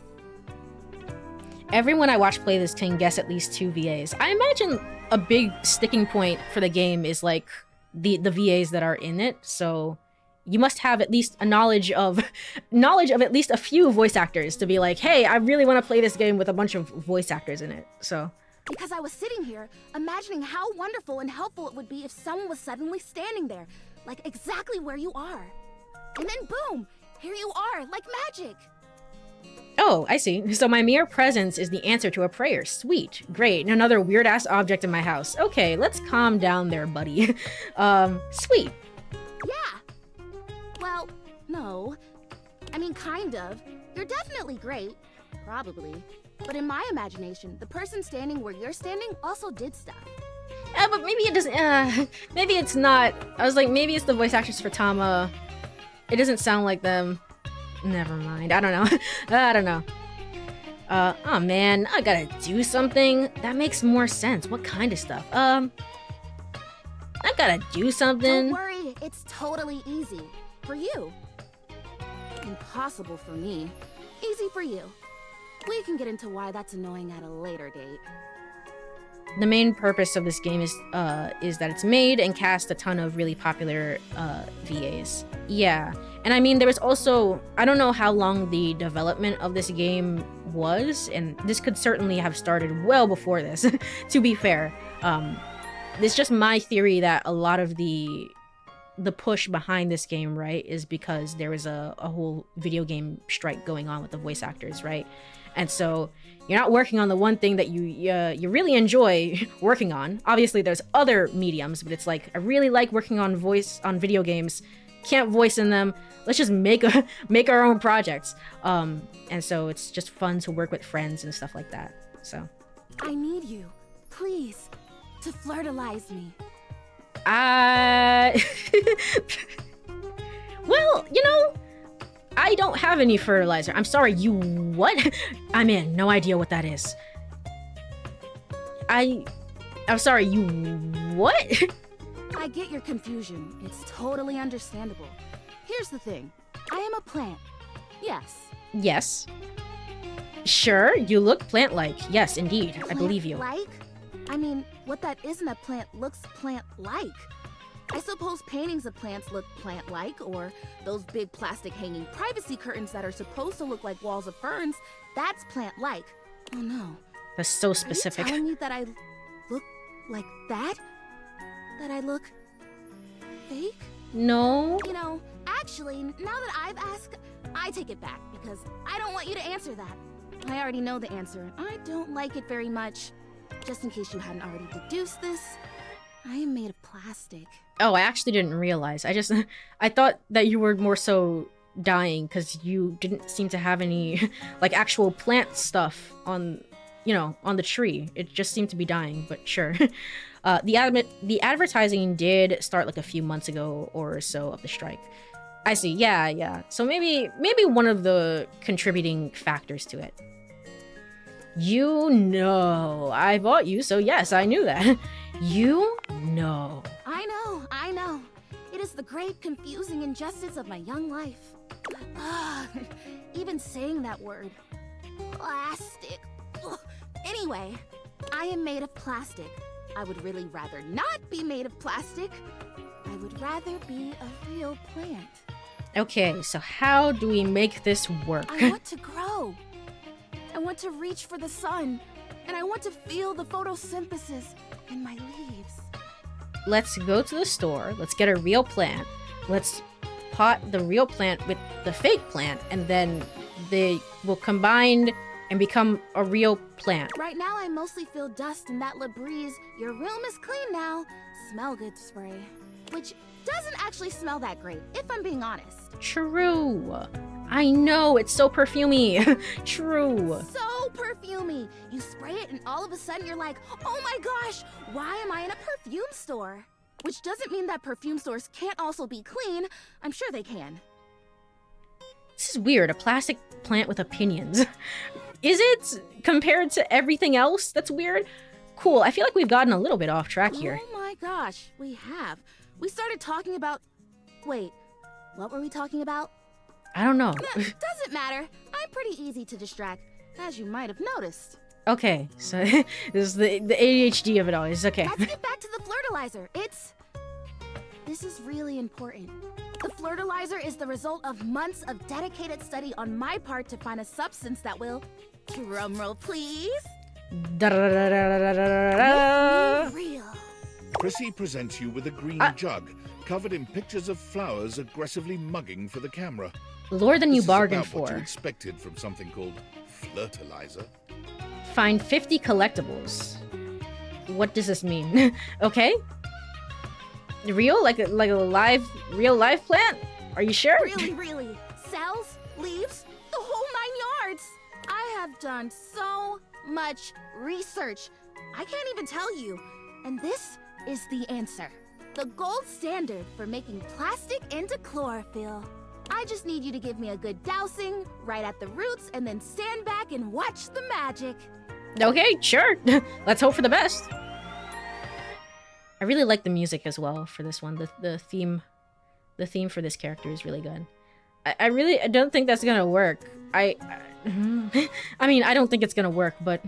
Everyone I watch play this can guess at least 2 VAs. I imagine a big sticking point for the game is like the VAs that are in it, so you must have at least a knowledge of at least a few voice actors to be like, hey, I really want to play this game with a bunch of voice actors in it, so. Because I was sitting here, imagining how wonderful and helpful it would be if someone was suddenly standing there, like exactly where you are. And then boom, here you are, like magic. Oh, I see. So my mere presence is the answer to a prayer. Sweet. Great. Another weird-ass object in my house. Okay, let's calm down there, buddy. Sweet. Yeah. Well, no. I mean, kind of. You're definitely great. Probably. But in my imagination, the person standing where you're standing also did stuff. But maybe it doesn't, maybe it's not. I was like, maybe it's the voice actors for Tama. It doesn't sound like them. Never mind. I don't know. I don't know. Oh man, I gotta do something. That makes more sense. What kind of stuff? I gotta do something. Don't worry, it's totally easy. For you. Impossible for me. Easy for you. We can get into why that's annoying at a later date. The main purpose of this game is that it's made and cast a ton of really popular VAs. Yeah, and I mean there was also, I don't know how long the development of this game was, and this could certainly have started well before this, to be fair. It's just my theory that a lot of the push behind this game, right, is because there was a whole video game strike going on with the voice actors, right? And so you're not working on the one thing that you really enjoy working on. Obviously, there's other mediums, but it's like, I really like working on video games. Can't voice in them. Let's just make our own projects. And so it's just fun to work with friends and stuff like that. So I need you, please, to flirtalize me. Well, you know, I don't have any fertilizer. I'm sorry, you what? I'm in. No idea what that is. I'm sorry, you what? I get your confusion. It's totally understandable. Here's the thing. I am a plant. Yes. Yes. Sure, you look plant-like. Yes, indeed. I believe you. Plant-like? I mean, what that isn't a plant looks plant-like. I suppose paintings of plants look plant-like, or those big plastic hanging privacy curtains that are supposed to look like walls of ferns, that's plant-like. Oh no. That's so specific. Are you telling me that I look like that? That I look fake? No. You know, actually, now that I've asked, I take it back, because I don't want you to answer that. I already know the answer. I don't like it very much. Just in case you hadn't already deduced this, I am made of plastic. Oh, I actually didn't realize. I thought that you were more so dying because you didn't seem to have any like actual plant stuff on, you know, on the tree. It just seemed to be dying, but sure. The advertising did start like a few months ago or so of the strike. I see. Yeah. So maybe one of the contributing factors to it. You know, I bought you, so yes, I knew that. You know. I know. It is the great confusing injustice of my young life. Even saying that word. Plastic. Ugh. Anyway, I am made of plastic. I would really rather not be made of plastic. I would rather be a real plant. Okay, so how do we make this work? I want to grow. I want to reach for the sun. And I want to feel the photosynthesis in my leaves. Let's go to the store. Let's get a real plant. Let's pot the real plant with the fake plant. And then they will combine and become a real plant. Right now, I mostly feel dust in that Labreeze, your room is clean now, smell good spray. Which doesn't actually smell that great, if I'm being honest. True. I know, it's so perfumey. True. So perfumey. You spray it and all of a sudden you're like, oh my gosh, why am I in a perfume store? Which doesn't mean that perfume stores can't also be clean. I'm sure they can. This is weird, a plastic plant with opinions. Is it compared to everything else that's weird? Cool, I feel like we've gotten a little bit off track here. Oh my gosh, we have. We started talking about... Wait, what were we talking about? I don't know. Doesn't matter. I'm pretty easy to distract, as you might have noticed. Okay, so this is the ADHD of it all. It's okay. Let's get back to the flirtilizer. This is really important. The flirtilizer is the result of months of dedicated study on my part to find a substance that will... Drumroll, please. Real. Prissy presents you with a green jug, covered in pictures of flowers aggressively mugging for the camera. Lower than you This is bargained about what for. you expected from something called flirtilizer. Find 50 collectibles. What does this mean? Okay. Real? Like a real live plant? Are you sure? Really. Cells, leaves, the whole 9 yards. I have done so much research. I can't even tell you. And this is the answer. The gold standard for making plastic into chlorophyll. I just need you to give me a good dousing right at the roots and then stand back and watch the magic. Okay, sure. Let's hope for the best. I really like the music as well for this one. The theme for this character is really good. I don't think that's gonna work. I mean, I don't think it's gonna work, but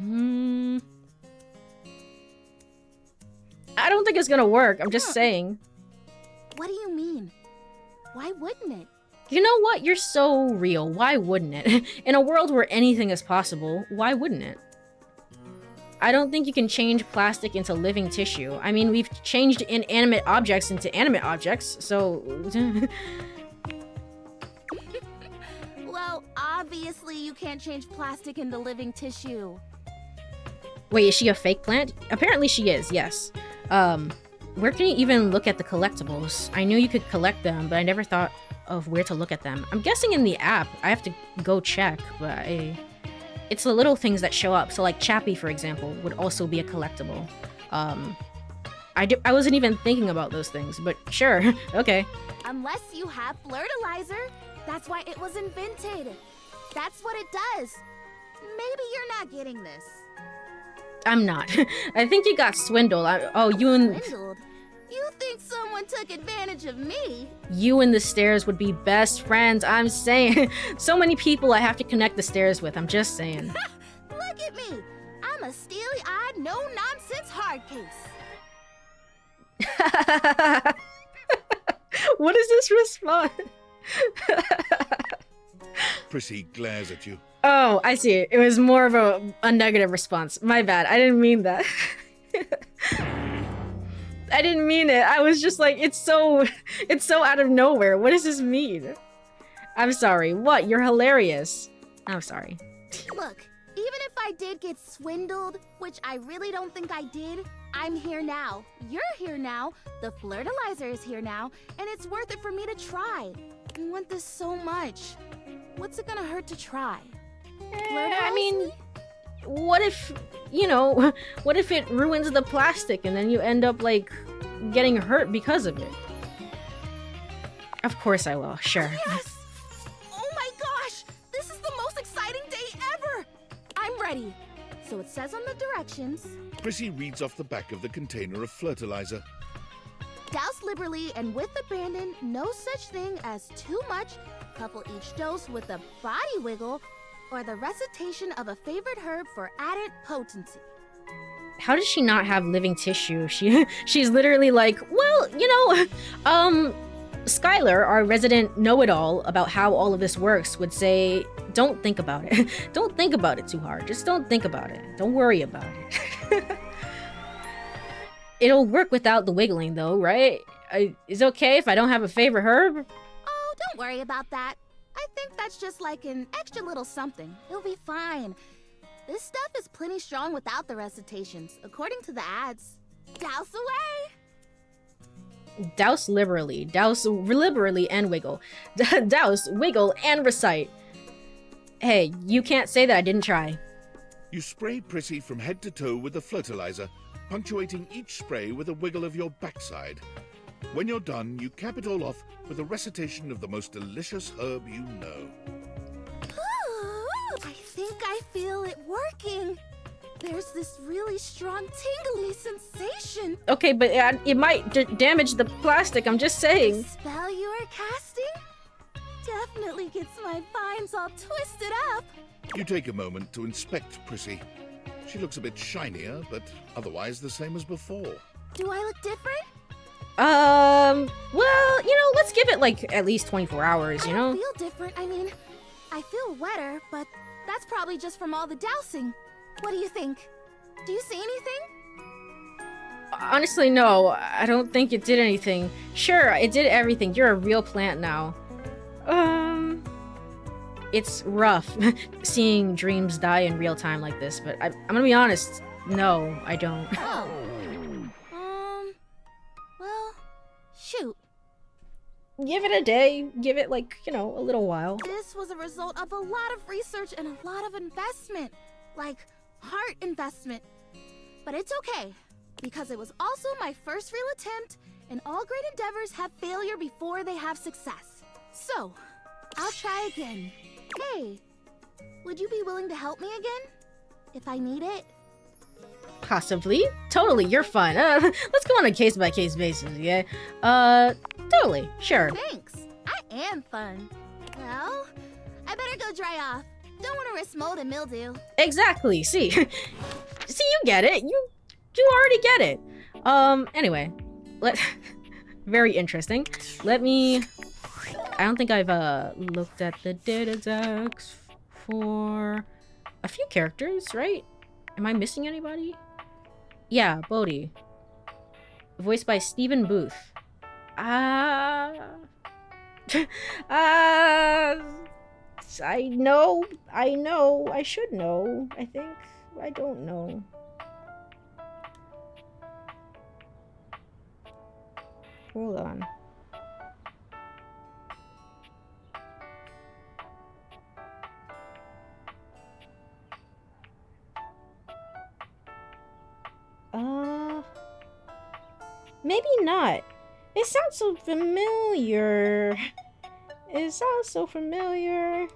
I don't think it's gonna work. I'm just saying. What do you mean? Why wouldn't it? You know what? You're so real. Why wouldn't it? In a world where anything is possible, why wouldn't it? I don't think you can change plastic into living tissue. I mean, we've changed inanimate objects into animate objects, so... Well, obviously you can't change plastic into living tissue. Wait, is she a fake plant? Apparently she is, yes. Where can you even look at the collectibles? I knew you could collect them, but I never thought of where to look at them. I'm guessing in the app. I have to go check, but it's the little things that show up. So like Chappie, for example, would also be a collectible. I wasn't even thinking about those things, but sure, okay. Unless you have flirtilizer, that's why it was invented. That's what it does. Maybe you're not getting this. I'm not. I think you got swindled. Swindled? You think someone took advantage of me? You and the stairs would be best friends. I'm saying. So many people I have to connect the stairs with. I'm just saying. Look at me. I'm a steely-eyed, no-nonsense hard case. What is this response? Prissy glares at you. Oh, I see. It was more of a negative response. My bad. I didn't mean that. I didn't mean it. I was just like, it's so out of nowhere. What does this mean? I'm sorry. What? You're hilarious. I'm sorry. Look, even if I did get swindled, which I really don't think I did, I'm here now. You're here now. The flirtilizer is here now, and it's worth it for me to try. I want this so much. What's it gonna hurt to try? I mean, what if it ruins the plastic and then you end up, like, getting hurt because of it? Of course I will, sure. Yes! Oh my gosh! This is the most exciting day ever! I'm ready. So it says on the directions... Prissy reads off the back of the container of flirtilizer. Douse liberally and with abandon, no such thing as too much. Couple each dose with a body wiggle or the recitation of a favorite herb for added potency. How does she not have living tissue? She's literally like, well, Skylar, our resident know-it-all about how all of this works, would say, don't think about it. Don't think about it too hard. Just don't think about it. Don't worry about it. It'll work without the wiggling, though, right? Is it okay if I don't have a favorite herb? Oh, don't worry about that. I think that's just like an extra little something. It'll be fine. This stuff is plenty strong without the recitations, according to the ads. Douse away! Douse liberally. Douse liberally and wiggle. Douse, wiggle, and recite. Hey, you can't say that I didn't try. You spray Prissy from head to toe with the fertilizer, punctuating each spray with a wiggle of your backside. When you're done, you cap it all off with a recitation of the most delicious herb you know. Ooh, I think I feel it working. There's this really strong tingly sensation. Okay, but it might damage the plastic, I'm just saying. The spell you are casting definitely gets my vines all twisted up. You take a moment to inspect Prissy. She looks a bit shinier, but otherwise the same as before. Do I look different? Well, you know, let's give it like at least 24 hours, you know? I feel different. I mean, I feel wetter, but that's probably just from all the dousing. What do you think? Do you see anything? Honestly, no. I don't think it did anything. Sure, it did everything. You're a real plant now. It's rough seeing dreams die in real time like this, but I'm gonna be honest. No, I don't. Oh. Well, shoot. Give it a day. Give it, like, you know, a little while. This was a result of a lot of research and a lot of investment. Like, heart investment. But it's okay, because it was also my first real attempt, and all great endeavors have failure before they have success. So, I'll try again. Hey, would you be willing to help me again? If I need it? Possibly. Totally, you're fine. Let's go on a case-by-case basis, yeah? Totally, sure. Thanks. I am fun. Well, I better go dry off. Don't want to risk mold and mildew. Exactly, see. See, you get it. You already get it. Anyway. Very interesting. Let me... I don't think I've, looked at the data decks for a few characters, right? Am I missing anybody? Yeah, Bodhi. Voiced by Stephen Booth. I know, I should know, I think. I don't know. Hold on. Maybe not. It sounds so familiar. It sounds so familiar.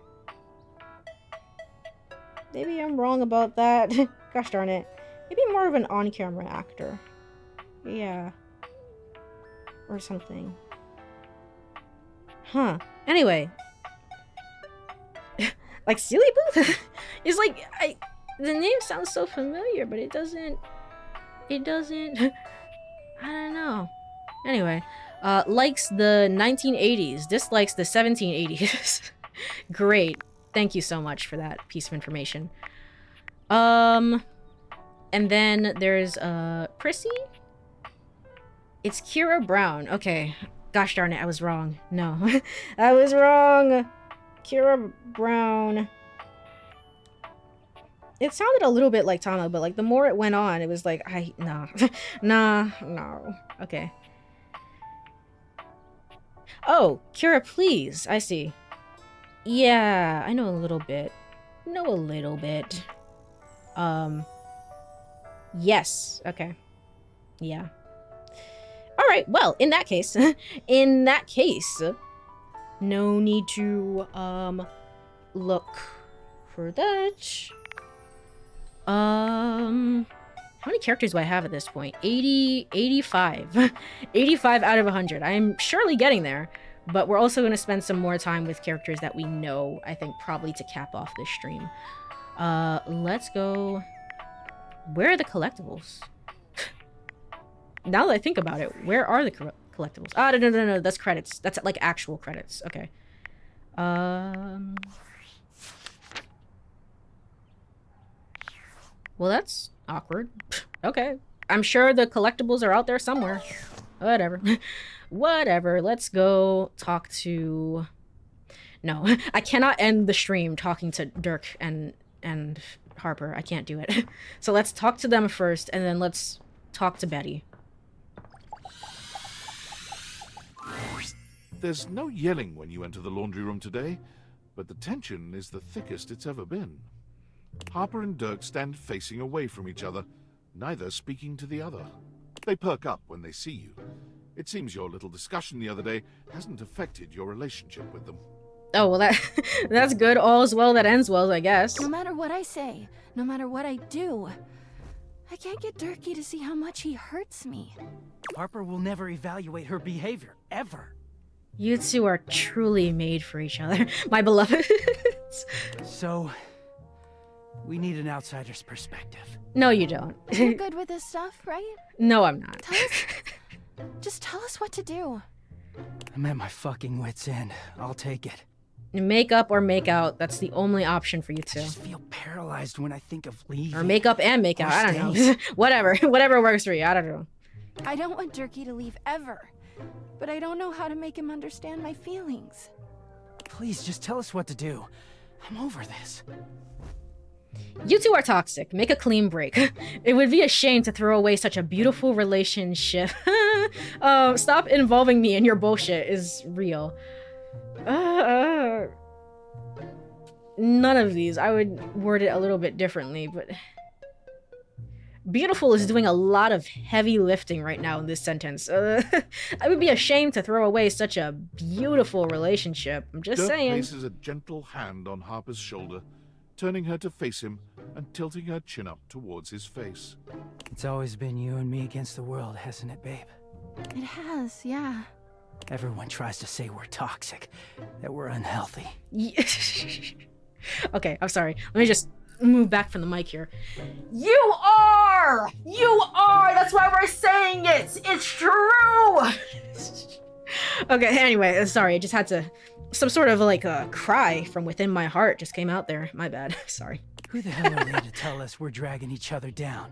Maybe I'm wrong about that. Gosh darn it. Maybe more of an on-camera actor. Yeah. Or something. Huh. Anyway. Like, Silly Booth? It's like, the name sounds so familiar, but it doesn't... I don't know. Anyway, likes the 1980s, dislikes the 1780s. Great. Thank you so much for that piece of information. And then there's, Prissy? It's Kira Brown. Okay. Gosh darn it, I was wrong. No. I was wrong! Kira Brown. It sounded a little bit like Tama, but like the more it went on, it was like, nah. No. Okay. Oh, Kira, please. I see. Yeah, I know a little bit. Yes. Okay. Yeah. Alright, well, in that case, no need to, look for that. How many characters do I have at this point? 85. 85 out of 100. I'm surely getting there, but we're also going to spend some more time with characters that we know, I think, probably to cap off this stream. Let's go... Where are the collectibles? Now that I think about it, where are the collectibles? Ah, no, that's credits. That's like actual credits. Okay. Well, that's awkward. Okay. I'm sure the collectibles are out there somewhere. Whatever. Whatever. Let's go talk to... No, I cannot end the stream talking to Dirk and Harper. I can't do it. So let's talk to them first, and then let's talk to Betty. There's no yelling when you enter the laundry room today, but the tension is the thickest it's ever been. Harper and Dirk stand facing away from each other, neither speaking to the other. They perk up when they see you. It seems your little discussion the other day hasn't affected your relationship with them. Oh, well, that's good. All's well that ends well, I guess. No matter what I say, no matter what I do, I can't get Durkee to see how much he hurts me. Harper will never evaluate her behavior, ever. You two are truly made for each other, my beloveds. So, we need an outsider's perspective. No, you don't. You're good with this stuff, right? No, I'm not. Just tell us what to do. I'm at my fucking wit's end. I'll take it. Make up or make out, that's the only option for you two. I just feel paralyzed when I think of leaving. Or make up and make out, I don't know. Whatever works for you, I don't know. I don't want Durkee to leave ever, but I don't know how to make him understand my feelings. Please, just tell us what to do. I'm over this. You two are toxic. Make a clean break. It would be a shame to throw away such a beautiful relationship. Stop involving me in your bullshit is real. None of these. I would word it a little bit differently, but... Beautiful is doing a lot of heavy lifting right now in this sentence. I would be ashamed to throw away such a beautiful relationship. I'm just Dirk saying. places a gentle hand on Harper's shoulder, turning her to face him and tilting her chin up towards his face. It's always been you and me against the world, hasn't it, babe? It has, yeah. Everyone tries to say we're toxic, that we're unhealthy. Okay, I'm sorry. Let me just move back from the mic here. You are! That's why we're saying it! It's true! Okay, anyway, sorry, I just had to... Some sort of like a cry from within my heart just came out there. My bad. Sorry. Who the hell are they to tell us we're dragging each other down?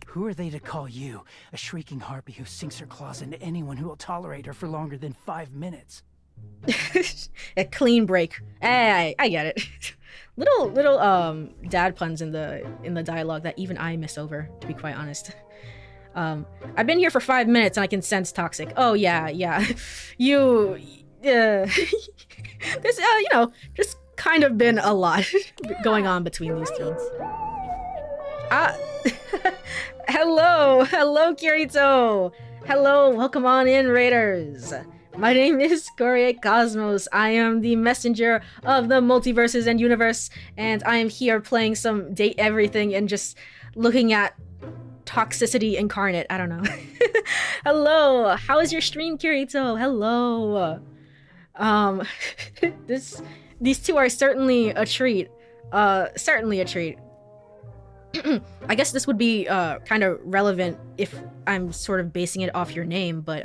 Who are they to call you, a shrieking harpy who sinks her claws into anyone who will tolerate her for longer than 5 minutes? A clean break. Hey, I get it. little dad puns in the dialogue that even I miss over, to be quite honest. I've been here for 5 minutes and I can sense toxic. Oh yeah. There's just kind of been a lot going on between these two. Hello, Kirito. Hello, welcome on in, Raiders. My name is Courie Cosmos. I am the messenger of the multiverses and universe, and I am here playing some Date Everything and just looking at toxicity incarnate. I don't know. Hello, how is your stream, Kirito? Hello. These two are certainly a treat. Certainly a treat. I guess this would be kind of relevant if I'm sort of basing it off your name, but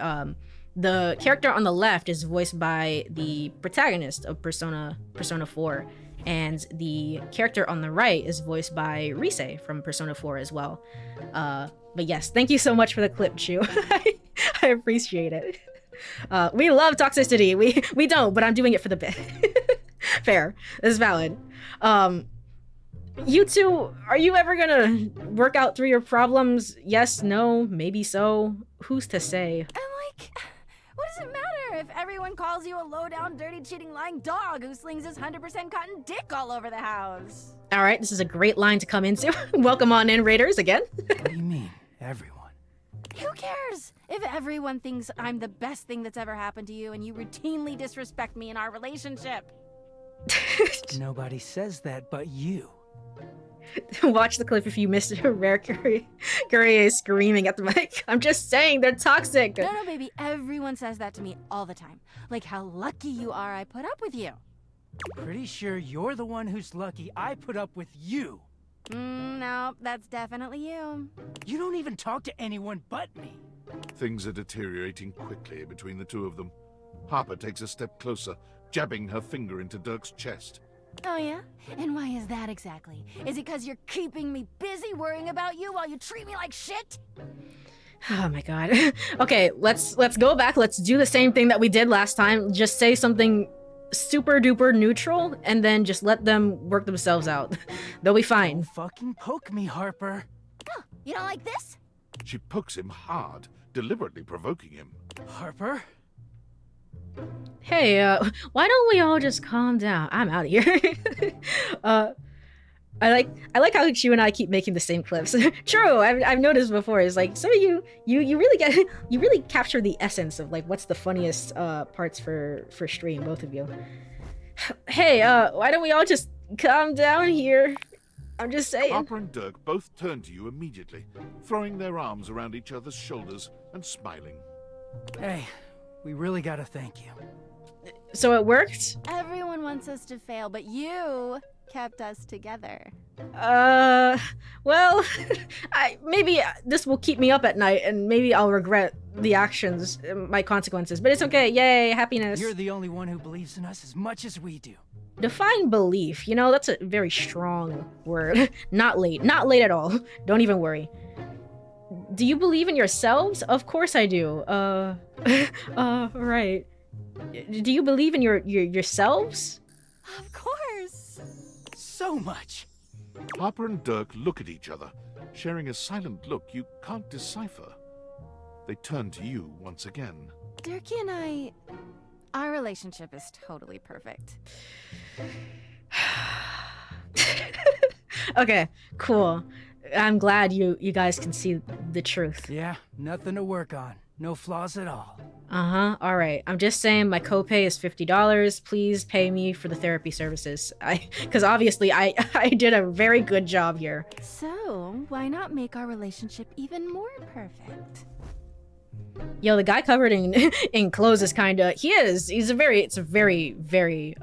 the character on the left is voiced by the protagonist of Persona 4, and the character on the right is voiced by Rise from Persona 4 as well. But yes, thank you so much for the clip, Chu. I appreciate it. We love toxicity. We don't, but I'm doing it for the bit. Fair. It's valid. You two, are you ever gonna work out through your problems? Yes, no, maybe so. Who's to say? I'm like, what does it matter if everyone calls you a low-down, dirty, cheating, lying dog who slings his 100% cotton dick all over the house? All right, this is a great line to come into. Welcome on in, Raiders, again. What do you mean, everyone? Who cares if everyone thinks I'm the best thing that's ever happened to you and you routinely disrespect me in our relationship? Nobody says that but you. Watch the clip if you missed it. Rare Courie is screaming at the mic. I'm just saying, they're toxic. No, baby. Everyone says that to me all the time. Like how lucky you are I put up with you. Pretty sure you're the one who's lucky I put up with you. No, that's definitely you. You don't even talk to anyone but me. Things are deteriorating quickly between the two of them. Harper takes a step closer, jabbing her finger into Dirk's chest. Oh yeah? And why is that exactly? Is it because you're keeping me busy worrying about you while you treat me like shit? Oh my god. Okay, let's go back. Let's do the same thing that we did last time. Just say something super duper neutral and then just let them work themselves out. They'll be fine. Don't fucking poke me, Harper. Oh, you don't like this? She pokes him hard, deliberately provoking him. Harper? Hey, why don't we all just calm down? I'm out of here. I like how you and I keep making the same clips. True, I've noticed before. It's like some of you really capture the essence of like what's the funniest parts for stream, both of you. Hey, why don't we all just calm down here? I'm just saying. Harper and Dirk both turn to you immediately, throwing their arms around each other's shoulders and smiling. Hey, we really gotta thank you. So it worked? Everyone wants us to fail, but you kept us together. Well, maybe this will keep me up at night, and maybe I'll regret the actions, my consequences. But it's okay. Yay, happiness. You're the only one who believes in us as much as we do. Define belief. You know, that's a very strong word. Not late at all. Don't even worry. Do you believe in yourselves? Of course I do. Right. Do you believe in yourselves? Of course. So much. Harper and Dirk look at each other, sharing a silent look you can't decipher. They turn to you once again. Dirkie and our relationship is totally perfect. Okay, cool. I'm glad you guys can see the truth. Yeah, nothing to work on. No flaws at all. Uh-huh, alright. I'm just saying my copay is $50. Please pay me for the therapy services. Because obviously I did a very good job here. So, why not make our relationship even more perfect? Yo, the guy covered in clothes is kinda... It's a very, very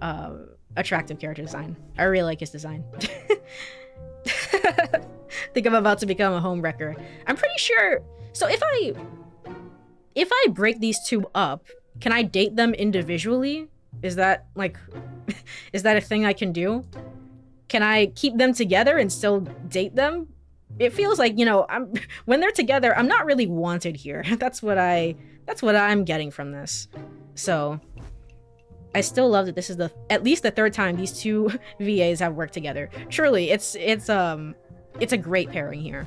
attractive character design. I really like his design. Think I'm about to become a home wrecker. I'm pretty sure... So if I break these two up, can I date them individually? Is that like... is that a thing I can do? Can I keep them together and still date them? It feels like, you know, when they're together, I'm not really wanted here. That's what I'm getting from this. So I still love that this is at least the third time these two VAs have worked together. Truly, it's a great pairing here.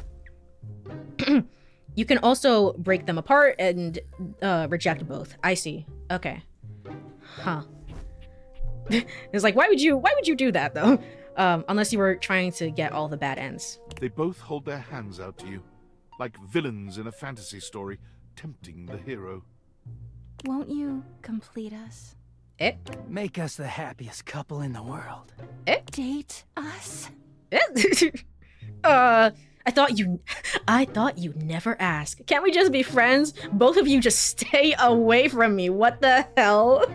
You can also break them apart and reject both. I see. Okay. Huh. It's like, why would you do that though? Unless you were trying to get all the bad ends. They both hold their hands out to you, like villains in a fantasy story, tempting the hero. Won't you complete us? Make us the happiest couple in the world. Date us? I thought you'd never ask. Can't we just be friends? Both of you just stay away from me. What the hell?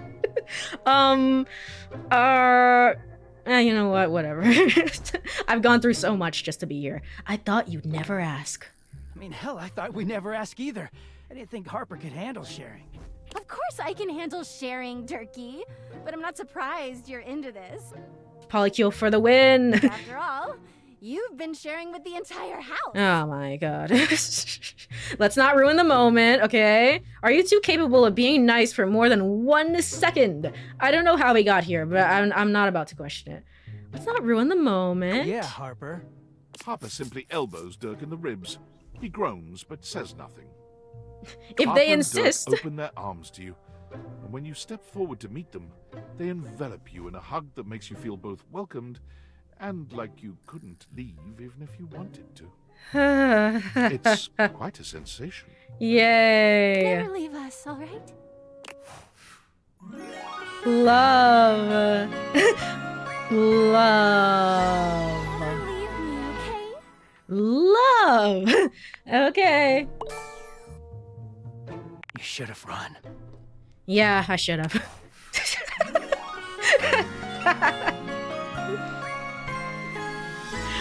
You know what? Whatever. I've gone through so much just to be here. I thought you'd never ask. I mean, hell, I thought we'd never ask either. I didn't think Harper could handle sharing. Of course I can handle sharing, Dirkie. But I'm not surprised you're into this. Polycule for the win! After all, you've been sharing with the entire house. Oh my god. Let's not ruin the moment, okay? Are you two capable of being nice for more than 1 second? I don't know how we got here, but I'm not about to question it. Let's not ruin the moment. Yeah, Harper. Harper simply elbows Dirk in the ribs. He groans, but says nothing. If Harper they and insist. Dirk open their arms to you, and when you step forward to meet them, they envelop you in a hug that makes you feel both welcomed and like you couldn't leave even if you wanted to. It's quite a sensation. Yay! Never leave us, all right? Love. Love. Never leave me, okay? Love. Okay. You should have run. Yeah, I should have.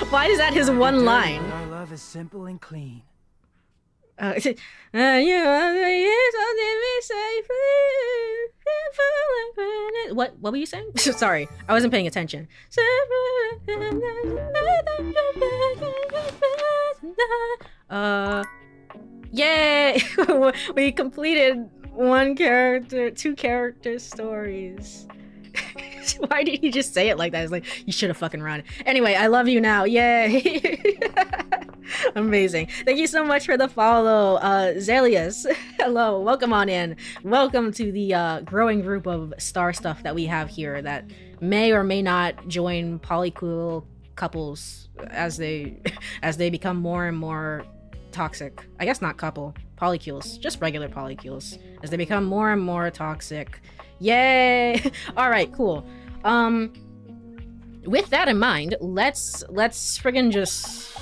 Why is that his one line? Our love is simple and clean. What were you saying? Sorry, I wasn't paying attention. Yay! We completed 2 character stories. Why did he just say it like that? It's like, you should have fucking run. Anyway, I love you now. Yay! Amazing. Thank you so much for the follow, Zelius. Hello, welcome on in. Welcome to the growing group of star stuff that we have here that may or may not join polycool couples as they become more and more toxic. I guess not couple, polycules, just regular polycules as they become more and more toxic. Yay! All right, cool. With that in mind, let's friggin' just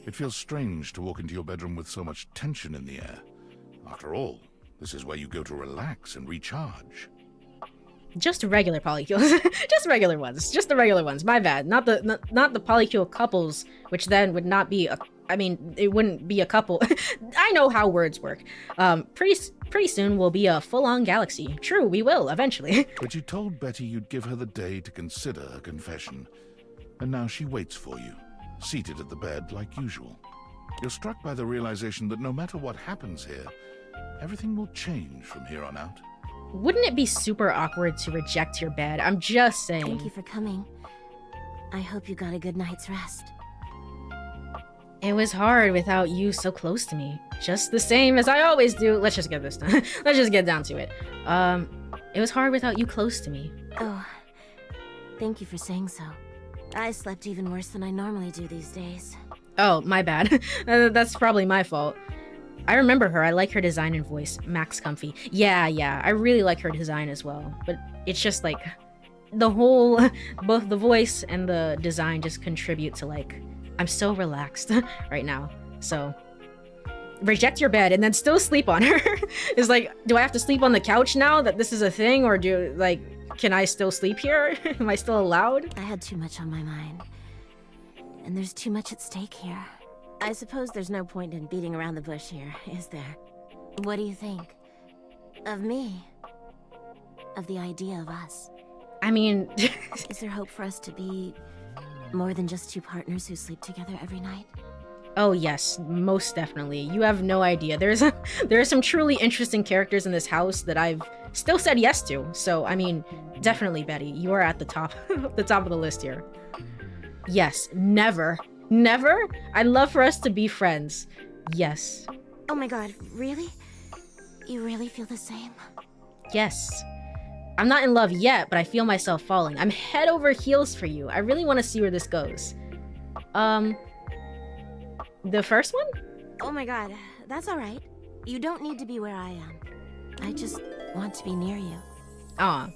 It feels strange to walk into your bedroom with so much tension in the air. After all, this is where you go to relax and recharge. just regular polycules. Just regular ones. Just the regular ones. My bad. Not the polycule couples, which then would not be a it wouldn't be a couple. I know how words work. Pretty soon we'll be a full-on galaxy. True, we will, eventually. But you told Betty you'd give her the day to consider her confession. And now she waits for you, seated at the bed like usual. You're struck by the realization that no matter what happens here, everything will change from here on out. Wouldn't it be super awkward to reject your bed? I'm just saying. Thank you for coming. I hope you got a good night's rest. It was hard without you so close to me. Just the same as I always do. Let's just get this done. Let's just get down to it. It was hard without you close to me. Oh, thank you for saying so. I slept even worse than I normally do these days. Oh, my bad. That's probably my fault. I remember her. I like her design and voice. Max Comfy. Yeah. I really like her design as well. But it's just like the whole, both the voice and the design just contribute to like, I'm so relaxed right now. So reject your bed and then still sleep on her. It's like, do I have to sleep on the couch now that this is a thing, or can I still sleep here? Am I still allowed? I had too much on my mind. And there's too much at stake here. I suppose there's no point in beating around the bush here, is there? What do you think? Of me? Of the idea of us? I mean... Is there hope for us to be more than just two partners who sleep together every night? Oh yes, most definitely. You have no idea. There are some truly interesting characters in this house that I've still said yes to. So, I mean, definitely, Betty, you are at the top, the top of the list here. Yes, never. Never? I'd love for us to be friends. Yes. Oh my god, really? You really feel the same? Yes. I'm not in love yet, but I feel myself falling. I'm head over heels for you. I really want to see where this goes. The first one? Oh my god, that's alright. You don't need to be where I am. I just want to be near you. Aw.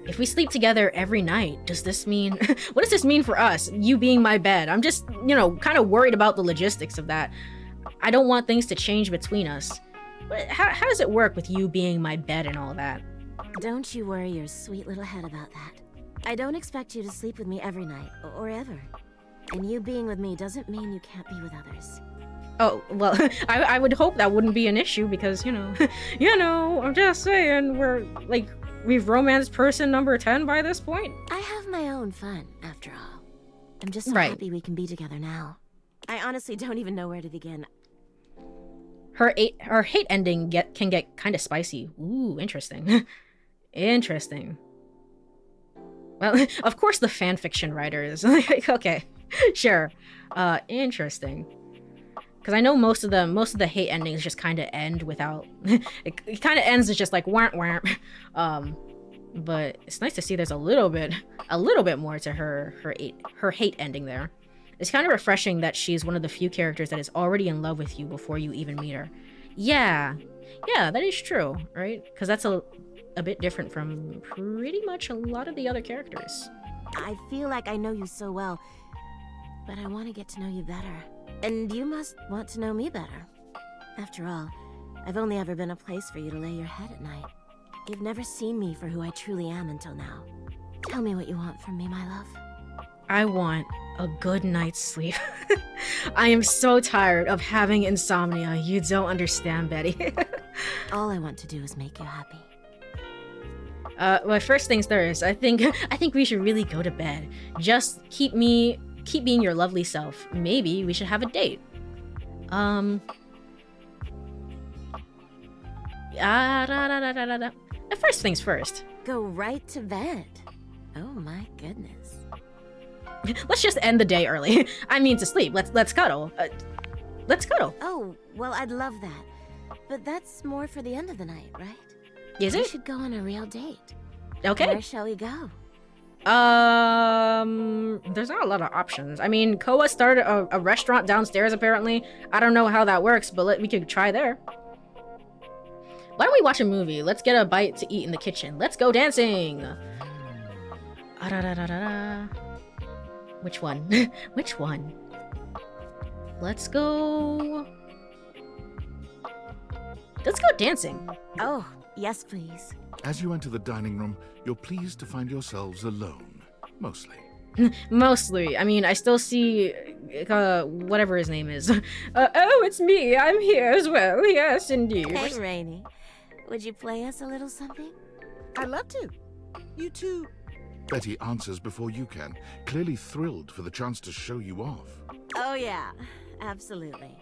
If we sleep together every night, does this mean... What does this mean for us, you being my bed? I'm just, kind of worried about the logistics of that. I don't want things to change between us. But how does it work with you being my bed and all that? Don't you worry your sweet little head about that. I don't expect you to sleep with me every night, or ever. And you being with me doesn't mean you can't be with others. Oh, well, I would hope that wouldn't be an issue because, I'm just saying, we've romanced person number 10 by this point. I have my own fun, after all. I'm just so happy we can be together now. I honestly don't even know where to begin. Her hate ending can get kind of spicy. Ooh, interesting. Interesting. Well, of course the fanfiction writers. Okay, sure. Interesting. Because I know most of the hate endings just kind of end without... it kind of ends as just like wham wham. But it's nice to see there's a little bit more to her hate ending there. It's kind of refreshing that she's one of the few characters that is already in love with you before you even meet her. Yeah, that is true, right? Because that's a bit different from pretty much a lot of the other characters. I feel like I know you so well, but I want to get to know you better. And you must want to know me better. After all, I've only ever been a place for you to lay your head at night. You've never seen me for who I truly am until now. Tell me what you want from me, my love. I want a good night's sleep. I am so tired of having insomnia. You don't understand, Betty. All I want to do is make you happy. Well, first things first, I think we should really go to bed. Just keep being your lovely self. Maybe we should have a date. First things first. Go right to bed. Oh my goodness. let's just end the day early. I mean to sleep. Let's cuddle. Let's cuddle. Oh, well, I'd love that. But that's more for the end of the night, right? Is We it? should go on a real date. Okay. Where shall we go? There's not a lot of options. I mean, Koa started a restaurant downstairs, apparently. I don't know how that works, but we could try there. Why don't we watch a movie? Let's get a bite to eat in the kitchen. Let's go dancing! Ah-da-da-da-da-da. Which one? Which one? Let's go... Let's go dancing. Oh, yes, please. As you enter the dining room, you're pleased to find yourselves alone. Mostly. Mostly. I mean, I still see, whatever his name is. Oh, it's me. I'm here as well. Yes, indeed. Hey, Rainy. Would you play us a little something? I'd love to. You two... Betty answers before you can, clearly thrilled for the chance to show you off. Oh, yeah. Absolutely.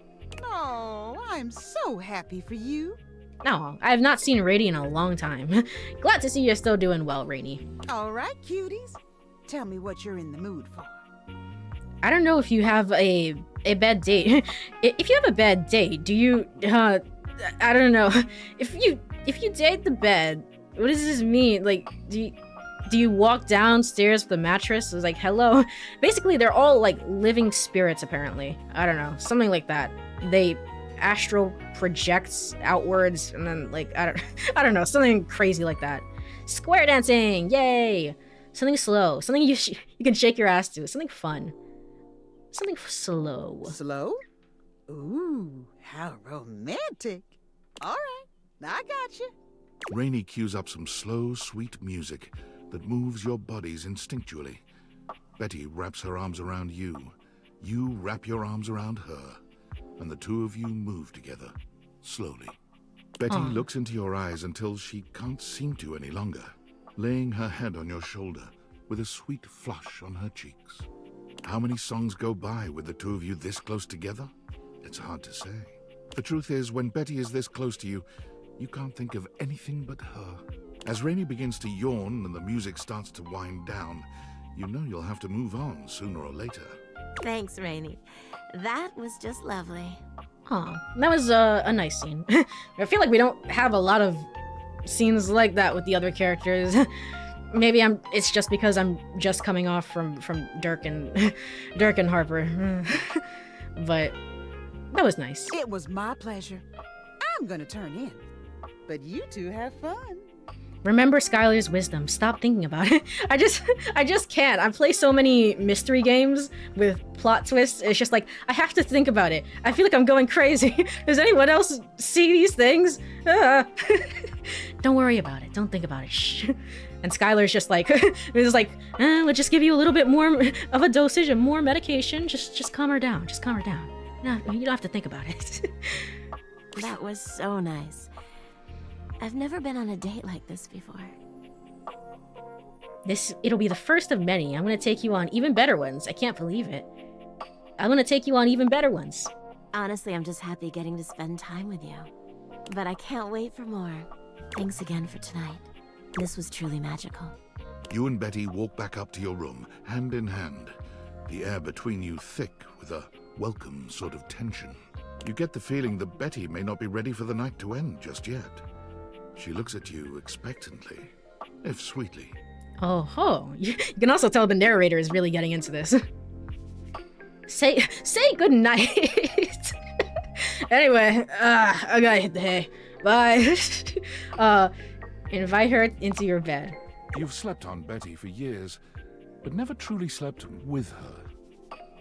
Oh, I'm so happy for you. No, I have not seen Rainy in a long time. Glad to see you're still doing well, Rainy. All right, cuties. Tell me what you're in the mood for. I don't know if you have a bad date. If you have a bad date, do you, I don't know. If you date the bed, what does this mean? Like, do you walk downstairs with the mattress? It's like, hello? Basically, they're all, like, living spirits, apparently. I don't know. Something like that. They astral projects outwards, and then, like, I don't know. Something crazy like that. Square dancing! Yay! Something slow. Something you can shake your ass to. Something fun. Something slow. Slow? Ooh, how romantic. All right, I got you. Rainy cues up some slow, sweet music that moves your bodies instinctually. Betty wraps her arms around you. You wrap your arms around her. And the two of you move together, slowly. Betty looks into your eyes until she can't seem to any longer, laying her head on your shoulder with a sweet flush on her cheeks. How many songs go by with the two of you this close together? It's hard to say. The truth is, when Betty is this close to you, you can't think of anything but her. As Rainy begins to yawn and the music starts to wind down, you know you'll have to move on sooner or later. Thanks, Rainy. That was just lovely. Aw, that was a nice scene. I feel like we don't have a lot of scenes like that with the other characters. Maybe it's just because I'm just coming off from Dirk and Harper. But that was nice. It was my pleasure. I'm gonna turn in. But you two have fun. Remember Skylar's wisdom. Stop thinking about it. I just can't. I play so many mystery games with plot twists. It's just like, I have to think about it. I feel like I'm going crazy. Does anyone else see these things? Don't worry about it. Don't think about it. Shh. And Skylar's just like, we'll just give you a little bit more of a dosage and more medication. Just calm her down. Just calm her down. No, you don't have to think about it. That was so nice. I've never been on a date like this before. It'll be the first of many. I'm gonna take you on even better ones. I can't believe it. I'm gonna take you on even better ones. Honestly, I'm just happy getting to spend time with you. But I can't wait for more. Thanks again for tonight. This was truly magical. You and Betty walk back up to your room, hand in hand, the air between you thick with a welcome sort of tension. You get the feeling that Betty may not be ready for the night to end just yet. She looks at you expectantly, if sweetly. Oh ho! You can also tell the narrator is really getting into this. Say good night. Anyway, I gotta hit the hay. Bye. Invite her into your bed. You've slept on Betty for years, but never truly slept with her.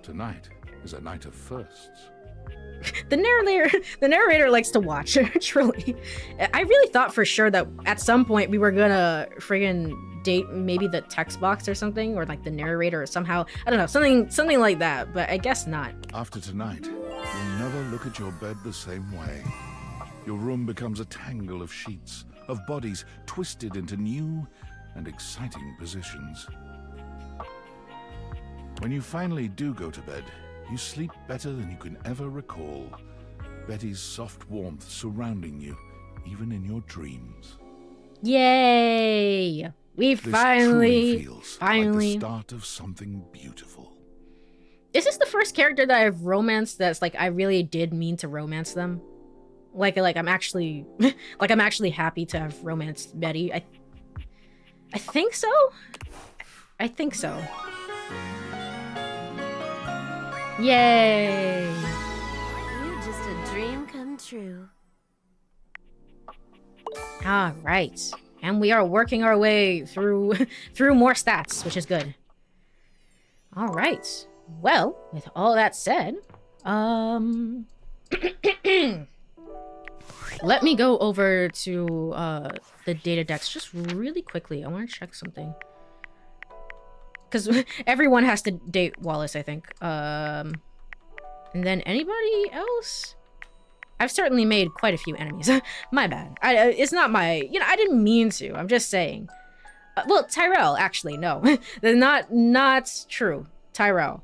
Tonight is a night of firsts. The narrator likes to watch, truly. I really thought for sure that at some point we were gonna friggin' date maybe the text box or something, or like the narrator or somehow, I don't know, something like that, but I guess not. After tonight, you'll never look at your bed the same way. Your room becomes a tangle of sheets, of bodies twisted into new and exciting positions. When you finally do go to bed, you sleep better than you can ever recall. Betty's soft warmth surrounding you, even in your dreams. Yay! We This finally, truly feels like the start of something beautiful. Is this the first character that I've romanced that's like I really did mean to romance them? Like I'm actually like I'm actually happy to have romanced Betty. I think so. I think so. Yay! You're just a dream come true. All right, and we are working our way through more stats, which is good. All right. Well, with all that said, let me go over to the data decks just really quickly. I want to check something. Because everyone has to date Wallace, I think. And then anybody else? I've certainly made quite a few enemies. My bad. It's not my... You know, I didn't mean to. I'm just saying. Well, Tyrell, actually, no. not true. Tyrell.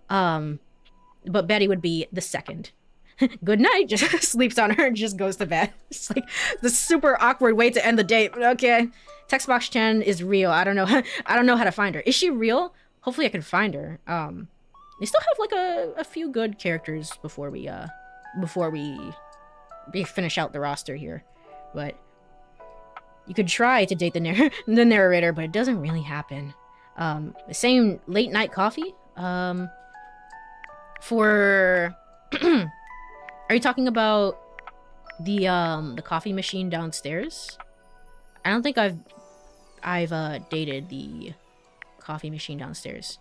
But Betty would be the second. Good night. Just sleeps on her and just goes to bed. It's like the super awkward way to end the date. Okay. Textbox Chen is real. I don't know. I don't know how to find her. Is she real? Hopefully I can find her. We still have like a few good characters before we finish out the roster here. But you could try to date the narrator, but it doesn't really happen. The same late night coffee. For are you talking about the coffee machine downstairs? I don't think I've dated the coffee machine downstairs.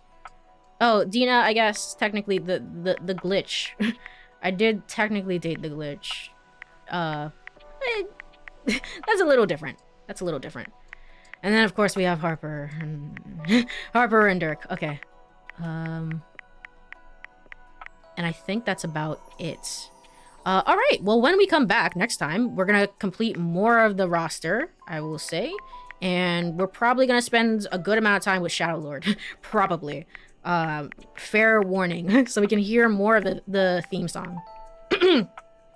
Oh, Dina, I guess technically the glitch. I did technically date the glitch. That's a little different. That's a little different. And then of course we have Harper and Harper and Dirk. Okay. And I think that's about it. All right. Well, when we come back next time, we're gonna complete more of the roster, I will say, and we're probably gonna spend a good amount of time with Shadow Lord. Probably. Fair warning, so we can hear more of the theme song.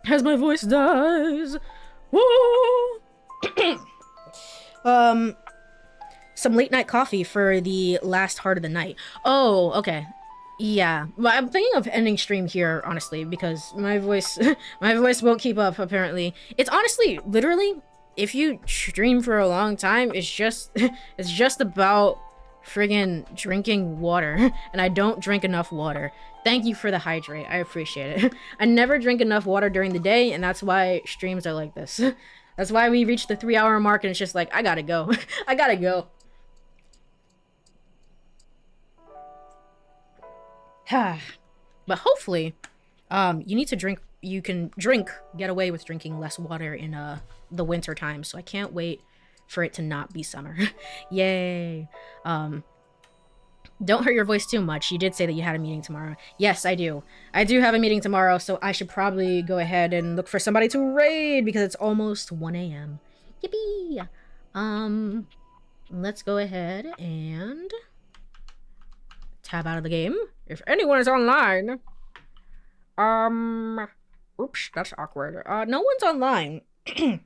As my voice dies. Woo! Some late night coffee for the last heart of the night. Oh, okay. Yeah, well, I'm thinking of ending stream here, honestly, because my voice won't keep up, apparently. It's honestly, literally, if you stream for a long time, it's just about friggin' drinking water, and I don't drink enough water. Thank you for the hydrate, I appreciate it. I never drink enough water during the day, and that's why streams are like this. That's why we reached the 3-hour mark, and it's just like, I gotta go. I gotta go. But hopefully, you can get away with drinking less water in the winter time, so I can't wait for it to not be summer. Yay. Don't hurt your voice too much. You did say that you had a meeting tomorrow. Yes, I do. I do have a meeting tomorrow, so I should probably go ahead and look for somebody to raid because it's almost 1 a.m. Yippee! Let's go ahead and tab out of the game. If anyone is online. Oops, that's awkward. No one's online. If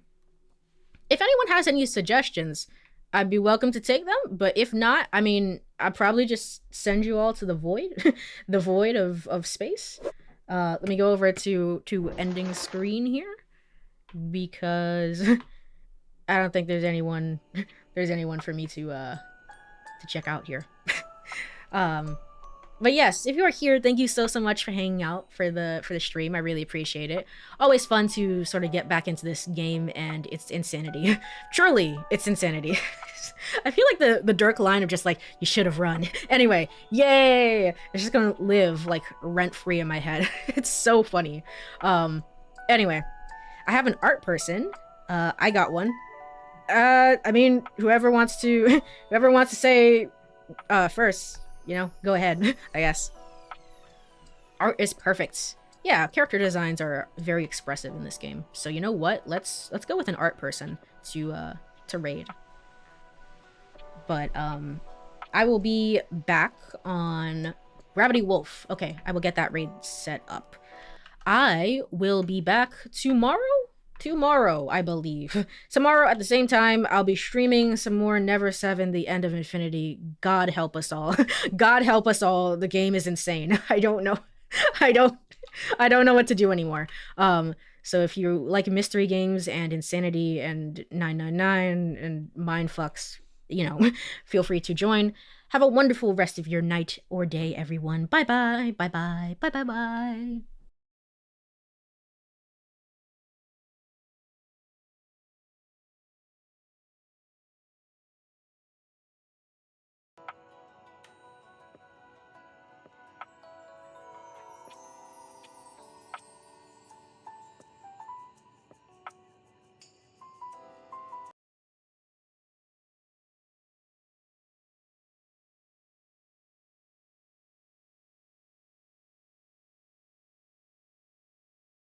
anyone has any suggestions, I'd be welcome to take them, but if not, I mean, I'd probably just send you all to the void. The void of space. Let me go over to ending screen here, because I don't think there's anyone for me to check out here. But yes, if you are here, thank you so much for hanging out for the stream. I really appreciate it. Always fun to sort of get back into this game and its insanity. Truly, it's insanity. I feel like the Dirk line of just like, you should have run. Anyway, yay! It's just gonna live like rent-free in my head. It's so funny. Anyway, I have an art person. I got one. I mean, whoever wants to say first, you know, go ahead, I guess. Art is perfect. Yeah, character designs are very expressive in this game. So you know what? Let's go with an art person to raid. But I will be back on Gravity Wolf. Okay, I will get that raid set up. I will be back tomorrow, tomorrow, I believe. Tomorrow at the same time, I'll be streaming some more Never 7, The End of Infinity. God help us all. God help us all. The game is insane. I don't know. I don't know what to do anymore. So if you like mystery games and Insanity and 999 and Mindfucks, you know, feel free to join. Have a wonderful rest of your night or day, everyone. Bye bye. Bye bye. Bye bye bye.